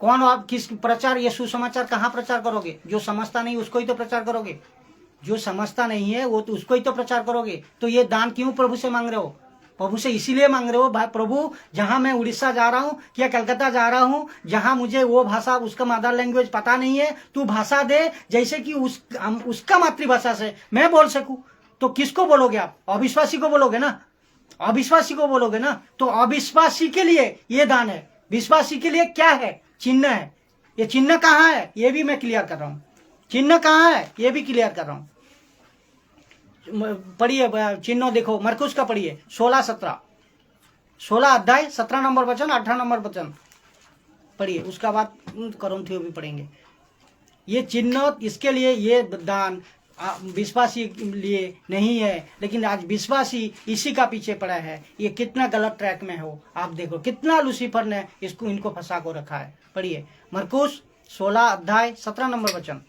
कौन आप किस प्रचार, ये सुसमाचार कहाँ प्रचार करोगे? जो समझता नहीं उसको ही तो प्रचार करोगे, जो समझता नहीं है वो तो उसको ही तो प्रचार करोगे। तो ये दान क्यों प्रभु से मांग रहे हो? प्रभु से इसीलिए मांग रहे हो, भाई प्रभु, जहां मैं उड़ीसा जा रहा हूँ या कलकत्ता जा रहा हूँ, जहां मुझे वो भाषा, उसका मदर लैंग्वेज पता नहीं है, तू भाषा दे जैसे कि उसका मातृभाषा से मैं बोल सकूं। तो किसको बोलोगे आप? अविश्वासी को बोलोगे ना, अविश्वासी को बोलोगे ना। तो अविश्वासी के लिए ये दान है, विश्वासी के लिए क्या है? चिन्ह है। ये चिन्ह कहाँ है? ये भी मैं क्लियर कर रहा हूँ। चिन्ह कहाँ है ये भी क्लियर कर रहा हूँ। पढ़िए चिन्ह, देखो मरकुस का पढ़िए 16-17, 16 अध्याय 17 नंबर वचन, 18 नंबर वचन पढ़िए। उसका बाद करंथियों भी पढ़ेंगे। ये चिन्ह, इसके लिए ये दान विश्वासी लिए नहीं है, लेकिन आज विश्वासी इसी का पीछे पड़ा है। ये कितना गलत ट्रैक में हो, आप देखो कितना लूसीफर ने इनको फंसा को रखा है। पढ़िए मरकुस 16 अध्याय 17 नंबर वचन।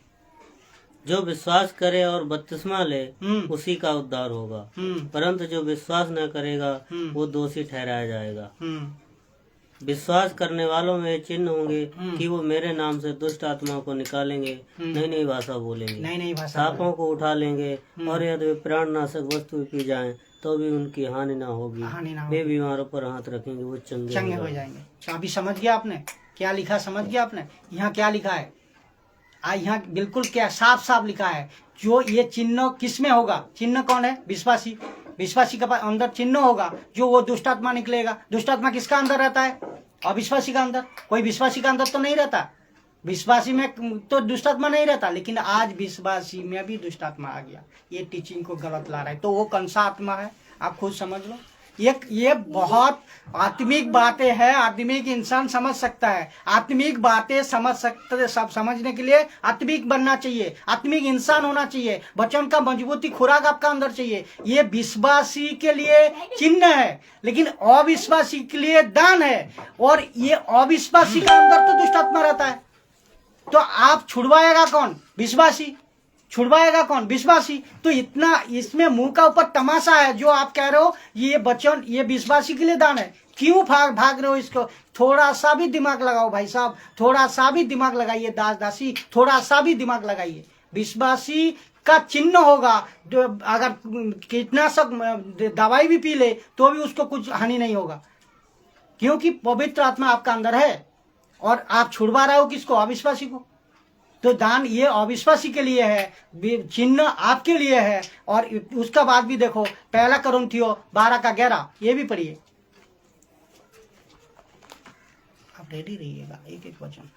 जो विश्वास करे और बपतिस्मा ले उसी का उद्धार होगा, परंतु जो विश्वास न करेगा वो दोषी ठहराया जाएगा। विश्वास करने वालों में चिन्ह होंगे कि वो मेरे नाम से दुष्ट आत्माओं को निकालेंगे, नई नई भाषा बोलेंगे, नई भाषा सांपों को उठा लेंगे, और यदि वे प्राणनाशक वस्तु पी जाएं तो भी उनकी हानि ना होगी। वे बीमारों पर हाथ रखेंगे, वो चंगे हो जाएंगे। तो अभी समझ गया आपने क्या लिखा? समझ गया आपने? यहाँ क्या लिखा है? यहाँ बिल्कुल क्या साफ साफ लिखा है। जो ये चिन्ह किसमें होगा? चिन्ह कौन है? विश्वासी। विश्वासी के अंदर चिन्ह होगा, जो वो दुष्टात्मा निकलेगा। दुष्टात्मा किसका अंदर रहता है? अविश्वासी का अंदर। कोई विश्वासी का अंदर तो नहीं रहता। विश्वासी में तो दुष्टात्मा नहीं रहता, लेकिन आज विश्वासी में भी दुष्टात्मा आ गया। ये टीचिंग को गलत ला रहा है। तो वो कौन सा आत्मा है आप खुद समझ लो। ये बहुत आत्मिक बातें हैं। आत्मिक इंसान समझ सकता है। आत्मिक बातें समझ सकते, सब समझने के लिए आत्मिक बनना चाहिए, आत्मिक इंसान होना चाहिए। वचन का मजबूती खुराक आपका अंदर चाहिए। ये विश्वासी के लिए चिन्ह है, लेकिन अविश्वासी के लिए दान है। और ये अविश्वासी का अंदर तो दुष्टात्मा रहता है। तो आप छुड़वाएगा कौन? विश्वासी। छुड़वाएगा कौन? विश्वासी। तो इतना इसमें मुंह का ऊपर तमाशा है जो आप कह रहे हो ये वचन ये विश्वासी के लिए दान है। क्यों भाग रहे हो इसको? थोड़ा सा भी दिमाग लगाओ भाई साहब, थोड़ा सा भी दिमाग लगाइए दास दासी, थोड़ा सा भी दिमाग लगाइए। विश्वासी का चिन्ह होगा। अगर कीटनाशक दवाई भी पी ले तो भी उसको कुछ हानि नहीं होगा, क्योंकि पवित्र आत्मा आपका अंदर है। और आप छुड़वा रहे हो किसको? अविश्वासी को। तो दान ये अविश्वासी के लिए है, चिन्ह आपके लिए है। और उसका बाद भी देखो, पहला कुरिन्थियों 12 का 11, ये भी पढ़िए। आप रेडी रहिएगा, एक एक वचन।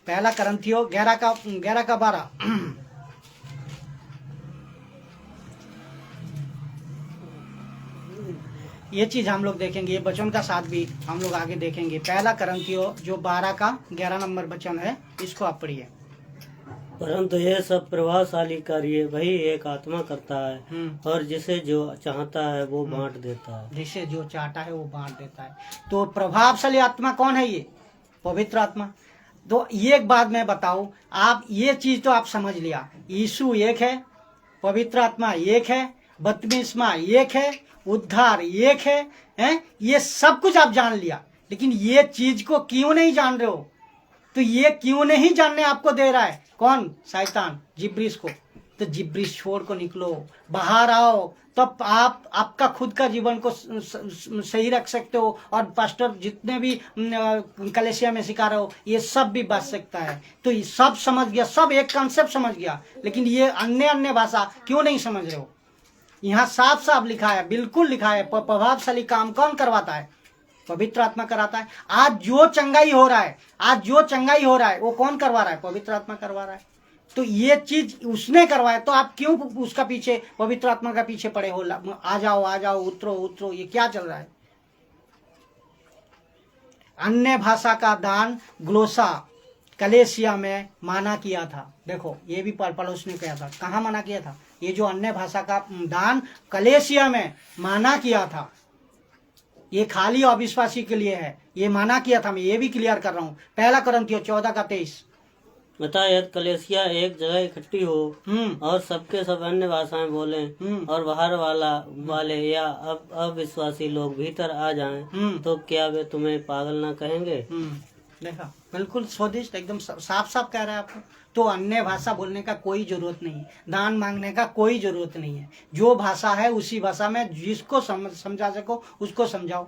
पहला कुरिन्थियों 11 का 12। ये चीज हम लोग देखेंगे, ये वचन का साथ भी हम लोग आगे देखेंगे। पहला कुरिन्थियों जो 12 का 11 नंबर वचन है, इसको आप पढ़िए। परंतु ये सब प्रभावशाली कार्य वही एक आत्मा करता है, और जिसे जो चाहता है वो बांट देता है। जिसे जो चाहता है वो बांट देता है। तो प्रभावशाली आत्मा कौन है? ये पवित्र आत्मा। तो ये एक बात मैं बताऊं, आप ये चीज तो आप समझ लिया, यीशु एक है, पवित्र आत्मा एक है, बपतिस्मा एक है, उद्धार एक है, ये सब कुछ आप जान लिया। लेकिन ये चीज को क्यों नहीं जान रहे हो? तो ये क्यों नहीं जानने आपको दे रहा है? कौन? शैतान, जिब्रीस को। तो जिब्रीस छोड़ को निकलो, बाहर आओ, तब आप आपका खुद का जीवन को सही रख सकते हो। और पास्टर जितने भी कलेसिया में सिखा रहे हो, ये सब भी बच सकता है। तो ये सब समझ गया, सब एक कॉन्सेप्ट समझ गया, लेकिन ये अन्य भाषा क्यों नहीं समझ रहे हो? यहाँ साफ साफ लिखा है, बिल्कुल लिखा है, प्रभावशाली काम कौन करवाता है? पवित्र आत्मा कराता है। आज जो चंगाई हो रहा है, वो कौन करवा रहा है? पवित्र आत्मा करवा रहा है। तो ये चीज उसने करवाया, तो आप क्यों उसका पीछे, पवित्र आत्मा का पीछे पड़े हो? आ जाओ, उतरो, ये क्या चल रहा है? अन्य भाषा का दान ग्लोसा कलेसिया में माना किया था। देखो, ये भी पौलुस ने कहा था। कहाँ माना किया था? ये जो अन्य भाषा का दान कलेसिया में माना किया था, ये खाली अविश्वासी के लिए है। ये माना किया था, मैं ये भी क्लियर कर रहा हूँ। पहला कुरिन्थियों 14 का 23। बता, यदि कलेसिया एक जगह इकट्ठी हो और सबके सब अन्य भाषाएं बोले, और बाहर वाले या अविश्वासी लोग भीतर आ जाएं, तो क्या वे तुम्हें पागल ना कहेंगे? देखा, बिल्कुल स्वादिष्ट, एकदम साफ साफ कह रहा है आपको। तो अन्य भाषा बोलने का कोई जरूरत नहीं, दान मांगने का कोई जरूरत नहीं है। जो भाषा है उसी भाषा में जिसको समझा सको उसको समझाओ।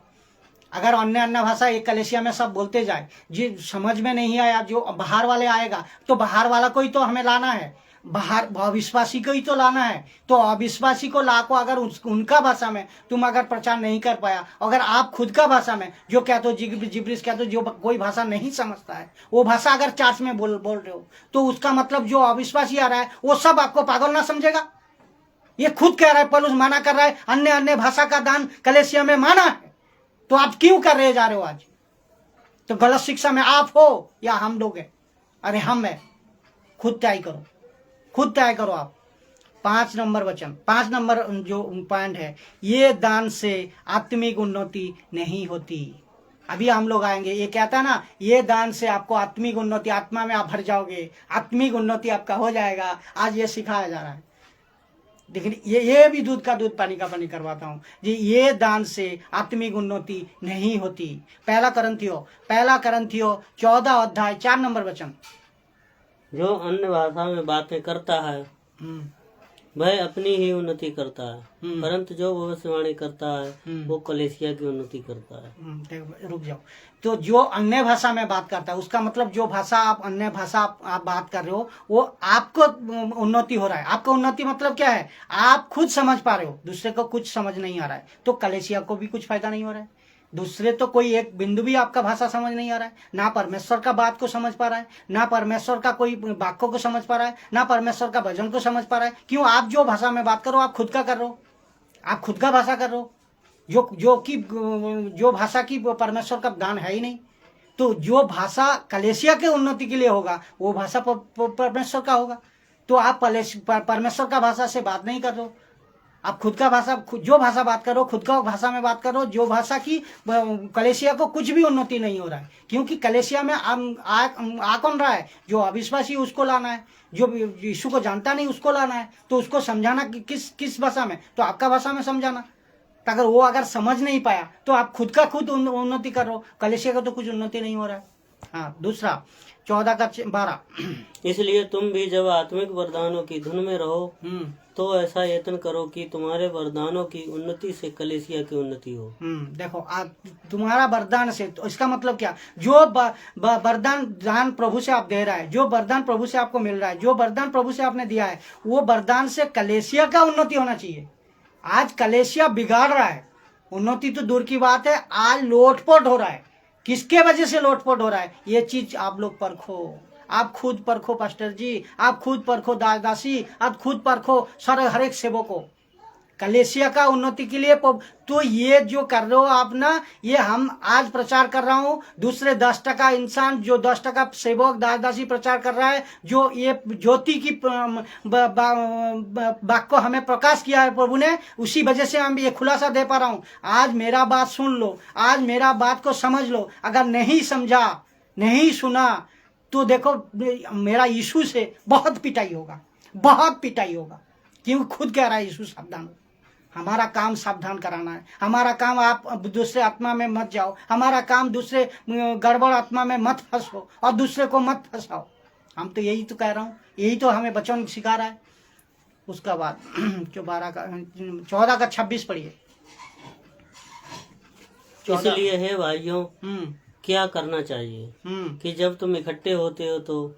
अगर अन्य भाषा एक कलेसिया में सब बोलते जाए, जी समझ में नहीं आया, जो बाहर वाले आएगा, तो बाहर वाला को ही तो हमें लाना है, बाहर अविश्वासी को ही तो लाना है। तो अविश्वासी को लाको, अगर उनका भाषा में तुम अगर प्रचार नहीं कर पाया, अगर आप खुद का भाषा में जो क्या तो जिब्रिस क्या तो जो कोई भाषा नहीं समझता है, वो भाषा अगर चर्च में बोल रहे हो, तो उसका मतलब जो अविश्वासी आ रहा है वो सब आपको पागल ना समझेगा। ये खुद कह रहा है, पौलुस मना कर रहा है, अन्य भाषा का दान कलेसिया में माना है। तो आप क्यों कर रहे जा रहे हो आज? तो गलत शिक्षा में आप हो या हम लोग हैं? अरे हम है। खुद तय करो आप। 5 नंबर वचन, 5 नंबर जो पॉइंट है, ये दान से आत्मिक उन्नति नहीं होती। अभी हम लोग आएंगे, ये कहता है ना, ये दान से आपको आत्मिक उन्नति, आत्मा में आप भर जाओगे, आत्मिक उन्नति आपका हो जाएगा। आज ये सिखाया जा रहा है। देखिए ये भी दूध का दूध पानी का पानी करवाता हूँ जी। ये दान से आत्मिक उन्नति नहीं होती। पहला करंथियो 14 अध्याय 4 नंबर वचन। जो अन्य भाषा में बातें करता है वह अपनी ही उन्नति करता है, परंतु जो भविष्यवाणी करता है वो कलीसिया की उन्नति करता है। रुक जाओ। तो जो अन्य भाषा में बात करता है, उसका मतलब जो भाषा आप अन्य भाषा आप बात कर रहे हो, वो आपको उन्नति हो रहा है। आपका उन्नति मतलब क्या है? आप खुद समझ पा रहे हो, दूसरे को कुछ समझ नहीं आ रहा है, तो कलीसिया को भी कुछ फायदा नहीं हो रहा है। दूसरे तो कोई एक बिंदु भी आपका भाषा समझ नहीं आ रहा है, ना परमेश्वर का बात को समझ पा रहा है, ना परमेश्वर का कोई वाक्यों को समझ पा रहा है, ना परमेश्वर का भजन को समझ पा रहा है। क्यों? आप जो भाषा में बात करो, आप खुद का कर रहे हो, आप खुद का भाषा कर रहे हो, जो भाषा की परमेश्वर का दान है ही नहीं। तो जो भाषा कलीसिया के उन्नति के लिए होगा, वो भाषा परमेश्वर का होगा। तो आप परमेश्वर का भाषा से बात नहीं कर रहे हो, आप खुद का भाषा, जो भाषा बात करो, खुद का भाषा में बात करो, जो भाषा की कलीसिया को कुछ भी उन्नति नहीं हो रहा है। क्योंकि कलीसिया में आ कौन रहा है? जो अविश्वासी, उसको लाना है। जो यीशु को जानता नहीं, उसको लाना है। तो उसको समझाना किस भाषा में? तो आपका भाषा में समझाना। अगर वो अगर समझ नहीं पाया तो आप खुद का खुद उन्नति कर रहे हो, कलीसिया का तो कुछ उन्नति नहीं हो रहा है। हाँ, दूसरा 14 का 12। इसलिए तुम भी जब आत्मिक वरदानों की धुन में रहो तो ऐसा यत्न करो कि तुम्हारे वरदानों की उन्नति से कलीसिया की उन्नति हो। देखो, तुम्हारा वरदान से, तो इसका मतलब क्या? जो वरदान दान प्रभु से आप दे रहा है, जो वरदान प्रभु से आपको मिल रहा है, जो वरदान प्रभु से आपने दिया है, वो वरदान से कलीसिया का उन्नति होना चाहिए। आज कलीसिया बिगाड़ रहा है, उन्नति तो दूर की बात है, आज लोटपोट हो रहा है। किसके वजह से लोटपोट हो रहा है? ये चीज आप लोग परखो, आप खुद परखो पास्टर जी, आप खुद परखो दासी, आप खुद परखो हर एक सेवक को। कलीसिया का उन्नति के लिए तो ये जो कर रहे हो आप ना, ये हम आज प्रचार कर रहा हूँ, दूसरे 10% इंसान, जो 10% सेवक दासी प्रचार कर रहा है, जो ये ज्योति की बात को हमें प्रकाश किया है प्रभु ने, उसी वजह से हम ये खुलासा दे पा रहा हूँ। आज मेरा बात सुन लो, आज मेरा बात को समझ लो। अगर नहीं समझा, नहीं सुना, तो देखो मेरा यीशु से बहुत पिटाई होगा, बहुत पिटाई होगा। क्यों? खुद कह रहा है यीशु सावधान हो। हमारा काम सावधान कराना है, हमारा काम आप दूसरे आत्मा में मत जाओ, हमारा काम दूसरे गड़बड़ आत्मा में मत फंसो और दूसरे को मत फंसाओ। हम तो यही तो कह रहा हूँ, यही तो हमें वचन सिखा रहा है। उसका बाद 14 का 26 पढ़िए। इसलिए है भाइयों, क्या करना चाहिए कि जब तुम इकट्ठे होते हो तो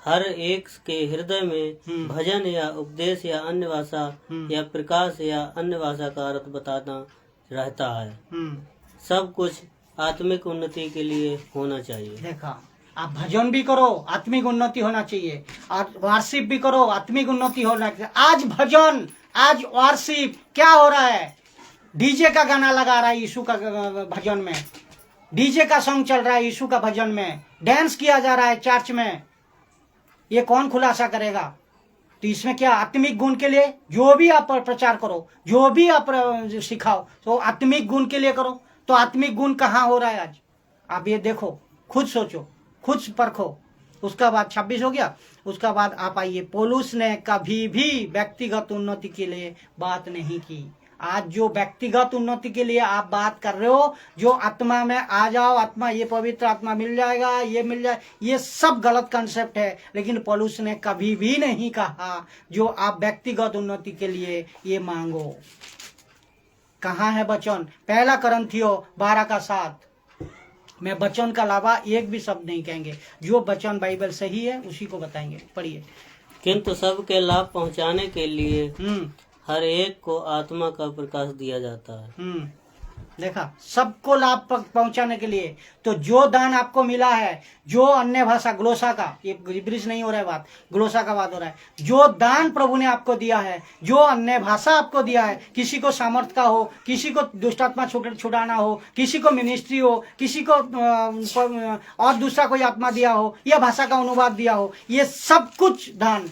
हर एक के हृदय में भजन या उपदेश या अन्य भाषा या प्रकाश या अन्य भाषा का अर्थ बताना रहता है। सब कुछ आत्मिक उन्नति के लिए होना चाहिए। देखा, आप भजन भी करो, आत्मिक उन्नति होना चाहिए, और वार्शिप भी करो, आत्मिक उन्नति होना चाहिए। आज भजन, आज वार्शिप क्या हो रहा है? डीजे का गाना लगा रहा है यीशु का भजन में, डीजे का सॉन्ग चल रहा है यीशु का भजन में, डांस किया जा रहा है चर्च में। ये कौन खुलासा करेगा? तो इसमें क्या आत्मिक गुण के लिए जो भी आप प्रचार करो, जो भी आप सिखाओ, तो आत्मिक गुण के लिए करो। तो आत्मिक गुण कहाँ हो रहा है आज? आप ये देखो, खुद सोचो, खुद परखो। उसका बाद 26 हो गया। उसका बाद आप आइए, पौलुस ने कभी भी व्यक्तिगत उन्नति के लिए बात नहीं की। आज जो व्यक्तिगत उन्नति के लिए आप बात कर रहे हो, जो आत्मा में आ जाओ, आत्मा, ये पवित्र आत्मा मिल जाएगा, ये मिल जाए, ये सब गलत कंसेप्ट है। लेकिन पौलुस ने कभी भी नहीं कहा जो आप व्यक्तिगत उन्नति के लिए ये मांगो। कहाँ है वचन? पहला करंथियो 12 का 7। मैं वचन का अलावा एक भी शब्द नहीं कहेंगे, जो वचन बाइबल सही है उसी को बताएंगे। पढ़िए। किंतु सबके लाभ पहुंचाने के लिए हर एक को आत्मा का प्रकाश दिया जाता है। देखा, सबको लाभ पहुंचाने के लिए। तो जो दान आपको मिला है, जो अन्य भाषा, ग्लोसा का, ये ब्रिज नहीं हो रहा है बात, ग्लोसा का बात हो रहा है। जो दान प्रभु ने आपको दिया है, जो अन्य भाषा आपको दिया है, किसी को सामर्थ का हो, किसी को दुष्टात्मा छुड़ाना हो, किसी को मिनिस्ट्री हो, किसी को और दूसरा कोई आत्मा दिया हो, या भाषा का अनुवाद दिया हो, ये सब कुछ दान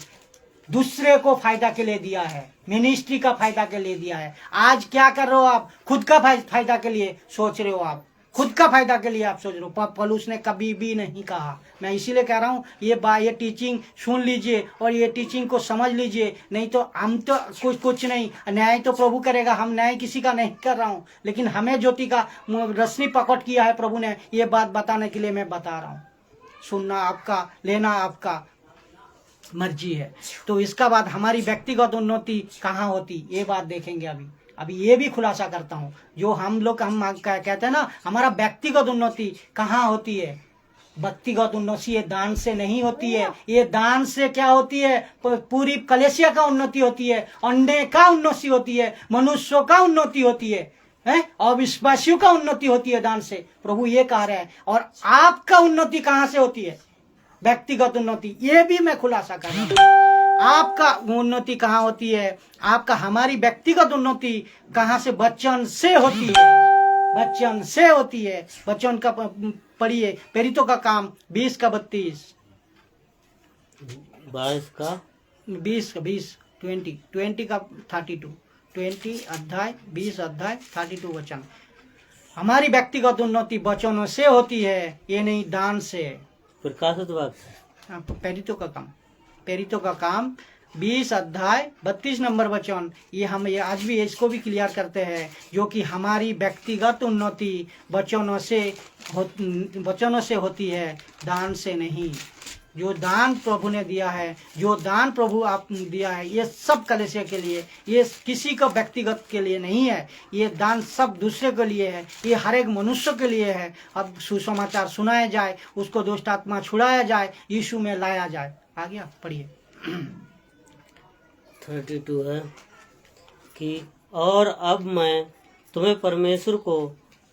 दूसरे को फायदा के लिए दिया है, मिनिस्ट्री का फायदा के लिए दिया है। आज क्या कर रहे हो आप? खुद का फायदा के लिए सोच रहे हो आप, खुद का फायदा के लिए आप सोच रहे हो। पौलुस ने कभी भी नहीं कहा। मैं इसीलिए कह रहा हूँ ये टीचिंग सुन लीजिए और ये टीचिंग को समझ लीजिए, नहीं तो हम तो कुछ नहीं, न्याय तो प्रभु करेगा, हम न्याय किसी का नहीं कर रहा हूँ, लेकिन हमें ज्योति का रश्मि प्रकट किया है प्रभु ने, ये बात बताने के लिए मैं बता रहा हूँ। सुनना आपका, लेना आपका मर्जी है। तो इसका बाद हमारी व्यक्तिगत उन्नति कहाँ होती, ये बात देखेंगे। अभी ये भी खुलासा करता हूँ। जो हम कहते हैं ना, हमारा व्यक्तिगत उन्नति कहाँ होती है? व्यक्तिगत उन्नति ये दान से नहीं होती है। ये दान से क्या होती है? पूरी कलेसिया का उन्नति होती है, अंडे का उन्नति होती है, मनुष्यों का उन्नति होती है, अविश्वासियों का उन्नति होती है दान से। प्रभु ये कह रहे हैं। और आपका उन्नति कहाँ से होती है? व्यक्तिगत उन्नति, ये भी मैं खुलासा कर रहा हूँ। आपका उन्नति कहाँ होती है? आपका, हमारी व्यक्तिगत उन्नति कहाँ से? वचन से होती है, वचन से होती है। वचन का पढ़िए, प्रेरितों का काम 20 का 32, 22 का 20 का 32, 20 अध्याय 20 अध्याय 32 वचन। हमारी व्यक्तिगत उन्नति वचनों से होती है, ये नहीं दान से। प्रकाशित वाक्य, प्रेरितों का काम 20 अध्याय 32 नंबर वचन। ये हम आज भी इसको भी क्लियर करते हैं, जो कि हमारी व्यक्तिगत उन्नति वचनों से होती है, दान से नहीं। जो दान प्रभु ने दिया है, जो दान प्रभु आप दिया है, ये सब कलीसिया के लिए, ये किसी का व्यक्तिगत के लिए नहीं है। ये दान सब दूसरे के लिए है, ये हर एक मनुष्य के लिए है। अब सुसमाचार सुनाया जाए, उसको दुष्ट आत्मा छुड़ाया जाए, यीशु में लाया जाए। आ गया, पढ़िए। 32 है कि और अब मैं तुम्हें परमेश्वर को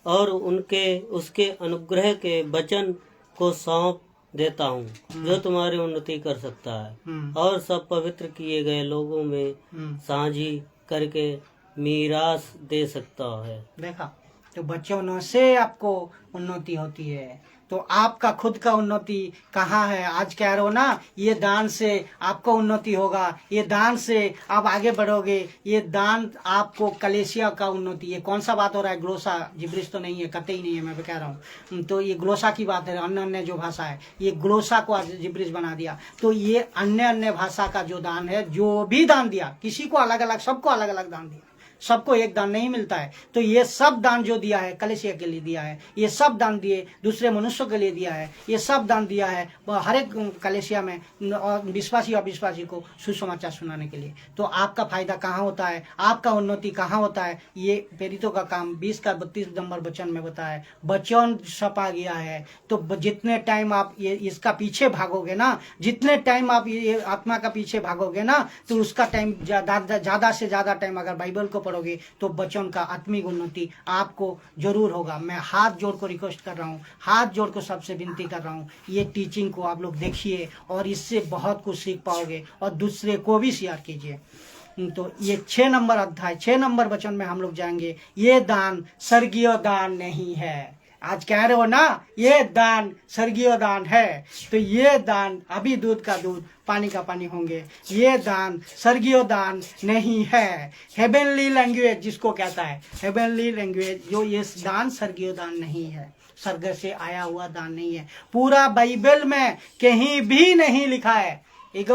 और उसके अनुग्रह के वचन को सौंप देता हूँ, जो तुम्हारी उन्नति कर सकता है और सब पवित्र किए गए लोगों में साझी करके मीरास दे सकता है। देखा, तो वचनों से आपको उन्नति होती है। तो आपका खुद का उन्नति कहाँ है? आज कह रहे हो ना, ये दान से आपको उन्नति होगा, ये दान से आप आगे बढ़ोगे, ये दान आपको कलेसिया का उन्नति। ये कौन सा बात हो रहा है? ग्लोसा, जिब्रिश तो नहीं है, कतई नहीं है, मैं भी कह रहा हूँ। तो ये ग्लोसा की बात है, अन्य जो भाषा है, ये ग्लोसा को आज जिब्रिश बना दिया। तो ये अन्य भाषा का जो दान है, जो भी दान दिया, किसी को अलग अलग, सबको अलग अलग दान दिया, सबको एक दान नहीं मिलता है। तो ये सब दान जो दिया है, कलीसिया के लिए दिया है, ये सब दान दिए, दूसरे मनुष्यों के लिए दिया है, ये सब दान दिया है हर एक कलीसिया में, और विश्वासी अविश्वासी को सुसमाचार सुनाने के लिए। तो आपका फायदा कहाँ होता है? आपका उन्नति कहाँ होता है? ये प्रेरितों का काम 20 का 32 नंबर वचन में बताया। वचन छपा गया है, तो जितने टाइम आप ये इसका पीछे भागोगे ना, जितने टाइम आप ये आत्मा का पीछे भागोगे ना, तो उसका टाइम ज्यादा से ज्यादा टाइम अगर बाइबल को पढ़ोगे तो वचन का आत्मिक उन्नति आपको जरूर होगा। मैं हाथ जोड़ को रिक्वेस्ट कर रहा हूँ, हाथ जोड़ को सबसे विनती कर रहा हूँ, ये टीचिंग को आप लोग देखिए और इससे बहुत कुछ सीख पाओगे और दूसरे को भी शेयर कीजिए। तो ये 6 नंबर अध्याय 6 नंबर वचन में हम लोग जाएंगे। ये दान स्वर्गीय दान नहीं है। आज कह रहे हो ना, ये दान स्वर्गीय दान है, तो ये दान अभी दूध का दूध पानी का पानी होंगे। ये दान स्वर्गीय दान नहीं है। हेवनली लैंग्वेज जिसको कहता है, हेवनली लैंग्वेज, जो ये दान स्वर्गीय दान नहीं है, स्वर्ग से आया हुआ दान नहीं है। पूरा बाइबल में कहीं भी नहीं लिखा है, एक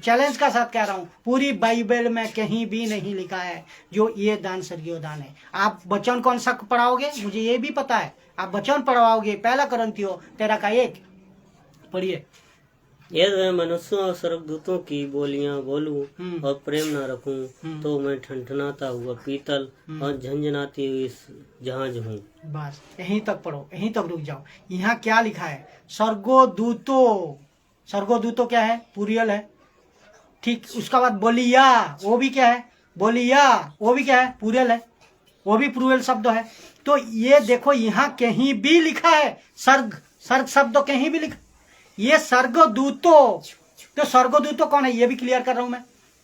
चैलेंज का साथ कह रहा हूँ, पूरी बाइबल में कहीं भी नहीं लिखा है जो ये दान स्वर्गीय दान है। आप वचन कौन सा पढ़ाओगे? मुझे ये भी पता है, आप वचन पढ़वाओगे। 1 कुरिन्थियों 13:1 पढ़िए। यदि मैं मनुष्यों और स्वर्गदूतों की बोलियां बोलूं और प्रेम न रखूं, तो मैं ठनठनाता हुआ पीतल और झंझनाती हुई जहाज हूँ। बस यहीं तक पढ़ो, यहीं तक रुक जाओ। यहाँ क्या लिखा है? स्वर्गदूतों, स्वर्गदूतों क्या है? पुरियल है, ठीक। उसका बाद बोलिया, वो भी क्या है? बोलिया, वो भी क्या है? पुरियल है, वो भी प्लूरल शब्द है। तो ये देखो, यहाँ कहीं भी लिखा है सर्ग शब्द कहीं भी लिखा, ये स्वर्गदूतों। तो स्वर्गदूतों कौन है ये भी क्लियर कर रहा हूं मैं।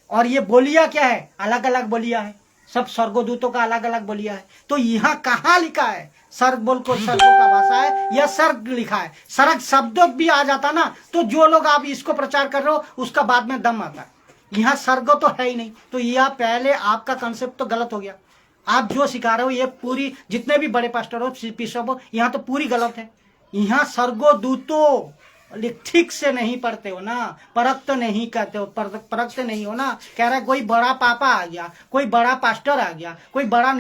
और ये बोलिया क्या है? अलग अलग बोलिया है, सब स्वर्गदूतों का अलग अलग बोलिया है। तो यहाँ कहाँ लिखा है? सर्ग बोल को सर्गों का भाषा है या सर्ग लिखा है। सर्ग शब्द भी आ जाता ना, तो जो लोग आप इसको प्रचार कर रहे हो उसका बाद में दम आता है। यहाँ स्वर्ग तो है ही नहीं, तो यह पहले आपका कंसेप्ट तो गलत हो गया। आप जो सिखा रहे हो ये पूरी, जितने भी बड़े पास्टर हो, बिशप हो, यहाँ तो पूरी गलत है। यहाँ स्वर्गो दूतो ठीक से नहीं पढ़ते हो ना, परखते नहीं कहते हो, परखते नहीं हो ना। कह रहा है कोई बड़ा पापा आ गया, कोई बड़ा पास्टर आ गया, कोई बड़ा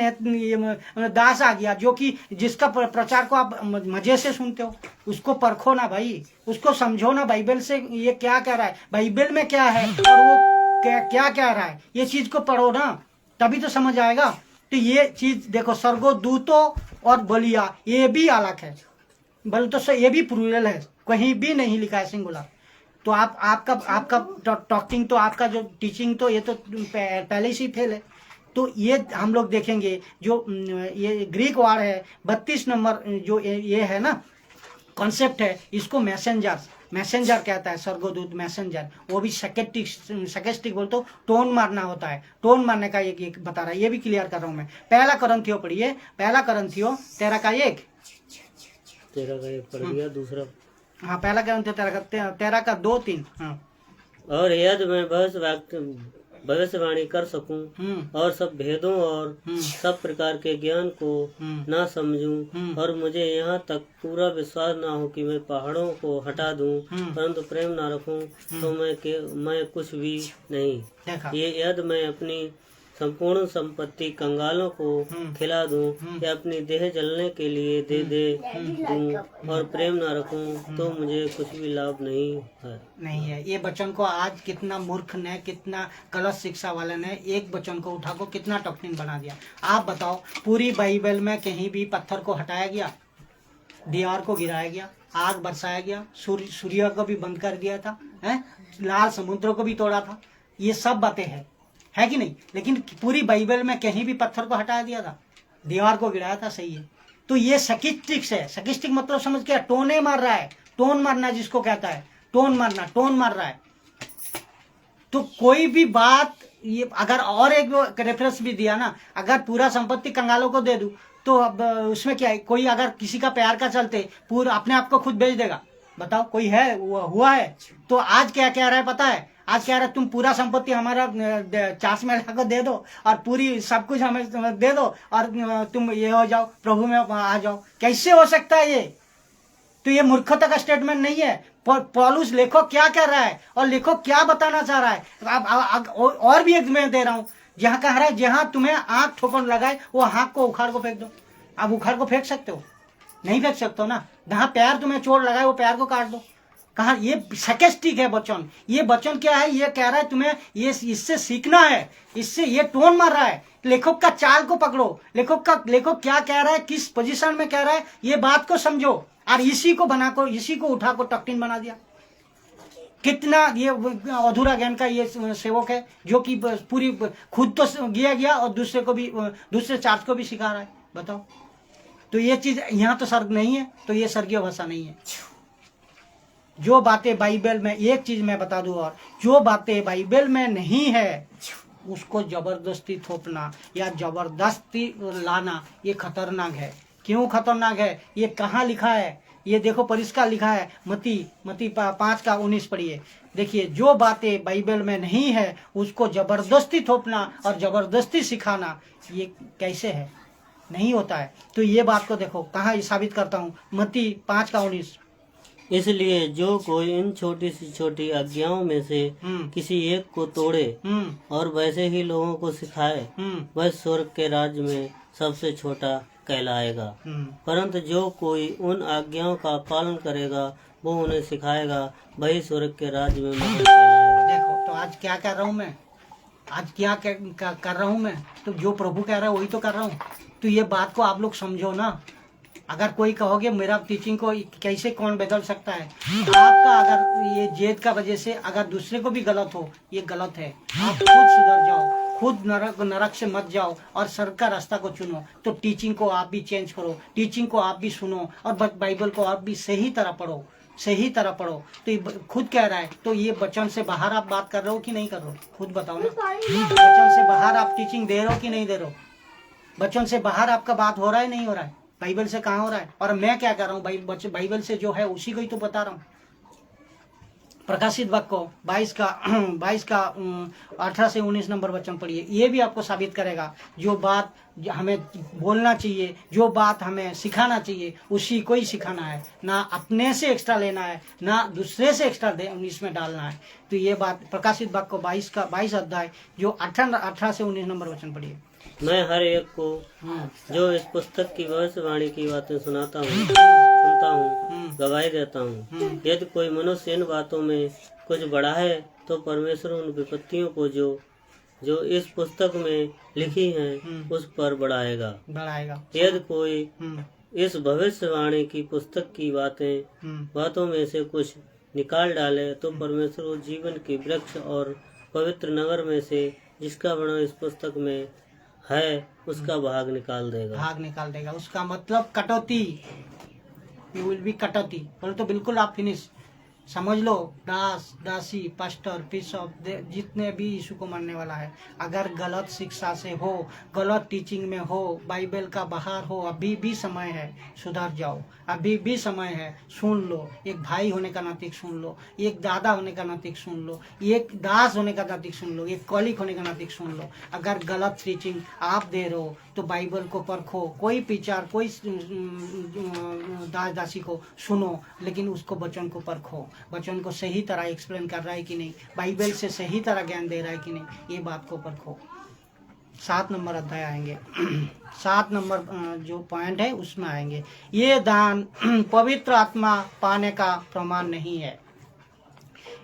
दास आ गया, जो कि जिसका प्रचार को आप मजे से सुनते हो, उसको परखो ना भाई, उसको समझो ना, बाइबल से ये क्या कह रहा है, बाइबल में क्या है और वो क्या कह रहा है, ये चीज को पढ़ो ना, तभी तो समझ आएगा। तो ये चीज देखो, स्वर्गो दूतो और बलिया ये भी अलग है, बल तो ये भी प्लूरल है, कहीं भी नहीं लिखा है सिंगुलर। तो आपका टॉकिंग तो, आपका जो टीचिंग तो ये तो पहले से ही फेल है। तो ये हम लोग देखेंगे जो ये ग्रीक वर्ड है 32 नंबर जो ये है ना कॉन्सेप्ट है, इसको मैसेंजर कहता है, स्वर्गदूत मैसेंजर। वो भी सकेस्टिक बोल तो टोन मारना होता है, टोन मारने का एक बता रहा है, ये भी क्लियर कर रहा हूँ मैं। पहला करंथियो पढ़िए, पहला करंथियो 13 का 1 पढ़ दिया। दूसरा, हाँ पहला करंथियो 13 का 2-3। हाँ, और यदि मैं भविष्यवाणी कर सकूं और सब भेदों और सब प्रकार के ज्ञान को ना समझूं, और मुझे यहाँ तक पूरा विश्वास ना हो कि मैं पहाड़ों को हटा दूं, परंतु प्रेम ना रखूं, तो मैं कुछ भी नहीं। ये यदि मैं अपनी संपूर्ण संपत्ति कंगालों को खिला दूं या अपनी देह जलने के लिए दे दूं और प्रेम ना रखूं, तो मुझे कुछ भी लाभ नहीं है। ये वचन को आज कितना मूर्ख ने, कितना गलत शिक्षा वाले ने एक वचन को उठा को कितना डॉक्ट्रिन बना दिया। आप बताओ, पूरी बाइबल में कहीं भी पत्थर को हटाया गया, दीवार को गिराया गया, आग बरसाया गया, सूर्य को भी बंद कर दिया था, लाल समुद्र को भी तोड़ा था, ये सब बातें है कि नहीं? लेकिन पूरी बाइबल में कहीं भी पत्थर को हटा दिया था, दीवार को गिराया था, सही है। तो ये सकिस्टिक्स है। सकिस्टिक मतलब समझ क्या? टोने मार रहा है, टोन मारना जिसको कहता है, टोन मारना, टोन मार रहा है। तो कोई भी बात, ये अगर और एक रेफरेंस भी दिया ना, अगर पूरा संपत्ति कंगालों को दे दूं तो अब उसमें क्या है? कोई अगर किसी का प्यार का चलते पूरा अपने आप को खुद बेच देगा? बताओ, कोई है? हुआ है? तो आज क्या कह रहा है पता है? आज कह रहा है तुम पूरा संपत्ति हमारा चार्ज में को दे दो और पूरी सब कुछ हमें दे दो और तुम ये हो जाओ, प्रभु में आ जाओ। कैसे हो सकता है ये? तो ये मूर्खता का स्टेटमेंट नहीं है। पौलुस लेखक क्या कह रहा है और लेखक क्या बताना चाह रहा है? अब और भी एक मैं दे रहा हूँ, जहाँ कह रहा है जहाँ तुम्हें आंख ठोकर लगाए वो आंख को उखाड़ को फेंक दो। आप उखाड़ को फेंक सकते हो? नहीं फेंक सकते हो ना। जहाँ पैर तुम्हें चोट लगाए वो पैर को काट दो। कहा ये सकेस्टिक है वचन। ये वचन क्या है? ये कह रहा है तुम्हें ये इससे सीखना है, इससे ये टोन मार रहा है। लेखक का चाल को पकड़ो, लेखक क्या कह रहा है, किस पोजीशन में कह रहा है, ये बात को समझो। और इसी को बना को, इसी को उठा को टॉक्टिन बना दिया। कितना ये अधूरा ज्ञान का ये सेवक है जो कि पूरी खुद तो गया और दूसरे को भी, दूसरे चार्ज को भी सिखा रहा है। बताओ, तो ये चीज यहाँ तो स्वर्ग नहीं है, तो ये स्वर्गीय भाषा नहीं है। जो बातें बाइबल में, एक चीज मैं बता दूं, और जो बातें बाइबल में नहीं है उसको जबरदस्ती थोपना या जबरदस्ती लाना, ये खतरनाक है। क्यों खतरनाक है? ये कहाँ लिखा है? ये देखो, परिष्कार लिखा है, मती 5 का 19 पढ़िए। देखिए, जो बातें बाइबल में नहीं है उसको जबरदस्ती थोपना और जबरदस्ती सिखाना, ये कैसे है? नहीं होता है। तो ये बात को देखो, कहाँ साबित करता हूँ, मती 5 का 19। इसलिए जो कोई इन छोटी सी छोटी आज्ञाओं में से किसी एक को तोड़े और वैसे ही लोगों को सिखाए, वह स्वर्ग के राज्य में सबसे छोटा कहलाएगा। परंतु जो कोई उन आज्ञाओं का पालन करेगा, वो उन्हें सिखाएगा, वही स्वर्ग के राज्य में महान कहलाएगा। देखो, तो आज क्या कर रहा हूँ मैं? आज क्या कर रहा हूँ मैं? तो जो प्रभु कह रहा है वही तो कर रहा हूँ। तो ये बात को आप लोग समझो ना। अगर कोई कहोगे मेरा टीचिंग को कैसे कौन बदल सकता है, आपका अगर ये जेद का वजह से अगर दूसरे को भी गलत हो, ये गलत है। आप खुद सुधर जाओ, खुद नरक से मत जाओ और सर का रास्ता को चुनो। तो टीचिंग को आप भी चेंज करो, टीचिंग को आप भी सुनो और बाइबल को आप भी सही तरह पढ़ो, सही तरह पढ़ो। तो ये खुद कह रहा है, तो ये वचन से बाहर आप बात कर रहे हो कि नहीं कर रहे हो? खुद बताओ ना। वचन से बाहर आप टीचिंग दे रहे हो कि नहीं दे रहे हो? वचन से बाहर आपका बात हो रहा है नहीं हो रहा है? बाइबल से कहाँ हो रहा है? और मैं क्या कर रहा हूँ? बाइबल से जो है उसी को ही तो बता रहा हूँ। प्रकाशित वाक्य 22 का 18 से 19 नंबर वचन पढ़िए। ये भी आपको साबित करेगा जो बात हमें बोलना चाहिए, जो बात हमें सिखाना चाहिए, उसी को ही सिखाना है, ना अपने से एक्स्ट्रा लेना है, ना दूसरे से एक्स्ट्रा इसमें डालना है। तो ये बात प्रकाशित वाक्य 22 अध्याय जो 18 से 19 नंबर वचन पढ़िए। मैं हर एक को जो इस पुस्तक की भविष्यवाणी की बातें सुनता हूँ, गवाही देता हूँ। यदि कोई मनुष्य इन बातों में कुछ बड़ा है तो परमेश्वर उन विपत्तियों को जो इस पुस्तक में लिखी हैं उस पर बढ़ाएगा। यदि कोई इस भविष्यवाणी की पुस्तक की बातों में से कुछ निकाल डाले तो परमेश्वर उस जीवन के वृक्ष और पवित्र नगर में से जिसका वर्णन इस पुस्तक में है उसका भाग निकाल देगा। उसका मतलब कटौती, यू विल बी कटौती। बोले तो बिल्कुल आप फिनिश समझ लो। दास, दासी, पास्टर, बिशप, जितने भी यीशु को मानने वाला है, अगर गलत शिक्षा से हो, गलत टीचिंग में हो, बाइबल का बाहर हो, अभी भी समय है, सुधर जाओ। अभी भी समय है, सुन लो। एक भाई होने का नाते सुन लो, एक दादा होने का नाते सुन लो, एक दास होने का नाते सुन लो, एक कॉलिक होने का नाते सुन लो। अगर गलत टीचिंग आप दे रहे हो तो बाइबल को परखो। कोई पिक्चर, कोई दास दासी को सुनो, लेकिन उसको वचन को परखो। वचन को सही तरह एक्सप्लेन कर रहा है कि नहीं, बाइबल से सही तरह ज्ञान दे रहा है कि नहीं, ये बात को परखो। 7 नंबर अध्याय आएंगे 7 नंबर जो पॉइंट है उसमें आएंगे। ये दान पवित्र आत्मा पाने का प्रमाण नहीं है।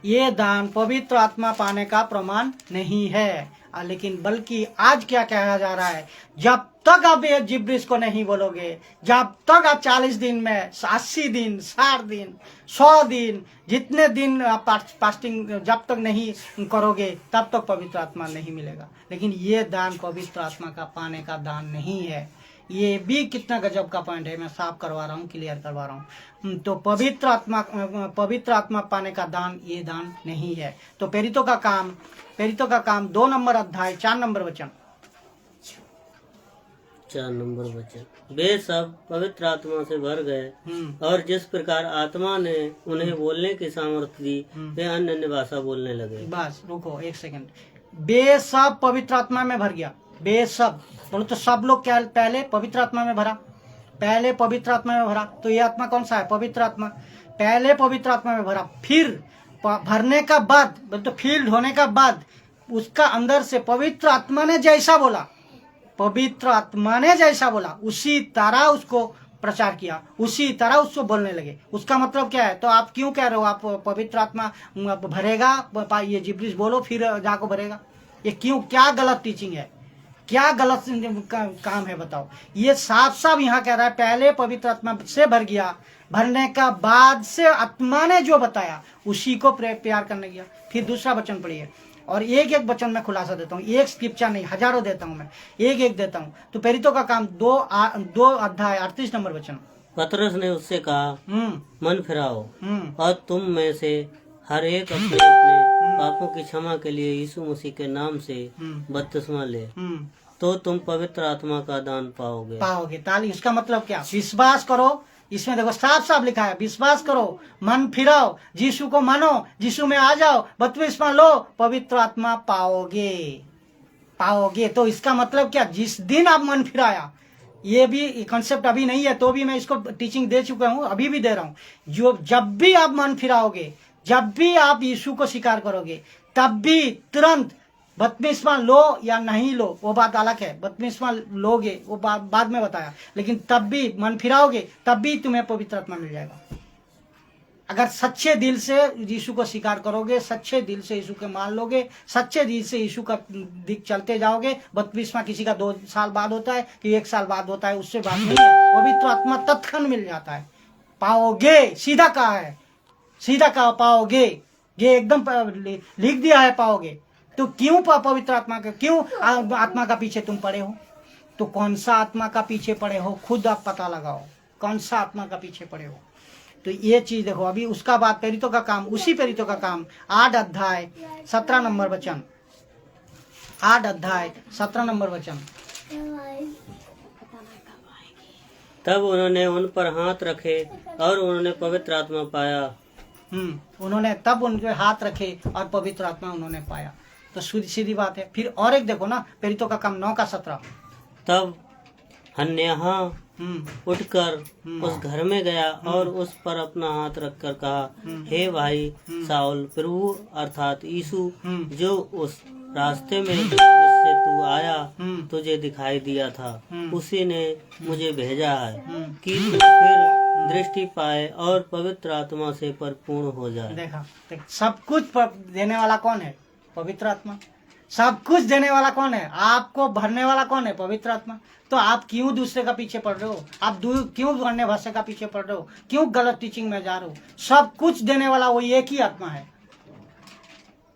ये दान पवित्र आत्मा पाने का प्रमाण नहीं है, लेकिन बल्कि आज क्या कहा जा रहा है, जब तक आप ये जिब्रिस को नहीं बोलोगे, जब तक आप 40 दिन में 80 दिन 60 दिन 100 दिन जितने दिन आप फास्टिंग जब तक नहीं करोगे तब तक पवित्र आत्मा नहीं मिलेगा। लेकिन ये दान पवित्र आत्मा का पाने का दान नहीं है। ये भी कितना गजब का पॉइंट है, मैं साफ करवा रहा हूँ, क्लियर करवा रहा हूँ। तो पवित्र आत्मा पाने का दान ये दान नहीं है। तो प्रेरितों का काम 2 नंबर अध्याय 4 नंबर वचन। 4 नंबर वचन, वे सब पवित्र आत्मा से भर गए और जिस प्रकार आत्मा ने उन्हें बोलने की सामर्थ्य दी वे अन्य भाषा बोलने लगे। बस रुको एक सेकंड। वे सब पवित्र आत्मा में भर गया। वे सब बोलो तो सब लोग क्या पहले पवित्र आत्मा में भरा, पहले पवित्र आत्मा में भरा। तो ये आत्मा कौन सा है? पवित्र आत्मा। पहले पवित्र आत्मा में भरा, फिर भरने का बाद तो फील्ड होने का बाद उसका अंदर से पवित्र आत्मा ने जैसा बोला, पवित्र आत्मा ने जैसा बोला उसी तरह उसको प्रचार किया, उसी तरह उसको बोलने लगे। उसका मतलब क्या है? तो आप क्यों कह रहे हो आप पवित्र आत्मा भरेगा, ये जिब्रिस बोलो फिर जाको भरेगा? ये क्यों? क्या गलत टीचिंग है, क्या गलत काम है बताओ। ये साफ साफ यहाँ कह रहा है पहले पवित्र आत्मा से भर गया, भरने का बाद से आत्मा ने जो बताया उसी को प्यार करने गया। फिर दूसरा वचन पढ़िए, और एक एक वचन में खुलासा देता हूँ, एक स्क्रिप्चर नहीं हजारों देता हूँ, मैं एक एक देता हूँ। तो प्रेरितों का काम 2 अध्याय 38 नंबर वचन। पतरस ने उससे कहा, मन फिराओ और तुम में से हर एक अपने पापों की क्षमा के लिए यीशु मसीह के नाम से बपतिस्मा ले, तो तुम पवित्र आत्मा का दान पाओगे। ताली। इसका मतलब क्या? विश्वास करो। इसमें देखो साफ साफ लिखा है, विश्वास करो, मन फिराओ, यीशु को मानो, यीशु में आ जाओ, बपतिस्मा लो, पवित्र आत्मा पाओगे। तो इसका मतलब क्या? जिस दिन आप मन फिराया, ये भी कॉन्सेप्ट अभी नहीं है तो भी मैं इसको टीचिंग दे चुका हूँ, अभी भी दे रहा हूँ। जब भी आप मन फिराओगे, जब भी आप यीशु को स्वीकार करोगे, तब भी तुरंत बपतिस्मा लो या नहीं लो वो बात अलग है। बपतिस्मा लोगे वो बाद में बताया, लेकिन तब भी मन फिराओगे तब भी तुम्हें पवित्र आत्मा मिल जाएगा। अगर सच्चे दिल से यीशु को स्वीकार करोगे, सच्चे दिल से यीशु के मान लोगे, सच्चे दिल से यीशु का दिख चलते जाओगे। बपतिस्मा किसी का 2 साल बाद होता है कि 1 साल बाद होता है, उससे बात नहीं है। पवित्र आत्मा तत्क्षण मिल जाता है। पाओगे, सीधा कहा है, सीधा कहा पाओगे, ये एकदम लिख दिया है पाओगे। तो क्यों पवित्र आत्मा का, क्यों आत्मा का पीछे तुम पड़े हो? तो कौन सा आत्मा का पीछे पड़े हो खुद आप पता लगाओ, कौन सा आत्मा का पीछे पड़े हो। तो ये चीज देखो। अभी उसका बाद प्रेरितों का काम, उसी प्रेरितों का काम 8 अध्याय 17 नंबर वचन। 8 अध्याय 17 नंबर वचन। तब उन्होंने उन पर हाथ रखे और उन्होंने पवित्र आत्मा पाया उन्होंने तब उनके हाथ रखे और पवित्र आत्मा उन्होंने पाया। तो सीधी बात है। फिर और एक देखो ना, प्रेरितों का काम 9:17। तब हन्याह उठकर उस घर में गया और उस पर अपना हाथ रखकर कहा, हे भाई साउल, प्रभु अर्थात यीशु जो उस रास्ते में जिससे तू आया तुझे दिखाई दिया था, उसी ने मुझे भेजा है कि तू फिर दृष्टि पाए और पवित्र आत्मा से परिपूर्ण हो जाए। देखा, सब कुछ देने वाला कौन है? पवित्र आत्मा। सब कुछ देने वाला कौन है? आपको भरने वाला कौन है? पवित्र आत्मा। तो आप क्यों दूसरे का पीछे पड़ रहे हो? आप क्यों अन्य भाषा का पीछे पड़ रहे हो? क्यों गलत टीचिंग में जा रहे हो? सब कुछ देने वाला वो एक ही आत्मा है।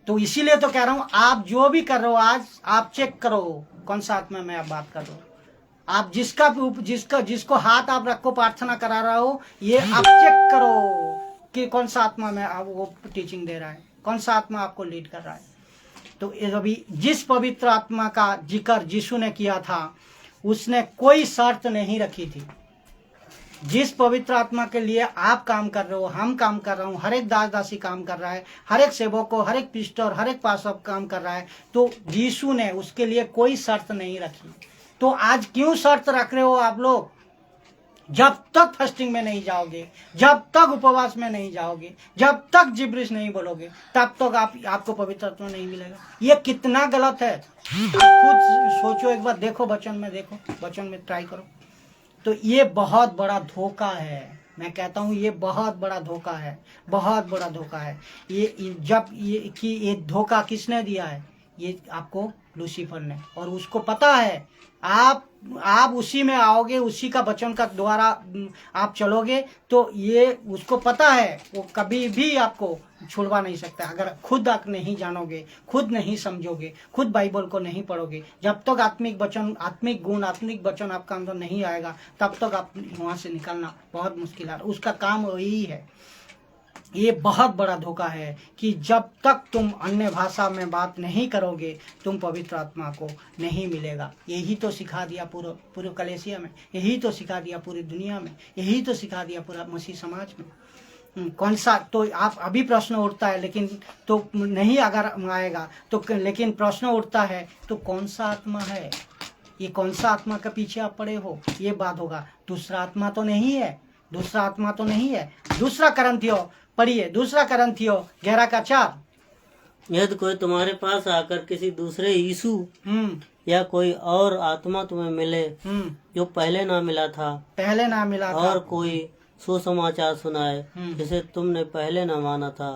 तो इसीलिए तो कह रहा हूं, आप जो भी कर रहे हो आज आप चेक करो कौन सा आत्मा में आप बात कर रहे हो। आप जिसको हाथ आप रखो प्रार्थना करा रहे हो, ये आप चेक करो कि कौन सा आत्मा में आप वो टीचिंग दे रहा है, कौन सा आत्मा आपको लीड कर रहा है। तो अभी जिस पवित्र आत्मा का जिक्र यीशु ने किया था, उसने कोई शर्त नहीं रखी थी। जिस पवित्र आत्मा के लिए आप काम कर रहे हो, हम काम कर रहे हो, हर एक दास दासी काम कर रहा है, हर एक सेवक को, हर एक पिस्टर, हर एक पास्टर काम कर रहा है, तो यीशु ने उसके लिए कोई शर्त नहीं रखी। तो आज क्यों शर्त रख रहे हो आप लोग? जब तक फास्टिंग में नहीं जाओगे, जब तक उपवास में नहीं जाओगे, जब तक जिब्रिश नहीं बोलोगे, तब तक आपको पवित्र आत्मा नहीं मिलेगा। ये कितना गलत है, आप खुद सोचो एक बार, देखो वचन में, देखो वचन में ट्राई करो। तो ये बहुत बड़ा धोखा है। मैं कहता हूँ ये बहुत बड़ा धोखा है, बहुत बड़ा धोखा है। ये धोखा किसने दिया है? ये आपको लूसीफर ने। और उसको पता है आप उसी में आओगे, उसी का वचन का द्वारा आप चलोगे, तो ये उसको पता है, वो कभी भी आपको छुड़वा नहीं सकता। अगर खुद आप नहीं जानोगे, खुद नहीं समझोगे, खुद बाइबल को नहीं पढ़ोगे, जब तक आत्मिक वचन, आत्मिक गुण, आत्मिक वचन आपका अंदर नहीं आएगा, तब तक आप वहां से निकलना बहुत मुश्किल है। उसका काम वही है। ये बहुत बड़ा धोखा है कि जब तक तुम अन्य भाषा में बात नहीं करोगे, तुम पवित्र आत्मा को नहीं मिलेगा। यही तो सिखा दिया पूरे कलेसिया में, यही तो सिखा दिया पूरी दुनिया में, यही तो सिखा दिया पूरा मसीह समाज में। कौन सा, तो आप अभी प्रश्न उठता है, लेकिन तो नहीं अगर आएगा तो, लेकिन प्रश्न उठता है तो कौन सा आत्मा है? ये कौन सा आत्मा के पीछे आप पड़े हो? ये बात होगा। दूसरा आत्मा तो नहीं है, दूसरा आत्मा तो नहीं है। दूसरा करंथियो पढ़िए, दूसरा करंथियो 11:4। यदि कोई तुम्हारे पास आकर किसी दूसरे यीशु या कोई और आत्मा तुम्हें मिले जो पहले ना मिला था, और कोई सुसमाचार सुनाए जिसे तुमने पहले ना माना था,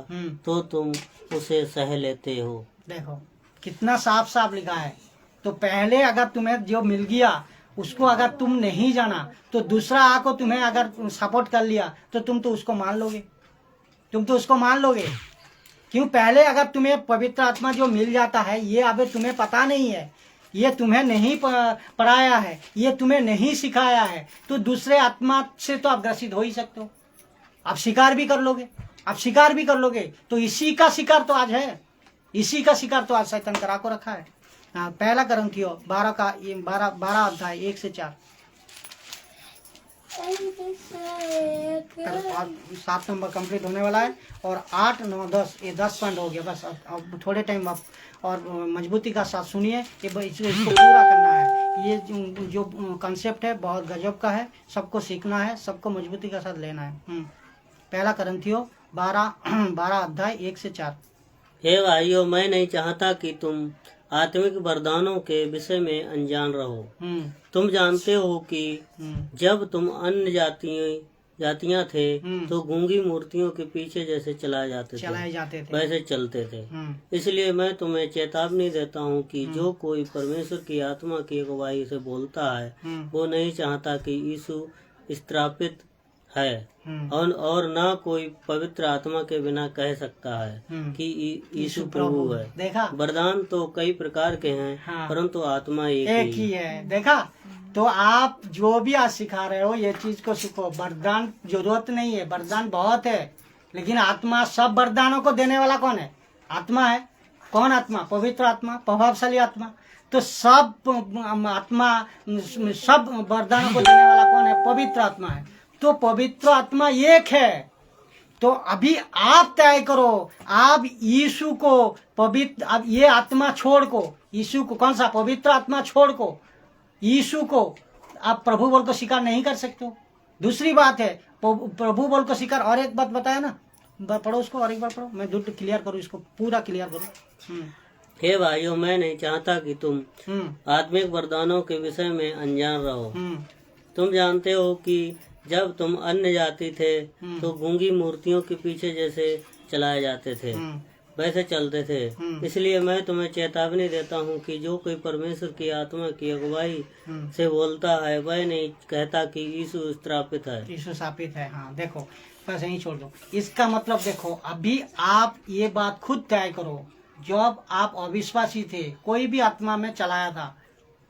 तो तुम उसे सह लेते हो। देखो कितना साफ साफ लिखा है। तो पहले अगर तुम्हें जो मिल गया उसको अगर तुम नहीं जाना, तो दूसरा आको तुम्हें अगर सपोर्ट कर लिया, तो तुम तो उसको मान लोगे, तुम तो उसको मान लोगे। क्यों? पहले अगर तुम्हें पवित्र आत्मा जो मिल जाता है, ये अभी तुम्हें पता नहीं है, ये तुम्हें नहीं पढ़ाया है, ये तुम्हें नहीं सिखाया है, तो दूसरे आत्मा से तो आप ग्रसित हो ही सकते हो। आप शिकार भी कर लोगे, आप शिकार भी कर लोगे। तो इसी का शिकार तो आज है, इसी का शिकार तो आज शैतान करा को रखा है। पहला करंथियो 12 अध्याय 1 से 4। 7 नंबर कंप्लीट होने वाला है, और 8, 9, 10, ये 10 पॉइंट हो गया बस। अब थोड़े टाइम आप और मजबूती का साथ सुनिए, इसको पूरा करना है। ये जो कंसेप्ट है बहुत गजब का है, सबको सीखना है, सबको मजबूती का साथ लेना है। पहला करंथियो 12 अध्याय 1 से 4। हे भाइयों, मैं नहीं चाहता कि तुम आत्मिक वरदानों के विषय में अनजान रहो। तुम जानते हो कि जब तुम अन्य जातियां थे तो गूंगी मूर्तियों के पीछे जैसे चलाए जाते थे वैसे चलते थे। इसलिए मैं तुम्हें चेतावनी देता हूँ कि जो कोई परमेश्वर की आत्मा की अगुवाई से बोलता है, वो नहीं चाहता कि यीशु स्थापित है, और ना कोई पवित्र आत्मा के बिना कह सकता है कि यीशु प्रभु है। देखा, वरदान तो कई प्रकार के हैं, परंतु आत्मा एक ही है। देखा, तो आप जो भी आज सिखा रहे हो, ये चीज को सीखो। वरदान जरूरत नहीं है, वरदान बहुत है, लेकिन आत्मा, सब वरदानों को देने वाला कौन है? आत्मा है। कौन आत्मा? पवित्र आत्मा, प्रभावशाली आत्मा। तो सब आत्मा, सब वरदानों को देने वाला कौन है? पवित्र आत्मा है। तो पवित्र आत्मा एक है। तो अभी आप तय करो, आप यीशु को पवित्र, अब ये आत्मा छोड़ को, यीशु को, कौन सा पवित्र आत्मा छोड़ को यीशु को आप प्रभु बोल को स्वीकार नहीं कर सकते हो। दूसरी बात है प्रभु बोल को स्वीकार, और एक बात बताया ना, पढ़ो उसको और एक बार पढ़ो, मैं दुट क्लियर करूँ इसको, पूरा क्लियर करूँ। हे भाइयों, मैं नहीं चाहता कि तुम आत्मिक वरदानों के विषय में अनजान रहो। तुम जानते हो कि जब तुम अन्य जाति थे तो गूंगी मूर्तियों के पीछे जैसे चलाए जाते थे वैसे चलते थे। इसलिए मैं तुम्हें चेतावनी देता हूँ कि जो कोई परमेश्वर की आत्मा की अगुवाई से बोलता है वह नहीं कहता कि यीशु स्थापित है। यीशु स्थापित है, हाँ देखो, बस यही छोड़ दो। इसका मतलब देखो, अभी आप ये बात खुद तय करो, जब आप अविश्वासी थे कोई भी आत्मा में चलाया था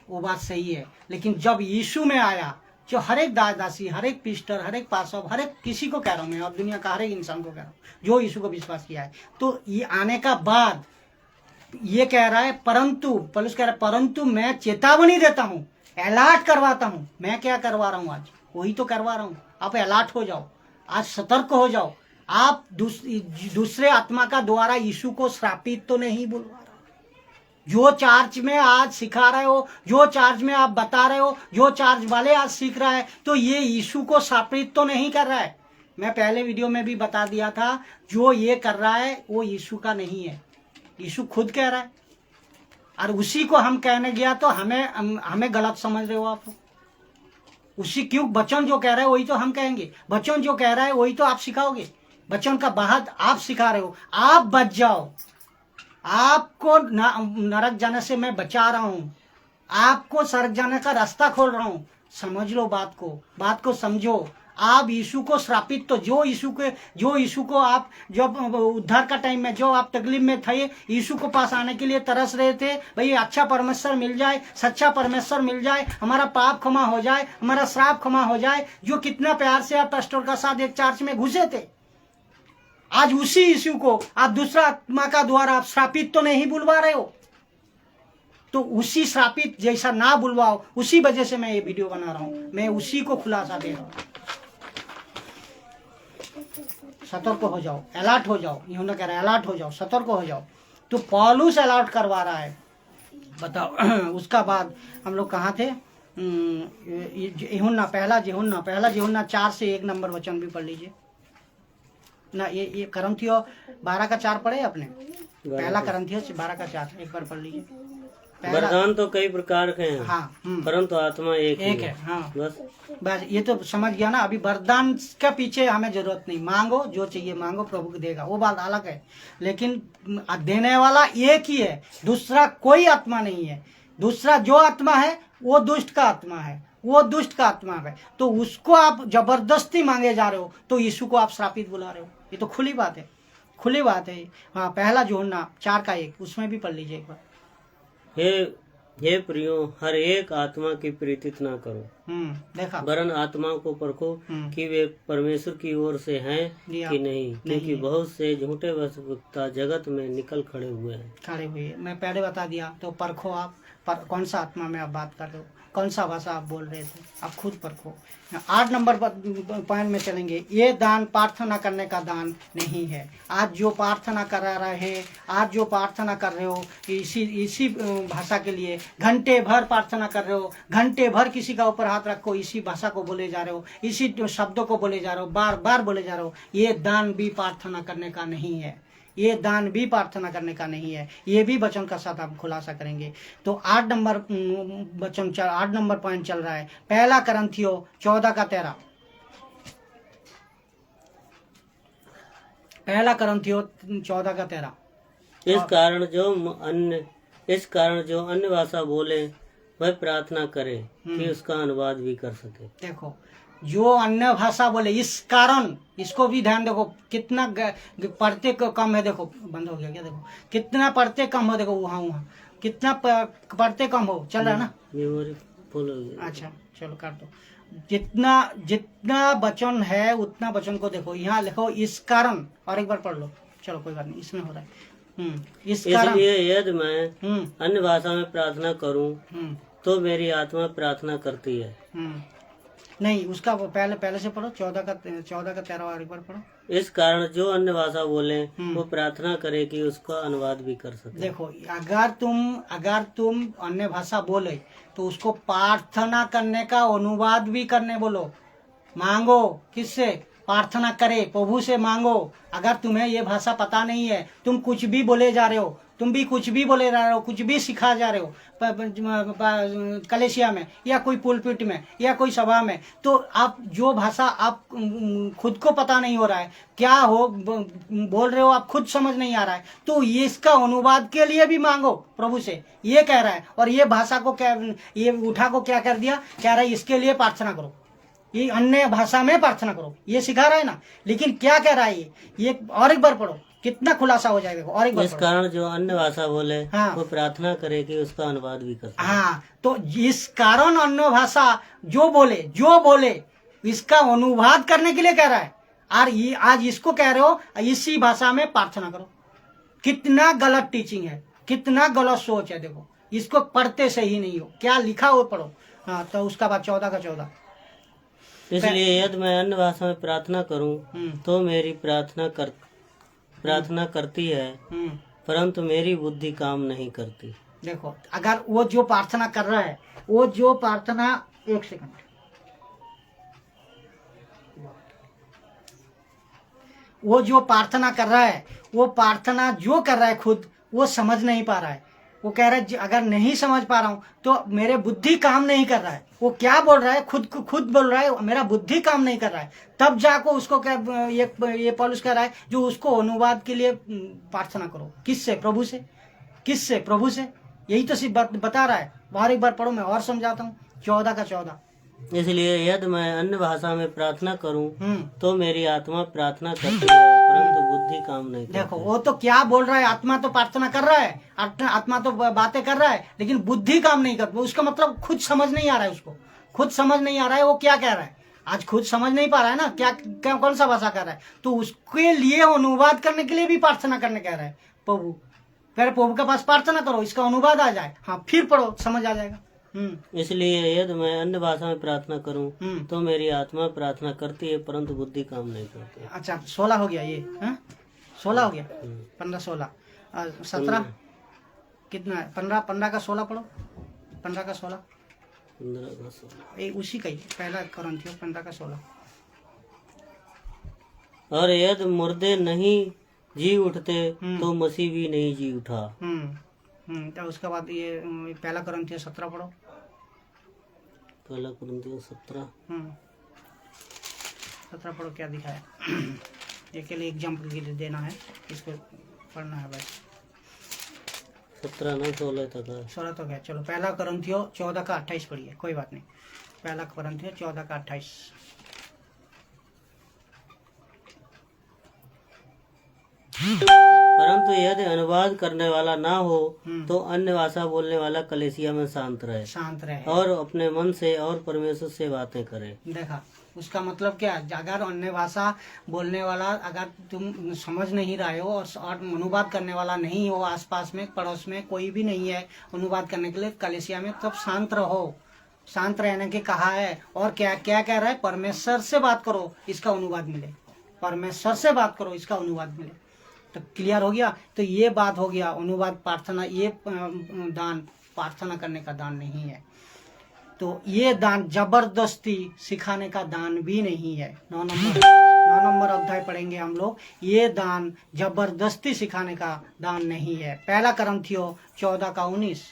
वो बात सही है, लेकिन जब यीशु में आया, जो हर एक दासी, हर एक पिस्टर, हर एक पासव, हर एक किसी को कह रहा हूँ मैं, और दुनिया का हर एक इंसान को कह रहा हूँ जो यीशु को विश्वास किया है, तो ये आने का बाद ये कह रहा है, परंतु पौलुस कह रहा है, परंतु मैं चेतावनी देता हूँ, अलर्ट करवाता हूँ। मैं क्या करवा रहा हूँ आज, वही तो करवा रहा हूँ। आप अलर्ट हो जाओ, आज सतर्क हो जाओ। आप दूसरे आत्मा का द्वारा यीशु को श्रापित तो नहीं बुलवा रहा। जो चार्च में आज सिखा रहे हो, जो चार्च में आप बता रहे हो, जो चार्च वाले आज सीख रहा है, तो ये यीशु को श्रापित तो नहीं कर रहा है। मैं पहले वीडियो में भी बता दिया था, जो ये कर रहा है वो यीशु का नहीं है, यीशु खुद कह रहा है। और उसी को हम कहने गया तो हमें गलत समझ रहे हो आप। उसी क्यों वचन जो कह रहा है वही तो हम कहेंगे, वचन जो कह रहा है वही तो आप सिखाओगे। वचन का बाहर आप सिखा रहे हो, आप बच जाओ। आपको नरक जाने से मैं बचा रहा हूं, आपको स्वर्ग जाने का रास्ता खोल रहा हूं। समझ लो बात को समझो। आप यीशु को श्रापित, तो जो यीशु को आप जब उद्धार का टाइम में जो आप तकलीफ में थे, यीशु को पास आने के लिए तरस रहे थे, भाई अच्छा परमेश्वर मिल जाए, सच्चा परमेश्वर मिल जाए, हमारा पाप क्षमा हो जाए, हमारा श्राप क्षमा हो जाए, जो कितना प्यार से आप पास्टर का साथ एक चर्च में घुसे थे। आज उसी यीशु को आप दूसरा आत्मा का द्वारा आप श्रापित तो नहीं बुलवा रहे हो, तो उसी श्रापित जैसा ना बुलवाओ। उसी वजह से मैं ये वीडियो बना रहा हूं, मैं उसी को खुलासा दे रहा हूं। सतर्क हो जाओ, अलर्ट हो जाओ। यूहन्ना कह रहा है अलर्ट हो जाओ, सतर्क हो जाओ। तो पौलुस अलर्ट करवा रहा है, बताओ। उसका बाद हम लोग कहाँ थे? यूहन्ना पहला यूहन्ना 4 से 1 नंबर वचन भी पढ़ लीजिए ना। ये करंथियों 12 का 4 पढ़े आपने? पहला करंथियों 12 का 4 एक बार पढ़ लीजिए। वरदान तो कई प्रकार के हैं, हाँ, परंतु आत्मा एक है। हाँ, बस ये तो समझ गया ना। अभी वरदान के पीछे हमें जरूरत नहीं, मांगो जो चाहिए मांगो, प्रभु को देगा, वो बात अलग है। लेकिन देने वाला एक ही है, दूसरा कोई आत्मा नहीं है। दूसरा जो आत्मा है वो दुष्ट का आत्मा है, वो दुष्ट का आत्मा है। तो उसको आप जबरदस्ती मांगे जा रहे हो, तो यीशु को आप श्रापित बुला रहे हो। ये तो खुली बात है, खुली बात है। हाँ, पहला यूहन्ना 4 का 1 उसमें भी पढ़ लीजिए एक बार। हे प्रियो, हर एक आत्मा की प्रीति न करो, देखा, वरन आत्मा को परखो कि वे परमेश्वर की ओर से हैं कि नहीं, क्योंकि बहुत से झूठे वक्ता जगत में निकल खड़े हुए हैं। मैं पहले बता दिया, तो परखो आप, कौन सा आत्मा में आप बात कर रहे हो, कौन सा भाषा आप बोल रहे थे, आप खुद परखो। 8 नंबर पॉइंट में चलेंगे। ये दान प्रार्थना करने का दान नहीं है। आज जो प्रार्थना कर रहे हैं, आज जो प्रार्थना कर रहे हो इसी भाषा के लिए, घंटे भर प्रार्थना कर रहे हो, घंटे भर किसी का ऊपर हाथ रखो, इसी भाषा को बोले जा रहे हो, इसी शब्दों को बोले जा रहे हो, बार बार बोले जा रहे हो। ये दान भी प्रार्थना करने का नहीं है, ये दान भी प्रार्थना करने का नहीं है। ये भी वचन का साथ आप खुलासा करेंगे। तो 8 नंबर वचन 8 नंबर पॉइंट चल रहा है, पहला करंथियों 14 का 13। पहला करंथियों 14 का 13। इस कारण जो अन्य भाषा बोले वह प्रार्थना करे कि उसका अनुवाद भी कर सके। देखो, जो अन्य भाषा बोले, इस कारण, इसको भी ध्यान देखो, कितना पढ़ते कम है। देखो बंद हो गया क्या? देखो कितना पढ़ते कम हो, देखो वहाँ कितना पढ़ते कम हो, चल रहा है ना, मेमोरी फुल हो गया। अच्छा चलो काट दो। जितना वचन है उतना वचन को देखो। यहाँ लिखो इस कारण, और एक बार पढ़ लो, चलो कोई बात नहीं, इसमें हो रहा है। इस कारण, इसलिए यदि मैं अन्य भाषा में प्रार्थना करूं तो मेरी आत्मा प्रार्थना करती है, नहीं, उसका वो पहले से पढ़ो, 14 का 13 और एक बार पढ़ो। इस कारण जो अन्य भाषा बोले वो प्रार्थना करे कि उसका अनुवाद भी कर सके। देखो, अगर तुम अन्य भाषा बोले तो उसको प्रार्थना करने का अनुवाद भी करने बोलो। मांगो, किससे? प्रार्थना करे, प्रभु से मांगो। अगर तुम्हें ये भाषा पता नहीं है, तुम कुछ भी बोले जा रहे हो, तुम भी कुछ भी बोले जा रहे हो, कुछ भी सिखा जा रहे हो कलेसिया में या कोई पुलपिट में या कोई सभा में, तो आप जो भाषा आप खुद को पता नहीं हो रहा है, क्या हो बोल रहे हो, आप खुद समझ नहीं आ रहा है, तो ये इसका अनुवाद के लिए भी मांगो प्रभु से, ये कह रहा है। और ये भाषा को क्या, ये उठा को क्या कर दिया, कह रहा है इसके लिए प्रार्थना करो, ये अन्य भाषा में प्रार्थना करो, ये सिखा रहा है ना। लेकिन क्या कह रहा है ये और एक बार पढ़ो, कितना खुलासा हो जाएगा। और एक बार इस कारण जो अन्य भाषा बोले हाँ, वो प्रार्थना करे कि उसका अनुवाद भी कर सके। हाँ, तो इस कारण अन्य भाषा जो बोले इसका अनुवाद करने के लिए कह रहा है। और ये आज इसको कह रहे हो इसी भाषा में प्रार्थना करो। कितना गलत टीचिंग है, कितना गलत सोच है। देखो, इसको पढ़ते सही नहीं हो, क्या लिखा हो पढ़ो। हाँ, तो उसका बाद 14 का 14। इसलिए यदि मैं अन्य भाषा में प्रार्थना करूं तो मेरी प्रार्थना करती है, परंतु मेरी बुद्धि काम नहीं करती। देखो, अगर वो जो प्रार्थना कर रहा है, वो जो प्रार्थना, एक सेकंड, वो जो प्रार्थना कर रहा है, वो प्रार्थना जो कर रहा है खुद वो समझ नहीं पा रहा है। वो कह रहा है अगर नहीं समझ पा रहा हूं तो मेरे बुद्धि काम नहीं कर रहा है। वो क्या बोल रहा है, खुद बोल रहा है मेरा बुद्धि काम नहीं कर रहा है। तब जाको उसको क्या ये पौलुस कह रहा है, जो उसको अनुवाद के लिए प्रार्थना करो। किससे? प्रभु से। किससे? प्रभु से। यही तो सिर्फ बता रहा है। बाहर एक बार पढ़ो, मैं और समझाता हूँ। 14 का 14। इसलिए यदि मैं अन्य भाषा में प्रार्थना करूं तो मेरी आत्मा प्रार्थना करती है, परंतु बुद्धि काम नहीं करती। देखो, वो तो क्या बोल रहा है, आत्मा तो प्रार्थना कर रहा है, आत्मा तो बातें कर रहा है, लेकिन बुद्धि काम नहीं करती। उसका मतलब खुद समझ नहीं आ रहा है, उसको खुद समझ नहीं आ रहा है वो क्या कह रहा है। आज खुद समझ नहीं पा रहा है ना, क्या कौन सा भाषा कर रहा है, तो उसके लिए अनुवाद करने के लिए भी प्रार्थना करने कह रहा है प्रभु। पहले प्रभु के पास प्रार्थना करो, इसका अनुवाद आ जाए, हाँ फिर पढ़ो, समझ आ जाएगा। इसलिए यदि मैं अन्य भाषा में प्रार्थना करूं तो मेरी आत्मा प्रार्थना करती है, परंतु बुद्धि काम नहीं करती। अच्छा, 16 हो गया ये, 16 हो गया। 15 16 17 कितना है? 15 का 16 पढ़ो। 15 का 16 उसी का ही पहला कोरिन्थियों 15 का 16। और यदि मुर्दे नहीं जी उठते तो मसीह भी नहीं जी उठा। तो उसके बाद ये पहला कोरिन्थियों 17 पढ़ो। पहला कोरिन्थियों 17 पढ़ो, क्या दिखाया। ये के लिए एग्जाम्पल के लिए देना है, इसको पढ़ना है बस। 17 ना 16 तक है। 16 तो गया। चलो, पहला कोरिन्थियों 14 का 28 पढ़िए, कोई बात नहीं। पहला कोरिन्थियों 14 का 28। परंतु यदि अनुवाद करने वाला ना हो तो अन्य भाषा बोलने वाला कलीसिया में शांत रहे और अपने मन से और परमेश्वर से बातें करे। देखा, उसका मतलब क्या? अगर अन्य भाषा बोलने वाला, अगर तुम समझ नहीं रहे हो और अनुवाद करने वाला नहीं हो, आसपास में पड़ोस में कोई भी नहीं है अनुवाद करने के लिए कलीसिया में, तब शांत रहो। शांत रहने के कहा है। और क्या क्या कह रहा है? परमेश्वर से बात करो, इसका अनुवाद मिले। परमेश्वर से बात करो, इसका अनुवाद मिले। तो क्लियर हो गया। तो ये बात हो गया अनुवाद प्रार्थना। ये दान प्रार्थना करने का दान नहीं है। तो ये दान जबरदस्ती सिखाने का दान भी नहीं है। 9 नंबर अध्याय पढ़ेंगे हम लोग। ये दान जबरदस्ती सिखाने का दान नहीं है। पहला कोरिन्थियों 14 का 19।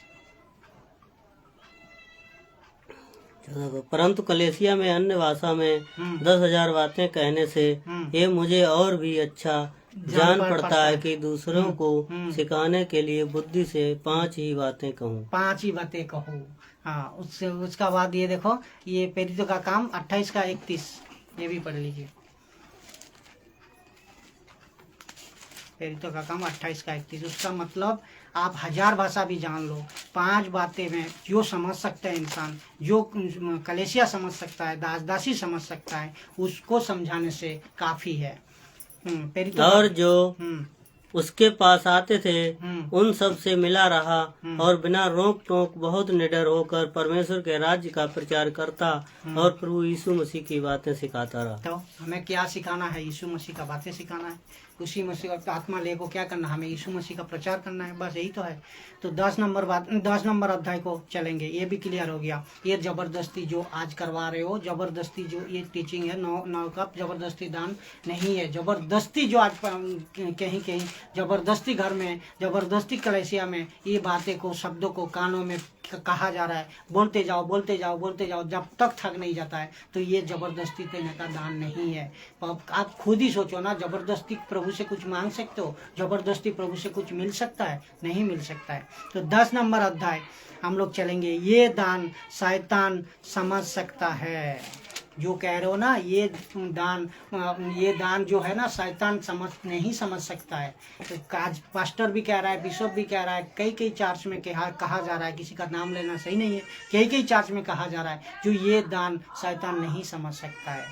परंतु कलीसिया में अन्य भाषा में 10,000 बातें कहने से ये मुझे और भी अच्छा जान पड़ता है कि दूसरों को सिखाने के लिए बुद्धि से 5 ही बातें कहूँ। 5 ही बातें कहूँ। हाँ, उससे उसका बाद ये देखो, ये प्रेरितों का काम 28 का 31, ये भी पढ़ लीजिए। प्रेरितों का काम 28 का 31। उसका मतलब आप 1000 भाषा भी जान लो, 5 बातें में जो समझ सकता है इंसान, जो कलीसिया समझ सकता है, दासी समझ सकता है, उसको समझाने से काफी है। और जो उसके पास आते थे उन सब से मिला रहा और बिना रोक टोक बहुत निडर होकर परमेश्वर के राज्य का प्रचार करता और प्रभु यीशु मसीह की बातें सिखाता रहा। तो हमें क्या सिखाना है? यीशु मसीह का बातें सिखाना है, उसी मसीह का आत्मा ले को क्या करना है? हमें यीशु मसीह का प्रचार करना है, बस यही तो है। तो 10 नंबर अध्याय को चलेंगे, ये भी क्लियर हो गया। ये जबरदस्ती जो आज करवा रहे हो, जबरदस्ती जो ये टीचिंग है, नौ कप जबरदस्ती दान नहीं है। जबरदस्ती जो आज कहीं जबरदस्ती घर में, जबरदस्ती कलेसिया में ये बातें को, शब्दों को कानों में कहा जा रहा है, बोलते जाओ जब तक थक नहीं जाता है, तो ये जबरदस्ती देने का दान नहीं है। आप खुद ही सोचो ना, जबरदस्ती प्रभु से कुछ मांग सकते हो? जबरदस्ती प्रभु से कुछ मिल सकता है? नहीं मिल सकता है। तो 10 नंबर अध्याय हम लोग चलेंगे। ये दान शैतान समझ सकता है, जो कह रहे हो ना, ये दान जो है ना, शैतान नहीं समझ सकता है। तो आज पास्टर भी कह रहा है, बिशप भी कह रहा है, कई चर्च में कहा जा रहा है, किसी का नाम लेना सही नहीं है, कई चर्च में कहा जा रहा है, जो ये दान शैतान नहीं समझ सकता है,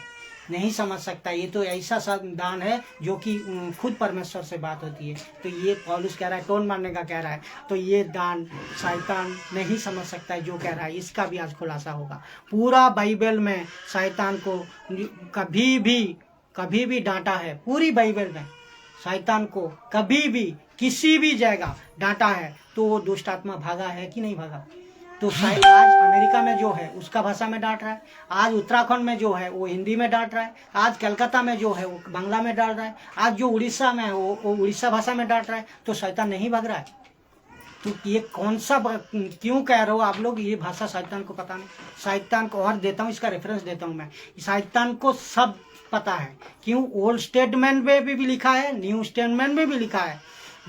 नहीं समझ सकता। ये तो ऐसा सा दान है जो कि खुद परमेश्वर से बात होती है। तो ये पौलुस कह रहा है, टोन मारने का कह रहा है, तो ये दान शैतान नहीं समझ सकता है, जो कह रहा है। इसका भी आज खुलासा होगा। पूरा बाइबल में शैतान को कभी भी डांटा है। पूरी बाइबल में शैतान को कभी भी किसी भी जगह डांटा है, तो वो दुष्ट आत्मा भागा है कि नहीं भागा? तो शायद आज अमेरिका में जो है उसका भाषा में डांट रहा है, आज उत्तराखंड में जो है वो हिंदी में डांट रहा है, आज कलकत्ता में जो है वो बांग्ला में डांट रहा है, आज जो उड़ीसा में है वो उड़ीसा भाषा में डांट रहा है। तो शैतान नहीं भाग रहा है? तो ये कौन सा क्यों कह रहे हो आप लोग? ये भाषा शैतान को पता नहीं। शैतान को और देता हूँ, इसका रेफरेंस देता हूँ मैं। शैतान को सब पता है। क्यों? ओल्ड स्टेटमेंट में भी लिखा है, न्यू स्टेटमेंट में भी लिखा है।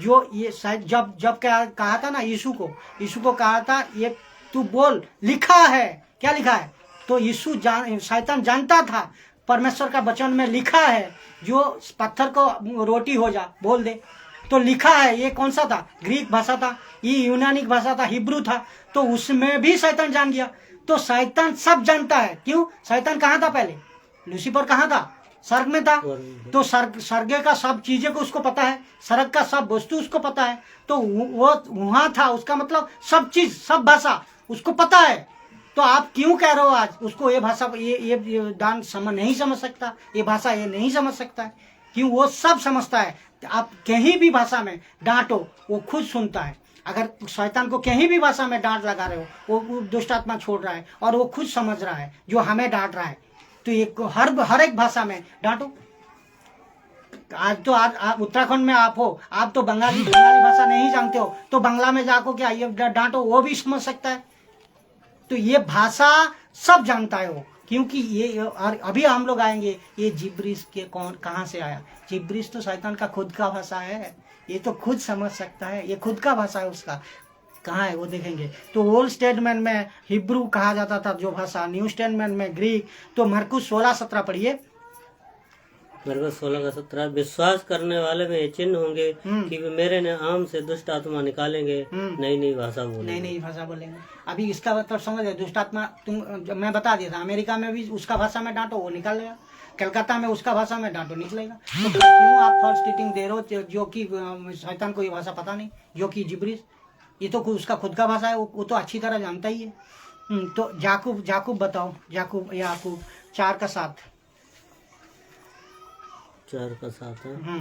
जो ये जब कहा था ना यीशु को कहा था, ये तू बोल, लिखा है। क्या लिखा है? तो यीशु शैतान जानता था, परमेश्वर का वचन में लिखा है, जो पत्थर को रोटी हो जा, बोल दे। तो लिखा है। ये कौन सा था? ग्रीक भाषा था, ये यूनानी भाषा था, हिब्रू था। तो उसमें भी शैतान जान गया। तो शैतान सब जानता है। क्यों? शैतान कहाँ था पहले? लूसीफर कहाँ था? स्वर्ग में था। तो स्वर्ग का सब चीजें को उसको पता है, स्वर्ग का सब वस्तु उसको पता है। तो वो वहां था, उसका मतलब सब चीज, सब भाषा उसको पता है। तो आप क्यों कह रहे हो आज उसको ये भाषा, ये दान नहीं समझ सकता, ये भाषा ये नहीं समझ सकता है? क्यों? वो सब समझता है। आप कहीं भी भाषा में डांटो, वो खुद सुनता है। अगर शैतान को कहीं भी भाषा में डांट लगा रहे हो, वो दुष्ट आत्मा छोड़ रहा है और वो खुद समझ रहा है जो हमें डांट रहा है। तो ये हर एक भाषा में डांटो। आज तो आप उत्तराखंड में आप हो, आप तो बंगाली भाषा नहीं जानते हो, तो बांग्ला में जाको क्या ये डांटो, वो भी समझ सकता है। तो ये भाषा सब जानता है वो, क्योंकि ये अभी हम लोग आएंगे, ये जिब्रिस के कहाँ से आया? जिब्रिस तो शैतान का खुद का भाषा है, ये तो खुद समझ सकता है, ये खुद का भाषा है उसका। कहाँ है वो देखेंगे। तो ओल्ड स्टेटमेंट में हिब्रू कहा जाता था जो भाषा, न्यू स्टेटमेंट में ग्रीक। तो मरकुस 16:17 पढ़िए। मरकुस 16:17, विश्वास करने वाले में ये चिन्ह होंगे कि वे मेरे नाम से दुष्ट आत्मा निकालेंगे, नई भाषा बोलेंगे। अभी इसका मतलब समझ है, दुष्ट आत्मा मैं बता दिया था, अमेरिका में भी उसका भाषा में डांटो, वो निकालेगा। कलकत्ता में उसका भाषा में डांटो, निकलेगा। तो क्यों आप फर्स्ट टीचिंग दे रहे हो जो कि शैतान को ये भाषा पता नहीं, जो कि जिब्रिस, ये तो उसका खुद का भाषा है, वो तो अच्छी तरह जानता ही है। तो याकूब बताओ, याकूब 4:7। 4:7 है।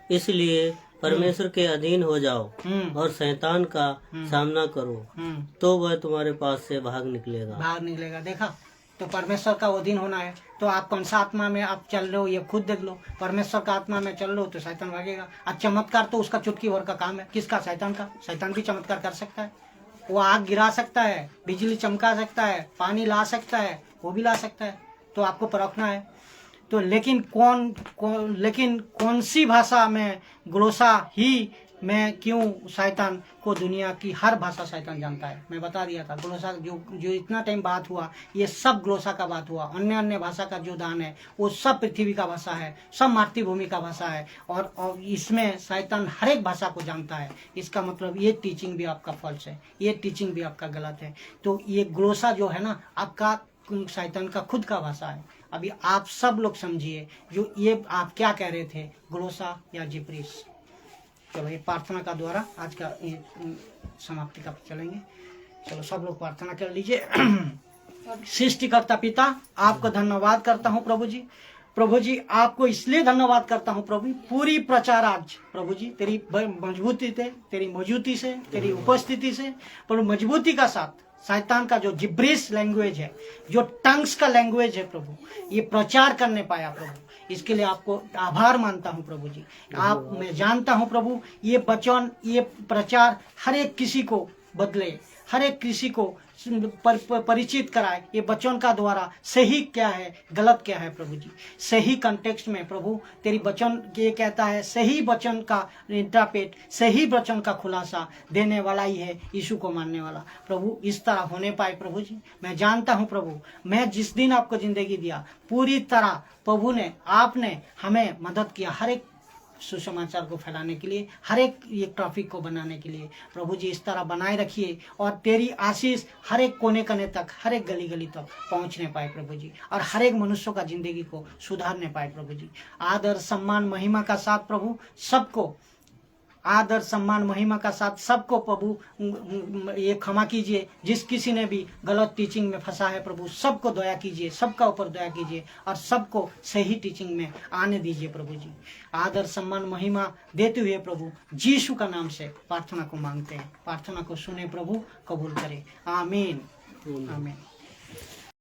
इसलिए परमेश्वर के अधीन हो जाओ और शैतान का सामना करो, तो वह तुम्हारे पास से भाग निकलेगा। देखा? तो परमेश्वर का अधीन होना है। तो आप कौन सा आत्मा में आप चल रहे हो, ये खुद देख लो। परमेश्वर का आत्मा में चल रहे हो तो शैतान भागेगा। आज चमत्कार तो उसका चुटकी भर का काम है। किसका? शैतान का। शैतान भी चमत्कार कर सकता है, वो आग गिरा सकता है, बिजली चमका सकता है, पानी ला सकता है, वो भी ला सकता है। तो आपको परखना है। तो लेकिन कौन सी भाषा में, ग्लोसा ही में क्यों शैतान को दुनिया की हर भाषा शैतान जानता है। मैं बता दिया था, ग्लोसा जो इतना टाइम बात हुआ, ये सब ग्लोसा का बात हुआ। अन्य भाषा का जो दान है वो सब पृथ्वी का भाषा है, सब मातृभूमि का भाषा है। और इसमें शैतान हर एक भाषा को जानता है। इसका मतलब ये टीचिंग भी आपका फॉल्स है, ये टीचिंग भी आपका गलत है। तो ये ग्लोसा जो है ना, आपका शैतान का खुद का भाषा है। अभी आप सब लोग समझिए जो ये आप क्या कह रहे थे, ग्लोसा या जिब्रिश। चलो ये प्रार्थना का द्वारा आज का समाप्ति का चलेंगे। चलो सब लोग प्रार्थना कर लीजिए। सृष्टिकर्ता पिता, आपको धन्यवाद करता हूँ प्रभु जी। प्रभु जी आपको इसलिए धन्यवाद करता हूँ प्रभु, पूरी प्रचार आज प्रभु जी तेरी मजबूती से, तेरी मौजूदगी से, तेरी उपस्थिति से, प्रभु मजबूती का साथ शैतान का जो जिब्रिश लैंग्वेज है, जो टंग्स का लैंग्वेज है प्रभु, ये प्रचार करने पाया प्रभु, इसके लिए आपको आभार मानता हूँ प्रभु जी। आप, मैं जानता हूँ प्रभु, ये वचन, ये प्रचार हर एक किसी को बदले, हर एक किसी को परिचित कराए। ये वचन का द्वारा सही क्या है, गलत क्या है प्रभु जी, सही कंटेक्स्ट में प्रभु तेरी वचन ये कहता है, सही वचन का इंटरप्रेट, सही वचन का खुलासा देने वाला ही है यीशु को मानने वाला प्रभु। इस तरह होने पाए प्रभु जी। मैं जानता हूँ प्रभु, मैं जिस दिन आपको जिंदगी दिया पूरी तरह प्रभु ने, आपने हमें मदद किया हर एक सुसमाचार को फैलाने के लिए, हर एक ये ट्रैफिक को बनाने के लिए प्रभु जी। इस तरह बनाए रखिए और तेरी आशीष हर एक कोने कोने तक, हर एक गली गली तक पहुंचने पाए प्रभु जी, और हर एक मनुष्यों का जिंदगी को सुधारने पाए प्रभु जी। आदर सम्मान महिमा का साथ प्रभु सबको, आदर सम्मान महिमा का साथ सबको प्रभु ये क्षमा कीजिए। जिस किसी ने भी गलत टीचिंग में फंसा है प्रभु, सबको दया कीजिए, सबका ऊपर दया कीजिए और सबको सही टीचिंग में आने दीजिए प्रभु जी। आदर सम्मान महिमा देते हुए प्रभु यीशु का नाम से प्रार्थना को मांगते हैं। प्रार्थना को सुने प्रभु, कबूल करे। आमीन आमीन।